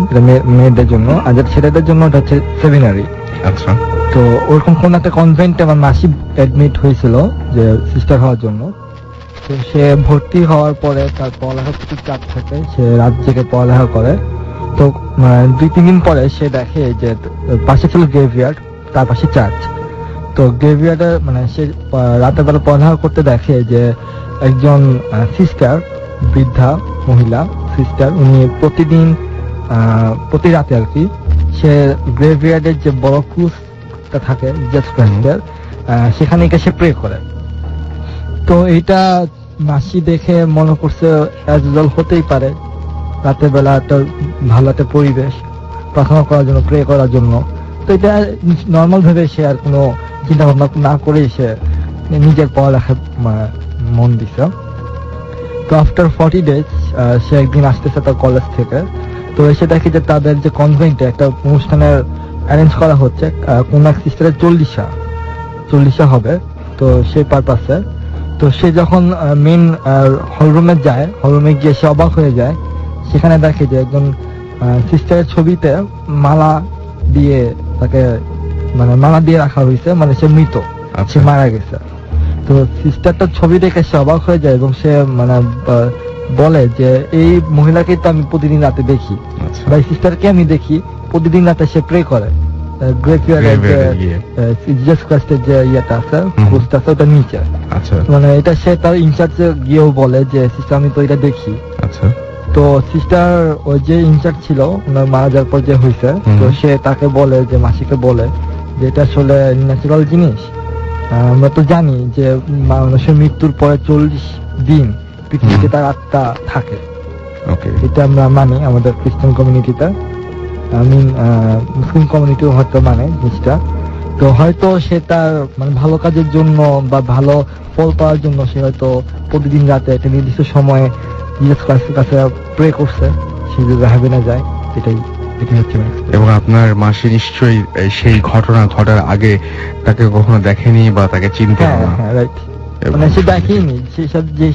মেয়েদের জন্য। আর যেটা ছেলেদের জন্য ওটা হচ্ছে সেমিনারি। আচ্ছা, তো ওরকম কোন একটা কনভেন্টে আমার মাসি অ্যাডমিট হয়েছিল যে সিস্টার হওয়ার জন্য। তো সে ভর্তি হওয়ার পরে তার পড়ালেখার প্রতি চাপ থাকে, সে রাত জেগে পড়ালেখা করে। তো 2-3 দিন পরে সে দেখে যে পাশে ছিল গ্রেভইয়ার্ড, তার পাশে চার্চ। তো গ্রেভইয়ার্ডে মানে সে রাতের বেলা পড়ালেখা করতে দেখে যে একজন সিস্টার, বৃদ্ধা মহিলা সিস্টার, উনি প্রতিদিন প্রতি রাতে আর কি, সে গ্রেভইয়ার্ডের যে বড় ক্রুজটা থাকে জিসাস ক্রাইস্টের, সেখানে গিয়ে সে প্রে করে। তো এইটা মাসি দেখে মনে করছে অ্যাজ ইউজুয়াল হতেই পারে, রাতের বেলা একটা ভালো একটা পরিবেশ প্রার্থনা করার জন্য, প্রে করার জন্য। তো এটা নর্মাল ভাবে সে আর কোনো চিন্তা ভাবনা না করেই সে নিজের পড়ালেখায় মন দিছে। তো আফটার 40 days সে একদিন আসতেছে তার কলেজ থেকে। তো এসে দেখে যে তাদের যে কনভেন্টে একটা অনুষ্ঠানের অ্যারেঞ্জ করা হচ্ছে, কোন এক সিস্টারের 40 হবে। তো সেই পারপাসে তো সে যখন মেন হলরুমে যায়, হলরুমে গিয়ে সে অবাক হয়ে যায়, সেখানে দেখে যে একজন সিস্টারের ছবিতে মালা দিয়ে তাকে মানে মালা দিয়ে রাখা হয়েছে, মানে সে মৃত, সে মারা গেছে। তো সিস্টারটার ছবি দেখে সে অবাক হয়ে যায় এবং সে মানে বলে যে এই মহিলাকে তো আমি প্রতিদিন রাতে দেখি, বা এই সিস্টারকে আমি দেখি প্রতিদিন রাতে সে প্রে করে গ্রেভইয়ার্ডের যে জিসাস ক্রাইস্টের যে ইয়েটা আছে, ক্রুজটা আছে, ওটা নিচে। মানে এটা সে তার ইনচার্জে গিয়েও বলে যে সিস্টার আমি তো এটা দেখি। তো সিস্টার ওই যে ইনচার্জ ছিল ওনার মারা যাওয়ার পর যে হয়েছে, তো সে তাকে বলে, যে মাসিকে বলে যে এটা আসলে ন্যাচারাল জিনিস, আমরা তো জানি যে মানুষের মৃত্যুর পরে 40 দিন পৃথিবীতে তার আত্মা থাকে, ওকে, এটা আমরা মানি আমাদের খ্রিস্টান কমিউনিটিতে, মুসলিম কমিউনিটিও হয়তো মানে জিনিসটা। তো হয়তো সে তার মানে ভালো কাজের জন্য বা ভালো ফল পাওয়ার জন্য সে হয়তো প্রতিদিন রাতে একটা নির্দিষ্ট সময়ে জিসাস ক্রাইস্টের কাছে প্রে করছে, সে যদি হেভেনে যায়। এটাই হচ্ছে main experience। এবং আপনার মাসি নিশ্চয়ই সেই ঘটনা ঘটার আগে তাকে কখনো দেখেনি বা তাকে চিনতে হ্যাঁ না। হ্যাঁ রাইট, মানে সে দেখেনি,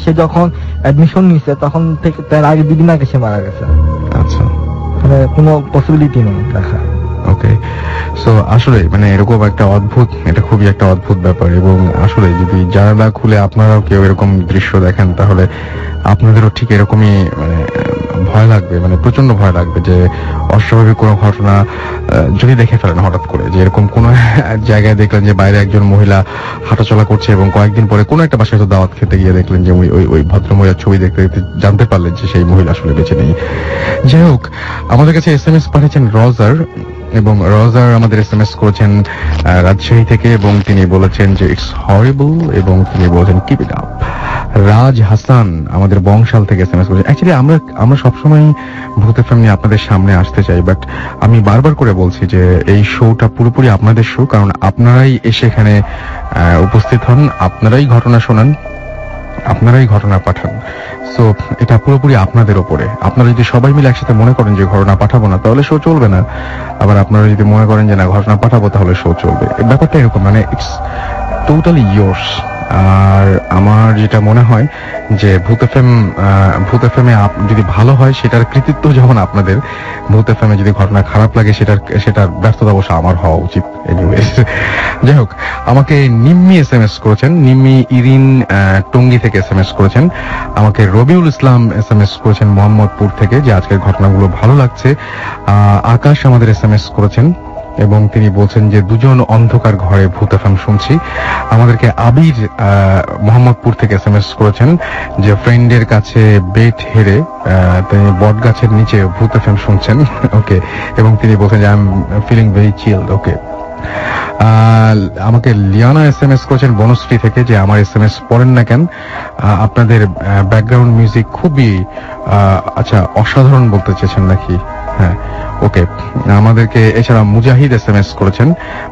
সে যখন অ্যাডমিশন নিছে তখন থেকে তার আগে 2 দিন আগে সে মারা গেছে, আচ্ছা, মানে কোনো পসিবিলিটি নেই দেখা। ওকে। সো আসলে মানে এরকম একটা অদ্ভুত, এটা খুবই একটা অদ্ভুত ব্যাপার। এবং আসলে যদি জানালা খুলে আপনারাও কেউ এরকম দৃশ্য দেখেন তাহলে আপনাদেরও ঠিক এরকমই মানে ভয় লাগবে, মানে প্রচন্ড ভয় লাগবে যে অস্বাভাবিক কোনো ঘটনা যদি দেখে ফেলেন হঠাৎ করে, যে এরকম কোনো জায়গায় দেখলেন যে বাইরে একজন মহিলা হাঁটাচলা করছে এবং কয়েকদিন পরে কোনো একটা বাসায় তো দাওয়াত খেতে গিয়ে দেখলেন যে ওই ভদ্র মহিলার ছবি দেখতে দেখতে জানতে পারলেন যে সেই মহিলা আসলে বেঁচে নেই। যাই হোক, আমাদের কাছে SMS পাঠিয়েছেন রজার, এবং রজার আমাদের SMS করেছেন রাজশাহী থেকে, এবং তিনি বলেছেন যে ইটস হরিবল, এবং তিনি বলেছেন কিপ ইট আপ। রাজ হাসান আমাদের বংশাল থেকে SMS করেছেন। অ্যাকচুয়ালি আমরা সবসময় ভূত এফএম নিয়ে আপনাদের সামনে আসতে চাই, বাট আমি বারবার করে বলছি যে এই শোটা পুরোপুরি আপনাদের শো, কারণ আপনারাই এসে এখানে উপস্থিত হন, আপনারাই ঘটনা শোনান, আপনারাই ঘটনা পাঠান। সো এটা পুরোপুরি আপনাদের ওপরে। আপনারা যদি সবাই মিলে একসাথে মনে করেন যে ঘটনা পাঠাবো না, তাহলে শো চলবে না। আবার আপনারা যদি মনে করেন যে না ঘটনা পাঠাবো, তাহলে শো চলবে। ব্যাপারটা এরকম, মানে ইটস টোটালি ইয়োর্স। আর আমার যেটা মনে হয় যে ভূত এফএম এ যদি ভালো হয় সেটার কৃতিত্ব যখন আপনাদের, ভূত এফএম এ যদি ঘটনা খারাপ লাগে সেটার ব্যর্থতা অবশ্য আমার হওয়া উচিত। এনিওয়েজ, যাই হোক, আমাকে নিম্মি SMS করেছেন, নিম্মি ইরিন টঙ্গী থেকে SMS করেছেন। আমাকে রবিউল ইসলাম SMS করেছেন মোহাম্মদপুর থেকে, যে আজকের ঘটনাগুলো ভালো লাগছে। আকাশ আমাদের SMS করেছেন এবং তিনি বলছেন যে 2 জন অন্ধকার ঘরে ভূত এফএম শুনছি। আমাদেরকে আবির মোহাম্মদপুর থেকে SMS করেছেন যে ফ্রেন্ডের কাছে বেট হেরে তিনি বট গাছের নিচে ভূত এফএম শুনছেন। ওকে, এবং তিনি বলছেন যে আই এম ফিলিং ভেরি চিলড। ওকে, আমাকে লিয়ানা SMS করেছেন বনশ্রী থেকে, যে আমার SMS পড়েন না কেন, আপনাদের ব্যাকগ্রাউন্ড মিউজিক খুবই আচ্ছা অসাধারণ বলতে চেয়েছেন নাকি? হ্যাঁ, ওকে। আমাদেরকে এছাড়া মুজাহিদ SMS করেছেন,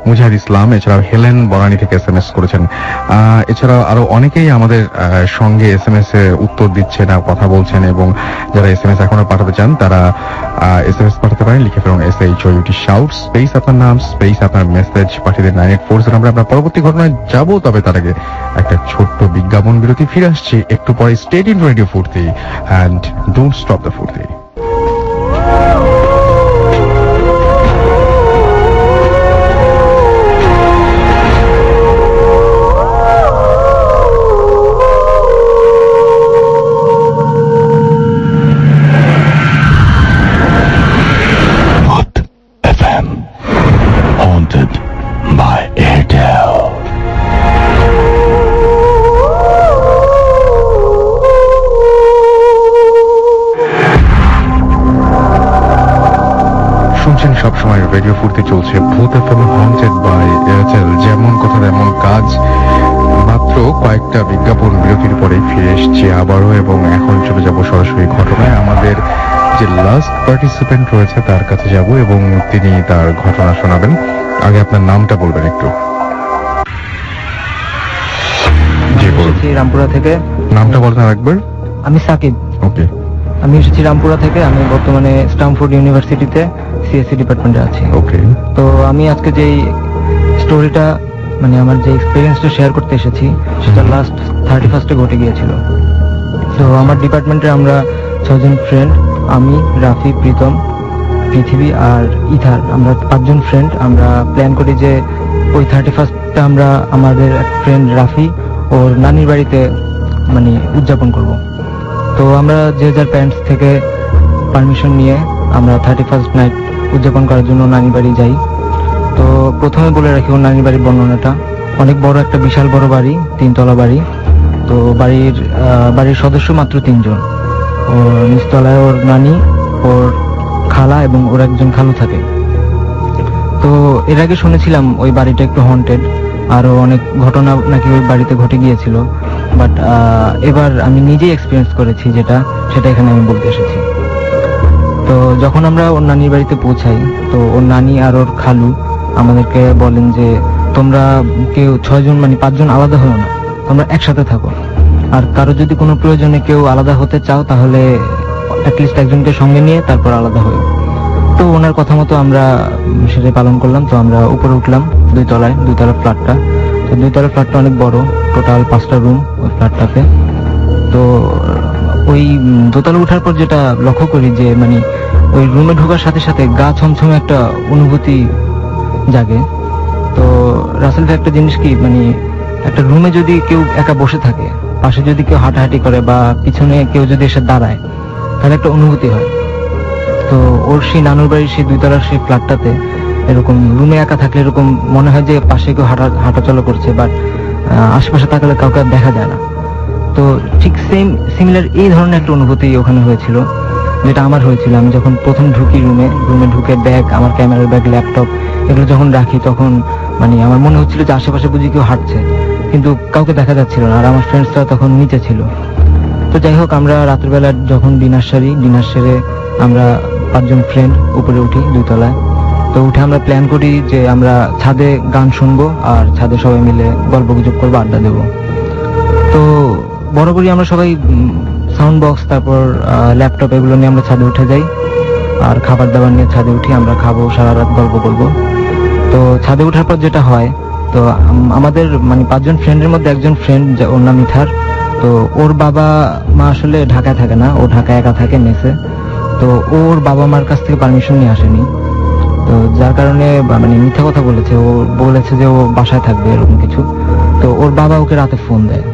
মুজাহিদ ইসলাম। এছাড়াও হেলেন বরানি থেকে SMS করেছেন। এছাড়াও আরো অনেকেই আমাদের সঙ্গে SMS এ উত্তর দিচ্ছেন, কথা বলছেন, এবং যারা SMS এখনো পাঠাতে চান তারা SMS পাঠাতে পারেন, লিখে ফেলুন SHOUT শাউট স্পেস আপনার নাম স্পেস আপনার মেসেজ পাঠিয়ে দেন 9840 নম্বরে। আমরা পরবর্তী ঘটনায় যাব, তবে তার আগে একটা ছোট্ট বিজ্ঞাপন বিরতি, ফিরে আসছি একটু পরে। স্টে টিউনড রেডিও ফুর্তি এন্ড ডোন্ট স্টপ দ্য ফুর্তি। Haunted by Airtel. শুনছেন সবসময় রেডিও ফুর্তি, চলছে ভূত এফএম হন্টেড বাই এয়ারটেল। যেমন কথা তেমন কাজ। মাত্র কয়েকটা বিজ্ঞাপন বিরতির পরে ফিরে এসেছি আবারও, এবং এখন চলে যাব সরাসরি ঘটনায়। আমাদের যে লাস্ট পার্টিসিপেন্ট রয়েছে তার কাছে যাব এবং তিনি তার ঘটনা শোনাবেন। আগে আপনার নামটা বলবেন একটু। জি বলুন। রামপুরা থেকে। নামটা বলতে একবার। আমি সাকিব। ওকে। আমি এসেছি রামপুরা থেকে। আমি বর্তমানে স্ট্যামফোর্ড ইউনিভার্সিটিতে সিএসসি ডিপার্টমেন্টে আছি। ওকে। তো আমি আজকে যেই স্টোরিটা মানে আমার যে এক্সপেরিয়েন্সটা শেয়ার করতে এসেছি সেটা লাস্ট 31 ঘটে গিয়েছিল। তো আমার ডিপার্টমেন্টে আমরা 6 জন ফ্রেন্ড, আমি, রাফি, প্রীতম, পৃথিবী আর ইথার, আমরা 5 জন ফ্রেন্ড। আমরা প্ল্যান করি যে ওই 31টা আমরা আমাদের এক ফ্রেন্ড রাফি ওর নানির বাড়িতে মানে উদযাপন করব। তো আমরা যে যার প্যারেন্টস থেকে পারমিশন নিয়ে আমরা 31st নাইট উদযাপন করার জন্য নানির বাড়ি যাই। তো প্রথমে বলে রাখি ওর নানির বাড়ির বর্ণনাটা। অনেক বড় একটা বিশাল বড় বাড়ি, 3 তলা বাড়ি। তো বাড়ির সদস্য মাত্র 3 জন। ওর নিচতলায় ওর নানি, ওর খালা এবং ওর একজন খালু থাকে। তো এর আগে শুনেছিলাম ওই বাড়িটা একটু হন্টেড, আরো অনেক ঘটনা নাকি ওই বাড়িতে ঘটে গিয়েছিল, বাট এবার আমি নিজেই এক্সপিরিয়েন্স করেছি সেটা এখানে আমি বলতে এসেছি। তো যখন আমরা ওর নানির বাড়িতে পৌঁছাই, তো ওর নানি আর ওর খালু আমাদেরকে বলেন যে তোমরা কেউ 6 জন মানে 5 জন আলাদা হও না, তোমরা একসাথে থাকো, আর কারো যদি কোনো প্রয়োজনে কেউ আলাদা হতে চাও তাহলে অ্যাটলিস্ট একজনকে সঙ্গে নিয়ে তারপর আলাদা হই। তো ওনার কথা মতো আমরা সেটাই পালন করলাম। তো আমরা উপরে উঠলাম 2 তলায়, 2 তলার ফ্ল্যাটটা। তো 2 তলার ফ্ল্যাটটা অনেক বড়, টোটাল 5টা রুম ওই ফ্ল্যাটটাতে। তো ওই দোতলা ওঠার পর যেটা লক্ষ্য করি যে মানে ওই রুমে ঢোকার সাথে সাথে গা ছমছমে একটা অনুভূতি জাগে। তো রাসেল ভাই একটা জিনিস কি, মানে একটা রুমে যদি কেউ একা বসে থাকে, পাশে যদি কেউ হাঁটাহাঁটি করে বা পিছনে কেউ যদি এসে দাঁড়ায়, তাহলে একটা অনুভূতি হয়। তো ওর সেই নানুর বাড়ির সেই 2 তলার সেই ফ্ল্যাটটাতে এরকম রুমে একা থাকলে এরকম মনে হয় যে পাশে কেউ হাঁটাচলা করছে, বাট আশেপাশে তাকালে কাউকে দেখা যায় না। তো ঠিক সিমিলার এই ধরনের একটা অনুভূতি ওখানে হয়েছিল, যেটা আমার হয়েছিল। আমি যখন প্রথম ঢুকি রুমে ঢুকে ব্যাগ, আমার ক্যামেরার ব্যাগ, ল্যাপটপ এগুলো যখন রাখি, তখন মানে আমার মনে হচ্ছিল যে আশেপাশে বুঝি কেউ হাঁটছে, কিন্তু কাউকে দেখা যাচ্ছিল না, আর আমার ফ্রেন্ডসরা তখন নিচে ছিল। তো যাই হোক, আমরা রাত্রিবেলা যখন ডিনার সেরে আমরা 5 জন ফ্রেন্ড উপরে উঠি 2 তলায়। তো উঠে আমরা প্ল্যান করি যে আমরা ছাদে গান শুনবো আর ছাদে সবাই মিলে গল্প গুজব করবো, আড্ডা দেবো। তো বরাবরই আমরা সবাই সাউন্ড বক্স, তারপর ল্যাপটপ এগুলো নিয়ে আমরা ছাদে উঠে যাই, আর খাবার দাবার নিয়ে ছাদে উঠি, আমরা খাবো, সারা রাত গল্প করবো। তো ছাদে ওঠার পর যেটা হয়, তো আমাদের মানে 5 জন ফ্রেন্ডের মধ্যে একজন ফ্রেন্ড, ওর নাম ইথার। তো ওর বাবা মা আসলে ঢাকায় থাকে না, ও ঢাকায় একা থাকে মেসে। তো ওর বাবা মার কাছ থেকে পারমিশন নিয়ে আসেনি, তো যার কারণে মানে মিথ্যা কথা বলেছে। ও বলেছে যে ও বাসায় থাকবে এরকম কিছু। তো ওর বাবা ওকে রাতে ফোন দেয়,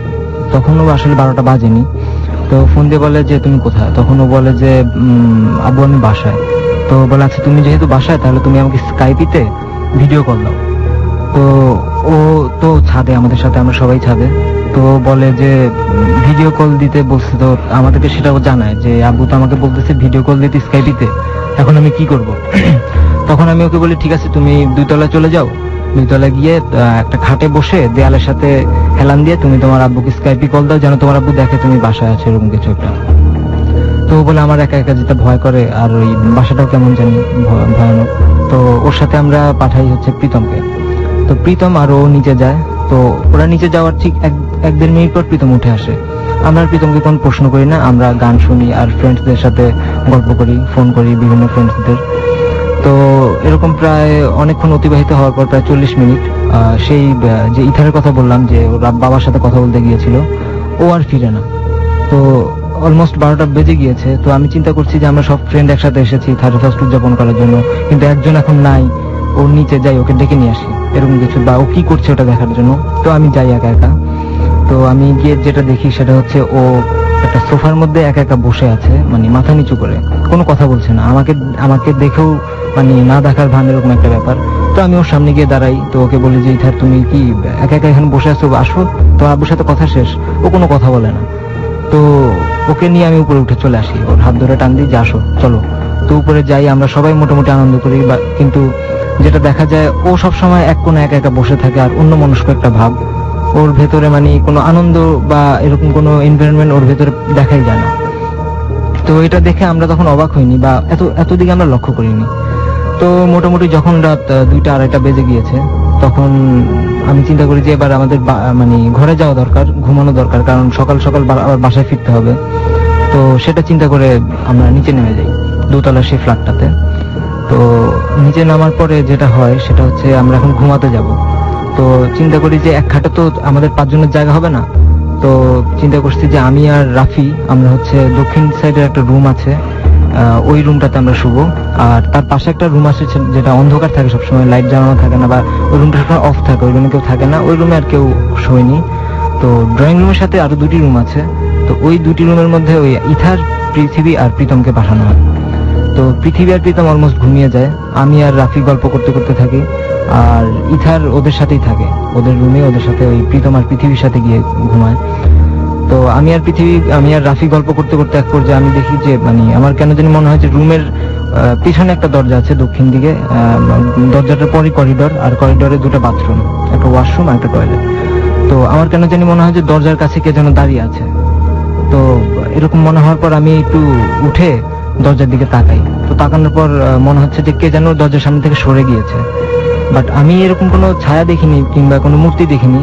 তখন ও আসলে 12টা বাজেনি। তো ফোন দিয়ে বলে যে তুমি কোথায়? তখন ও বলে যে আব্বু আমি বাসায়। তো বলে আচ্ছা তুমি যেহেতু বাসায়, তাহলে তুমি আমাকে স্কাইপিতে ভিডিও কল দাও। তো ও তো ছাদে, আমাদের সাথে আমরা সবাই ছাদে। তো বলে যে ভিডিও কল দিতে বলছে, তো আমাদেরকে সেটাও জানায় যে আব্বু তো আমাকে বলতেছে ভিডিও কল দিতে স্কাইপিতে, এখন আমি কি করব? তখন আমি ওকে বলি ঠিক আছে তুমি 2 তলায় চলে যাও, 2 তলায় গিয়ে একটা খাটে বসে দেয়ালের সাথে হেলান দিয়ে তুমি তোমার আব্বুকে স্কাইপি কল দাও, যেন তোমার আব্বু দেখে তুমি বাসায় আছো, এরকম কিছু একটা। তো বলে আমার একা একা যেতে ভয় করে, আর ওই বাসাটাও কেমন জানি ভয়ানক। তো ওর সাথে আমরা পাঠাই হচ্ছে প্রীতমকে। তো প্রীতম আর ও নিচে যায়। তো ওরা নিচে যাওয়ার ঠিক 1-1.5 মিনিট পর প্রীতম উঠে আসে। আমরা প্রীতমকে কোনো প্রশ্ন করি না, আমরা গান শুনি আর ফ্রেন্ডসদের সাথে গল্প করি, ফোন করি বিভিন্ন ফ্রেন্ডসদের। তো এরকম প্রায় অনেকক্ষণ অতিবাহিত হওয়ার পর, প্রায় 40 মিনিট, সেই যে ইথারের কথা বললাম যে ওর বাবার সাথে কথা বলতে গিয়েছিল, ও আর ফিরে না। তো অলমোস্ট 12টা বেজে গিয়েছে। তো আমি চিন্তা করছি যে আমরা সব ফ্রেন্ড একসাথে এসেছি 31st উদযাপন করার জন্য, কিন্তু একজন এখন নাই, ওর নিচে যাই, ওকে ডেকে নিয়ে আসি এরকম কিছু, বা ও কি করছে ওটা দেখার জন্য। তো আমি যাই একা একা। তো আমি গিয়ে যেটা দেখি সেটা হচ্ছে ও একটা সোফার মধ্যে একা একা বসে আছে, মানে মাথা নিচু করে, কোনো কথা বলছে না, আমাকে দেখেও মানে না দেখার ভান, এরকম একটা ব্যাপার। তো আমি ওর সামনে গিয়ে দাঁড়াই। তো ওকে বলি যে ইথার তুমি কি একা একা এখানে বসে আছো, আসো, তো আব্বুর সাথে কথা শেষ। ও কোনো কথা বলে না। তো ওকে নিয়ে আমি উপরে উঠে চলে আসি, ওর হাত ধরে টান দিই যে আসো চলো। তো উপরে যাই, আমরা সবাই মোটামুটি আনন্দ করি, কিন্তু যেটা দেখা যায় ও সবসময় এক কোণে একা একা বসে থাকে, আর অন্য মনস্ক একটা ভাব ওর ভেতরে, মানে কোনো আনন্দ বা এরকম কোনো এনভায়রনমেন্ট ওর ভেতরে দেখাই যায় না। তো এটা দেখে আমরা তখন অবাক হইনি, বা এতদিকে আমরা লক্ষ্য করিনি। তো মোটামুটি যখন রাত 2টা-2:30 বেজে গিয়েছে, তখন আমি চিন্তা করি যে এবার আমাদের মানে ঘরে যাওয়া দরকার, ঘুমানো দরকার, কারণ সকাল সকাল আবার বাসায় ফিরতে হবে। তো সেটা চিন্তা করে আমরা নিচে নেমে যাই 2 তলার সেই ফ্ল্যাটটাতে। তো নিচে নামার পরে যেটা হয় সেটা হচ্ছে আমরা এখন ঘুমাতে যাব। তো চিন্তা করি যে এক খাটে তো আমাদের 5 জনের জায়গা হবে না। তো চিন্তা করছি যে আমি আর রাফি আমরা হচ্ছে দক্ষিণ সাইডের একটা রুম আছে, ওই রুমটাতে আমরা শুবো। আর তার পাশে একটা রুম আছে যেটা অন্ধকার থাকে সবসময়, লাইট জ্বালানো থাকে না, বা ওই রুমটা সবসময় অফ থাকে, ওই রুমে কেউ থাকে না, ওই রুমে আর কেউ শোয়নি। তো ড্রয়িং রুমের সাথে আরো 2টি রুম আছে। তো ওই 2টি রুমের মধ্যে ওই ইথার, পৃথিবী আর প্রীতমকে পাঠানো হয়। তো পৃথিবী আর প্রীতম অলমোস্ট ঘুমিয়ে যায়, আমি আর রাফি গল্প করতে করতে থাকি, আর ইথার ওদের সাথেই থাকে, ওদের রুমে ওদের সাথে, ওই প্রীতম আর পৃথিবীর সাথে গিয়ে ঘুমায়। তো আমি আর রাফি গল্প করতে করতে এক পর্যায়ে আমি দেখি যে মানে আমার কেন জানি মনে হয় যে রুমের পিছনে একটা দরজা আছে দক্ষিণ দিকে, দরজাটার পরই করিডোর, আর করিডোরে 2টা বাথরুম, একটা ওয়াশরুম আর একটা টয়লেট। তো আমার কেন জানি মনে হয় যে দরজার কাছে কে যেন দাঁড়িয়ে আছে। তো এরকম মনে হওয়ার পর আমি একটু উঠে দরজার দিকে তাকাই। তো তাকানোর পর মনে হচ্ছে যে কে যেন দরজার সামনে থেকে সরে গিয়েছে। বাট আমি এরকম কোনো ছায়া দেখিনি কিংবা কোনো মূর্তি দেখিনি,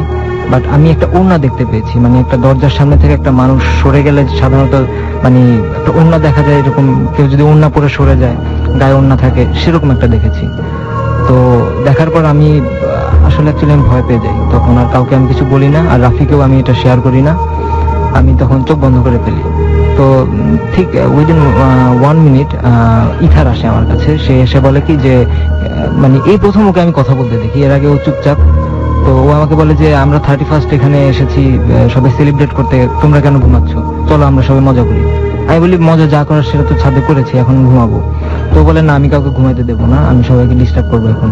বাট আমি একটা ওড়না দেখতে পেয়েছি। মানে একটা দরজার সামনে থেকে একটা মানুষ সরে গেলে সাধারণত মানে একটা ওড়না দেখা যায়, এরকম কেউ যদি ওড়না পরে সরে যায়, গায়ে ওড়না থাকে, সেরকম একটা দেখেছি। তো দেখার পর আমি আসলে অ্যাকচুয়ালি আমি ভয় পেয়ে যাই। তখন আর কাউকে আমি কিছু বলি না, আর রাফিকেও আমি এটা শেয়ার করি না। আমি তখন চোখ বন্ধ করে ফেলি। তো ঠিক উইদিন 1 মিনিট ইথার আসে আমার কাছে। সে এসে বলে কি যে মানে এই প্রথম ওকে আমি কথা বলতে দেখি, এর আগে ও চুপচাপ। তো ও আমাকে বলে যে আমরা 31st এখানে এসেছি সবাই সেলিব্রেট করতে, তোমরা কেন ঘুমাচ্ছ, চলো আমরা সবাই মজা করি। আমি বলি মজা যা করার সেটা তো ছাদে করেছি, এখন ঘুমাবো। তো বলে না, আমি কাউকে ঘুমাইতে দেবো না, আমি সবাইকে ডিস্টার্ব করবো এখন।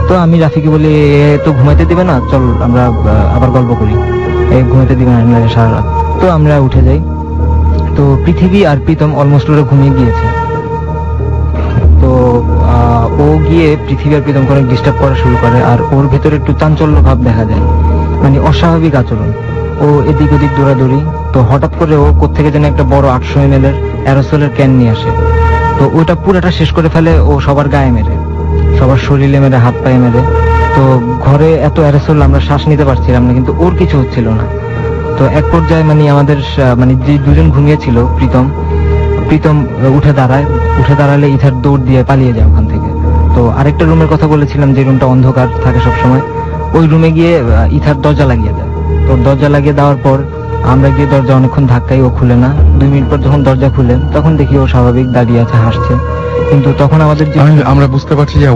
তো আমি রাফিকে বলি এ তো ঘুমাইতে দিবে না, চল আমরা আবার গল্প করি, এ ঘুমাইতে দিবে না সারা রাত। তো আমরা উঠে যাই। তো পৃথিবী আর প্রীতম অলমোস্ট ওরা ঘুমিয়ে গিয়েছে। তো ও গিয়ে পৃথিবী আর প্রীতমকে অনেক ডিস্টার্ব করা শুরু করে, আর ওর ভেতরে একটু চাঞ্চল্য ভাব দেখা যায়, মানে অস্বাভাবিক আচরণ। ও এদিক ওদিক দৌড়াদৌড়ি। তো হঠাৎ করে ও কোত্থেকে যেন একটা বড় 800 ml অ্যারোসলের ক্যান নিয়ে আসে। তো ওইটা পুরোটা শেষ করে ফেলে ও, সবার গায়ে মেরে, সবার শরীরে মেরে, হাত পায়ে মেরে। তো ঘরে এত অ্যারোসল আমরা শ্বাস নিতে পারছিলাম না, কিন্তু ওর কিছু হচ্ছিল না। তো এক পর্যায়ে মানে আমাদের মানে যে দুজন ঘুমিয়েছিল প্রীতম উঠে দাঁড়ালে ইথার দৌড় দিয়ে পালিয়ে যায় ওখান থেকে। তো আরেকটা রুমের কথা বলেছিলাম যে রুমটা অন্ধকার থাকে সবসময়, ওই রুমে গিয়ে ইথার দরজা লাগিয়ে দেয়। তো দরজা লাগিয়ে দেওয়ার পর আমরা গিয়ে দরজা অনেকক্ষণ ধাক্কাই, ও খুলে না। 2 মিনিট পর যখন দরজা খুলে তখন দেখি ও স্বাভাবিক দাঁড়িয়ে আছে, হাসছে। কিন্তু তখন আমাদের আমরা বুঝতে পারছি যে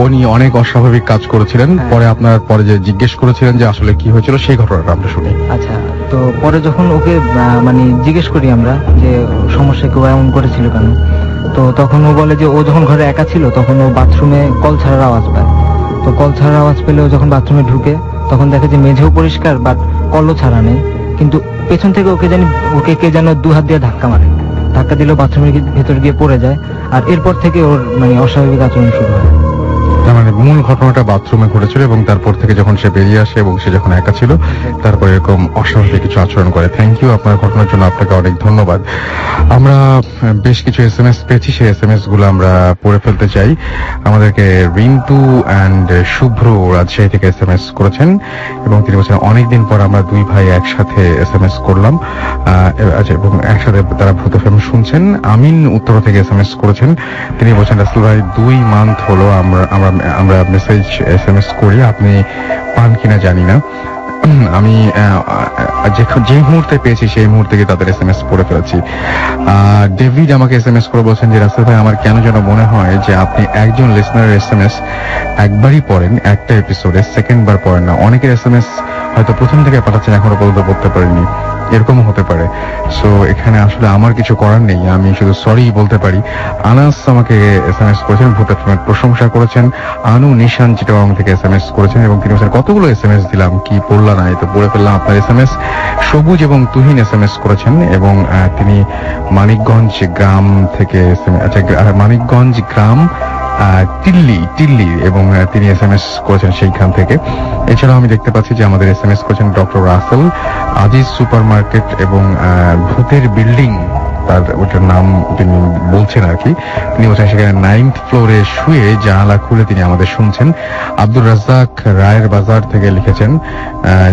উনি অনেক অস্বাভাবিক কাজ করেছিলেন। পরে আপনার পরে যে জিজ্ঞেস করেছিলেন যে আসলে কি হয়েছিল, সেই ঘটনাটা আমরা শুনি। আচ্ছা, তো পরে যখন ওকে মানে জিজ্ঞেস করি আমরা যে সমস্যা কেউ এমন করেছিল কেন, তো তখন ও বলে যে ও যখন ঘরে একা ছিল তখন ও বাথরুমে কল ছাড়ার আওয়াজ পায়। তো কল ছাড়ার আওয়াজ পেলে ও যখন বাথরুমে ঢুকে তখন দেখে যে মেঝেও পরিষ্কার, বাট কলও ছাড়া নেই। কিন্তু পেছন থেকে ওকে কে যেন 2 হাত দিয়ে ধাক্কা মারে। ধাক্কা দিলেও বাথরুমের ভেতর গিয়ে পড়ে যায়। আর এরপর থেকে ওর মানে অস্বাভাবিক আচরণ শুরু হয়। তার মানে মূল ঘটনাটা বাথরুমে ঘটেছিল, এবং তারপর থেকে যখন সে বেরিয়ে আসে এবং সে যখন একা ছিল তারপর এরকম অস্বাভাবিক কিছু আচরণ করে। থ্যাংক ইউ আপনার ঘটনার জন্য, আপনাকে অনেক ধন্যবাদ। আমরা বেশ কিছু SMS পেয়েছি, সেই SMS গুলো আমরা পড়ে ফেলতে চাই। আমাদেরকে রিন্টু অ্যান্ড শুভ্র রাজশাহী থেকে SMS করেছেন, এবং তিনি বলছেন অনেকদিন পর আমরা 2 ভাই একসাথে SMS করলাম, এবং একসাথে তারা ভূত FM শুনছেন। আমিন উত্তর থেকে SMS করেছেন, তিনি বলছেন রাসেল ভাই 2 মান্থ হলো আমরা মেসেজ SMS করি, আপনি পান কিনা জানি না। আমি যে মুহূর্তে পেয়েছি সেই মুহূর্তে তাদের SMS পড়ে ফেলেছি। ডেভিড আমাকে SMS করে বলছেন যে রাসেল ভাই আমার কেন যেন মনে হয় যে আপনি একজন লিসনারের SMS একবারই পড়েন একটা এপিসোডে, সেকেন্ড বার পড়েন না। অনেকের SMS হয়তো প্রথম থেকে পাঠাচ্ছেন, এখনো পর্যন্ত পড়তে পারেননি, এরকমও হতে পারে। সো এখানে আসলে আমার কিছু করার নেই, আমি শুধু সরি বলতে পারি। আনাস আমাকে SMS করেছেন, ভূত এফএমের প্রশংসা করেছেন। আনু নিশান চিটাগং থেকে SMS করেছেন, এবং তিনি বলছেন কতগুলো SMS দিলাম, কি পড়লা না, এই তো পড়ে ফেললাম আপনার SMS। সবুজ এবং তুহিন SMS করেছেন, এবং তিনি মানিকগঞ্জ গ্রাম থেকে মানিকগঞ্জ গ্রাম টিল্লি এবং তিনি SMS করেছেন সেইখান থেকে। এছাড়াও আমি দেখতে পাচ্ছি যে আমাদের SMS করেছেন doctor Rasel, Aziz supermarket এবং ভূতের বিল্ডিং, তার ওটার নাম তিনি বলছেন আর কি। তিনি বলছেন সেখানে 9th ফ্লোরে শুয়ে জানালা খুলে তিনি আমাদের শুনছেন। আব্দুর রাজ্জাক রায়ের বাজার থেকে লিখেছেন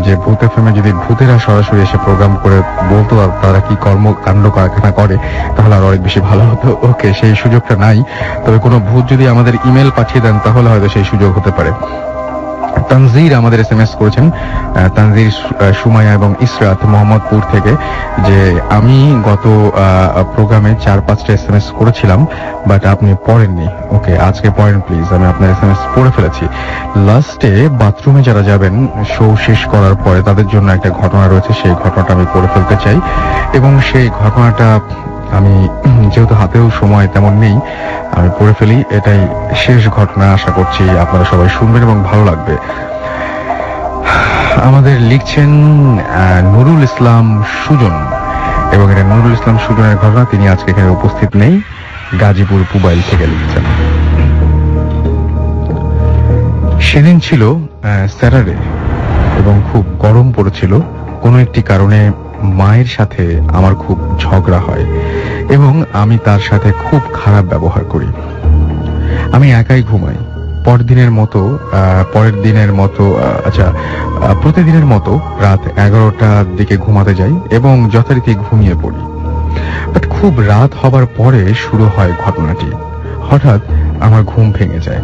যে ভূত এফএমে যদি ভূতেরা সরাসরি এসে প্রোগ্রাম করে বলতো তারা কি কর্মকাণ্ড কারখানা করে তাহলে আরো অনেক বেশি ভালো হতো। ওকে, সেই সুযোগটা নাই, তবে কোনো ভূত যদি আমাদের ইমেল পাঠিয়ে দেন তাহলে হয়তো সেই সুযোগ হতে পারে। তানজির আমাদের SMS করেছেন, তানজির, সুমাইয়া এবং ইসরাত মোহাম্মদপুর থেকে, যে আমি গত প্রোগ্রামে 4-5টা SMS করেছিলাম বাট আপনি পড়েননি। ওকে, আজকে পড়েন প্লিজ, আমি আপনার SMS পড়ে ফেলেছি। লাস্টে বাথরুমে যারা যাবেন শো শেষ করার পরে তাদের জন্য একটা ঘটনা রয়েছে, সেই ঘটনাটা আমি পড়ে ফেলতে চাই, এবং সেই ঘটনাটা আমি যেহেতু হাতেও সময় তেমন নেই আমি পড়ে ফেলি। এটাই শেষ ঘটনা, আশা করছি আপনারা সবাই শুনবেন এবং ভালো লাগবে। আমাদের লিখছেন নুরুল ইসলাম সুজন, এবং এটা নুরুল ইসলাম সুজনের ঘটনা, তিনি আজকে এখানে উপস্থিত নেই, গাজীপুর পুবাইল থেকে লিখছেন। সেদিন ছিল স্যাটারডে, এবং খুব গরম পড়েছিল। কোনো একটি কারণে মায়ের সাথে আমার খুব ঝগড়া হয় এবং আমি তার সাথে খুব খারাপ ব্যবহার করি। আমি একাই ঘুমাই। প্রতিদিনের মতো প্রতিদিনের মতো রাত 11টার দিকে ঘুমাতে যাই এবং যথারীতি ঘুমিয়ে পড়ি। বাট খুব রাত হবার পরে শুরু হয় ঘটনাটি। হঠাৎ আমার ঘুম ভেঙে যায়।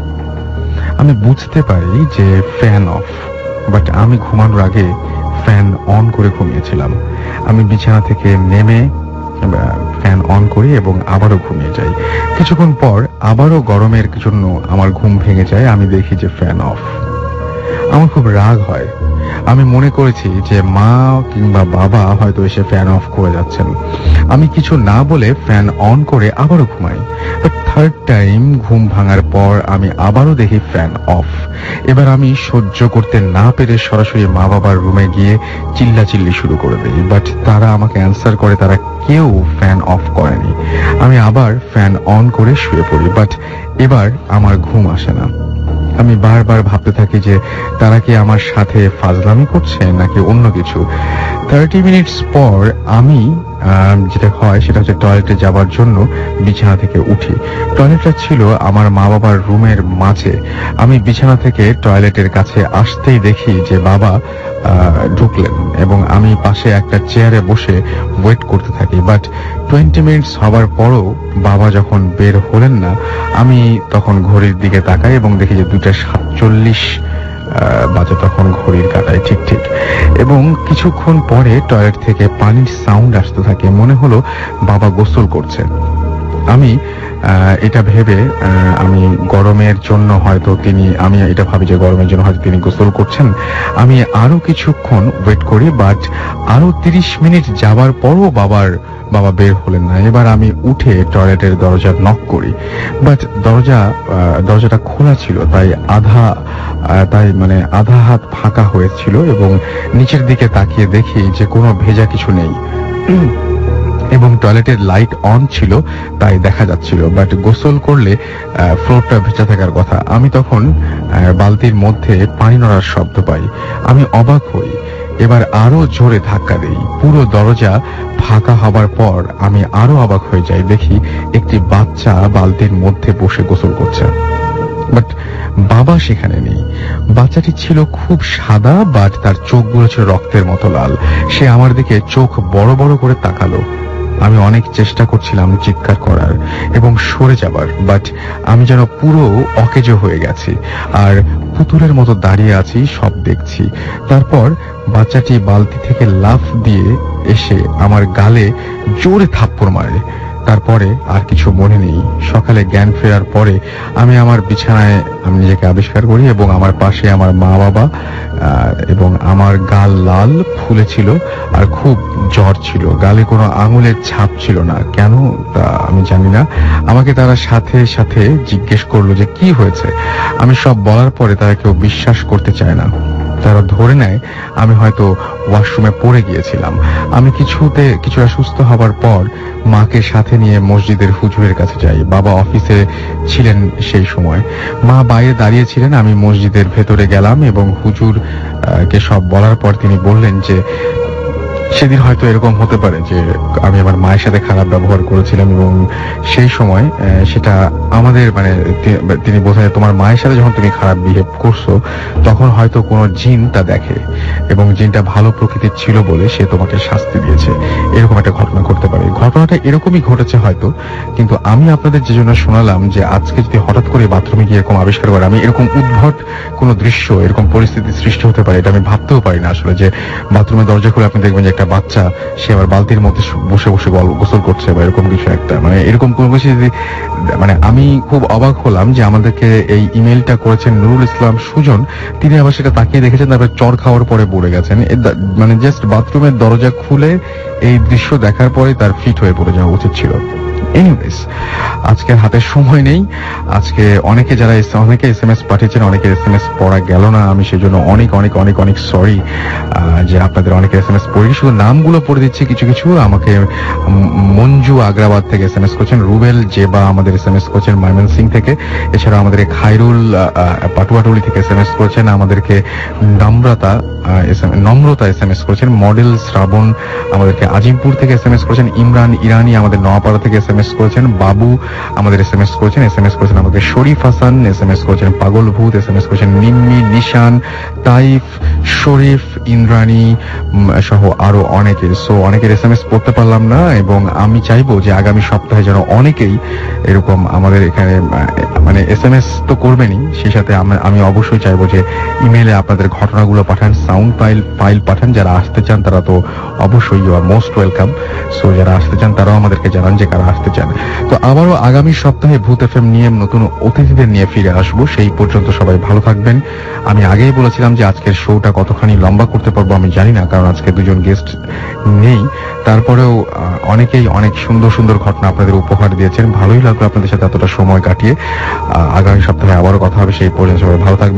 আমি বুঝতে পারি যে ফ্যান অফ, বাট আমি ঘুমানোর আগে ফ্যান অন করে ঘুমিয়েছিলাম। আমি বিছানা থেকে নেমে ফ্যান অন করি এবং আবারও ঘুমিয়ে যাই। কিছুক্ষণ পর আবারও গরমের জন্য আমার ঘুম ভেঙে যায়। আমি দেখি যে ফ্যান অফ। আমার খুব রাগ হয়। আমি মনে করেছি যে মা কিংবা বাবা হয়তো এসে ফ্যান অফ করে যাচ্ছেন। আমি কিছু না বলে ফ্যান অন করে আবারও ঘুমাই। বাট থার্ড টাইম ঘুম ভাঙার পর আমি আবারও দেখি ফ্যান অফ। এবার আমি সহ্য করতে না পেরে সরাসরি মা বাবার রুমে গিয়ে চিল্লাচিল্লি শুরু করে দিই। বাট তারা আমাকে অ্যান্সার করে তারা কেউ ফ্যান অফ করেনি। আমি আবার ফ্যান অন করে শুয়ে পড়ি। বাট এবার আমার ঘুম আসে না। আমি বারবার ভাবতে থাকি যে তারা কি আমার সাথে ফাজলামি করছে নাকি অন্য কিছু। 30 মিনিটস পর আমি যেটা হয় সেটা হচ্ছে টয়লেটে যাবার জন্য বিছানা থেকে উঠি। টয়লেটটা ছিল আমার মা বাবার রুমের মাঝে। আমি বিছানা থেকে টয়লেটের কাছে আসতেই দেখি যে বাবা ঢুকলেন এবং আমি পাশে একটা চেয়ারে বসে ওয়েট করতে থাকি। বাট 20 মিনিটস হবার পরও বাবা যখন বের হলেন না, আমি তখন ঘড়ির দিকে তাকাই এবং দেখি যে 2:47 বাজে তখন ঘড়ির কাঁটায় ঠিক এবং কিছুক্ষণ পরে টয়লেট থেকে পানির সাউন্ড আসতে থাকে। মনে হলো বাবা গোসল করছে। আমি এটা ভেবে আমি গরমের জন্য হয়তো তিনি গোসল করছেন। আমি আরো কিছুক্ষণ ওয়েট করি। বাট আরো 30 মিনিট যাবার পরও বাবা বের হলেন না। এবার আমি উঠে টয়লেটের দরজা নক করি। বাট দরজাটা খোলা ছিল, তাই আধা হাত ফাঁকা হয়েছিল এবং নিচের দিকে তাকিয়ে দেখি যে কোনো ভেজা কিছু নেই এবং টয়লেটের লাইট অন ছিল, তাই দেখা যাচ্ছিল। বাট গোসল করলে ফ্লোরটা ভেজা থাকার কথা। আমি তখন বালতির মধ্যে পানি নড়ার শব্দ পাই। আমি অবাক হই। এবার আরো জোরে ধাক্কা দেই। পুরো দরজা ফাঁকা হবার পর আমি আরো অবাক হয়ে যাই। দেখি একটি বাচ্চা বালতির মধ্যে বসে গোসল করছে। বাট বাবা সেখানে নেই। বাচ্চাটি ছিল খুব সাদা, বাট তার চোখগুলো ছিল রক্তের মতো লাল। সে আমার দিকে চোখ বড় বড় করে তাকালো। আমি অনেক চেষ্টা করছিলাম চিৎকার করার এবং সরে যাবার, বাট আমি যেন পুরো অকেজো হয়ে গেছি আর পুতুলের মতো দাঁড়িয়ে আছি, সব দেখছি। তারপর বাচ্চাটি বালতি থেকে লাফ দিয়ে এসে আমার গালে জোরে থাপ্পড় মারে। তারপরে আর কিছু মনে নেই। সকালে জ্ঞান ফেরার পরে আমি আমার বিছানায় নিজেকে আবিষ্কার করি এবং আমার পাশে আমার মা বাবা এবং আমার গাল লাল ফুলে ছিল আর খুব জ্বর ছিল। গালে কোনো আঙুলের ছাপ ছিল না, কেন তা আমি জানি না। আমাকে তারা সাথে সাথে জিজ্ঞেস করলো যে কি হয়েছে। আমি সব বলার পরে তারা কেউ বিশ্বাস করতে চায় না। তারা ধরে নেয় আমি হয়তো ওয়াশরুমে পড়ে গিয়েছিলাম। আমি কিছুটা সুস্থ হবার পর মাকে সাথে নিয়ে মসজিদের হুজুরের কাছে যাই। বাবা অফিসে ছিলেন সেই সময়। মা বাইরে দাঁড়িয়ে ছিলেন। আমি মসজিদের ভেতরে গেলাম এবং হুজুর কে সব বলার পর তিনি বললেন যে সেদিন হয়তো এরকম হতে পারে যে আমি আমার মায়ের সাথে খারাপ ব্যবহার করেছিলাম এবং সেই সময় সেটা আমাদের তিনি বোঝায় তোমার মায়ের সাথে যখন তুমি খারাপ বিহেভ করছো তখন হয়তো কোনো জিন তা দেখে এবং জিনটা ভালো প্রকৃতির ছিল বলে সে তোমাকে শাস্তি দিয়েছে। এরকম একটা ঘটনা ঘটতে পারে। ঘটনাটা এরকমই ঘটেছে হয়তো, কিন্তু আমি আপনাদের যে জন্য শোনালাম যে আজকে যদি হঠাৎ করে বাথরুমে গিয়ে এরকম আবিষ্কার করে আমি এরকম উদ্ভট কোনো দৃশ্য, এরকম পরিস্থিতি সৃষ্টি হতে পারে, এটা আমি ভাবতেও পারি না আসলে। যে বাথরুমের দরজা খুলে আপনি দেখবেন যে একটা বাচ্চা সে আবার বালতির মধ্যে বসে বসে গোসল করছে বা এরকম কিছু একটা, এরকম কোনো কিছু যদি আমি খুব অবাক হলাম যে আমাদেরকে এই ইমেলটা করেছেন নুরুল ইসলাম সুজন। তিনি আবার সেটা তাকিয়ে দেখেছেন, তারপর চর খাওয়ার পরে পড়ে গেছেন। জাস্ট বাথরুমের দরজা খুলে এই দৃশ্য দেখার পরে তার ফিট হয়ে পড়ে যাওয়া উচিত ছিল। এনিওয়েজ, আজকের হাতে সময় নেই। আজকে অনেকে এসএমএস পাঠিয়েছেন, অনেকের এসএমএস পড়া গেল না। আমি সেজন্য অনেক অনেক অনেক অনেক সরি যে আপনাদের অনেকের এসএমএস পড়িনি। শুধু নামগুলো পড়ে দিচ্ছি কিছু কিছু। আমাকে মঞ্জু আগ্রাবাদ থেকে এসএমএস করছেন, রুবেল জেবা আমাদের এসএমএস করছেন ময়মনসিং থেকে, এছাড়া আমাদেরকে খায়রুল পাটুয়াটুলি থেকে এসএমএস করছেন, আমাদেরকে নম্রতা এসএমএস করেছেন, মডেল শ্রাবণ আমাদেরকে আজিমপুর থেকে এসএমএস করেছেন, ইমরান ইরানি আমাদের নোয়াপাড়া থেকে এসএমএস করেছেন, বাবু আমাদের এসএমএস করেছেন আমাকে শরীফ হাসান এসএমএস করেছেন, পাগল ভূত এসএমএস করেছেন, নিম্মি, নিশান, তাইফ, শরীফ, ইন্দ্রাণী সহ আরো অনেকে। সো অনেকের এসএমএস পড়তে পারলাম না, এবং আমি চাইবো যে আগামী সপ্তাহে যেন অনেকেই এরকম আমাদের এখানে মানে এসএমএস তো করবেনই, সেই সাথে আমি অবশ্যই চাইবো যে ইমেইলে আপনাদের ঘটনাগুলো পাঠান, সাউন্ড ফাইল পাঠান। যারা আসতে চান তারা তো অবশ্যই you are most welcome. So যারা আসতে চান তারাও আমাদেরকে জানান যে কারা আসতে চান। তো আবারও আগামী সপ্তাহে ভূত এফএম নিয়ে নতুন অতিথিদের নিয়ে ফিরে আসবো। সেই পর্যন্ত সবাই ভালো থাকবেন। আমি আগেই বলেছিলাম যে আজকের শোটা কতখানি লম্বা করতে পারবো আমি জানি না, কারণ আজকে দুজন গেস্ট নেই। তারপরেও অনেকেই অনেক সুন্দর সুন্দর ঘটনা আপনাদের উপহার দিয়েছেন। ভালোই লাগলো আপনাদের সাথে এতটা সময় কাটিয়ে। আগামী সপ্তাহে আবারও কথা হবে। সেই পর্যন্ত সবাই ভালো থাকবেন।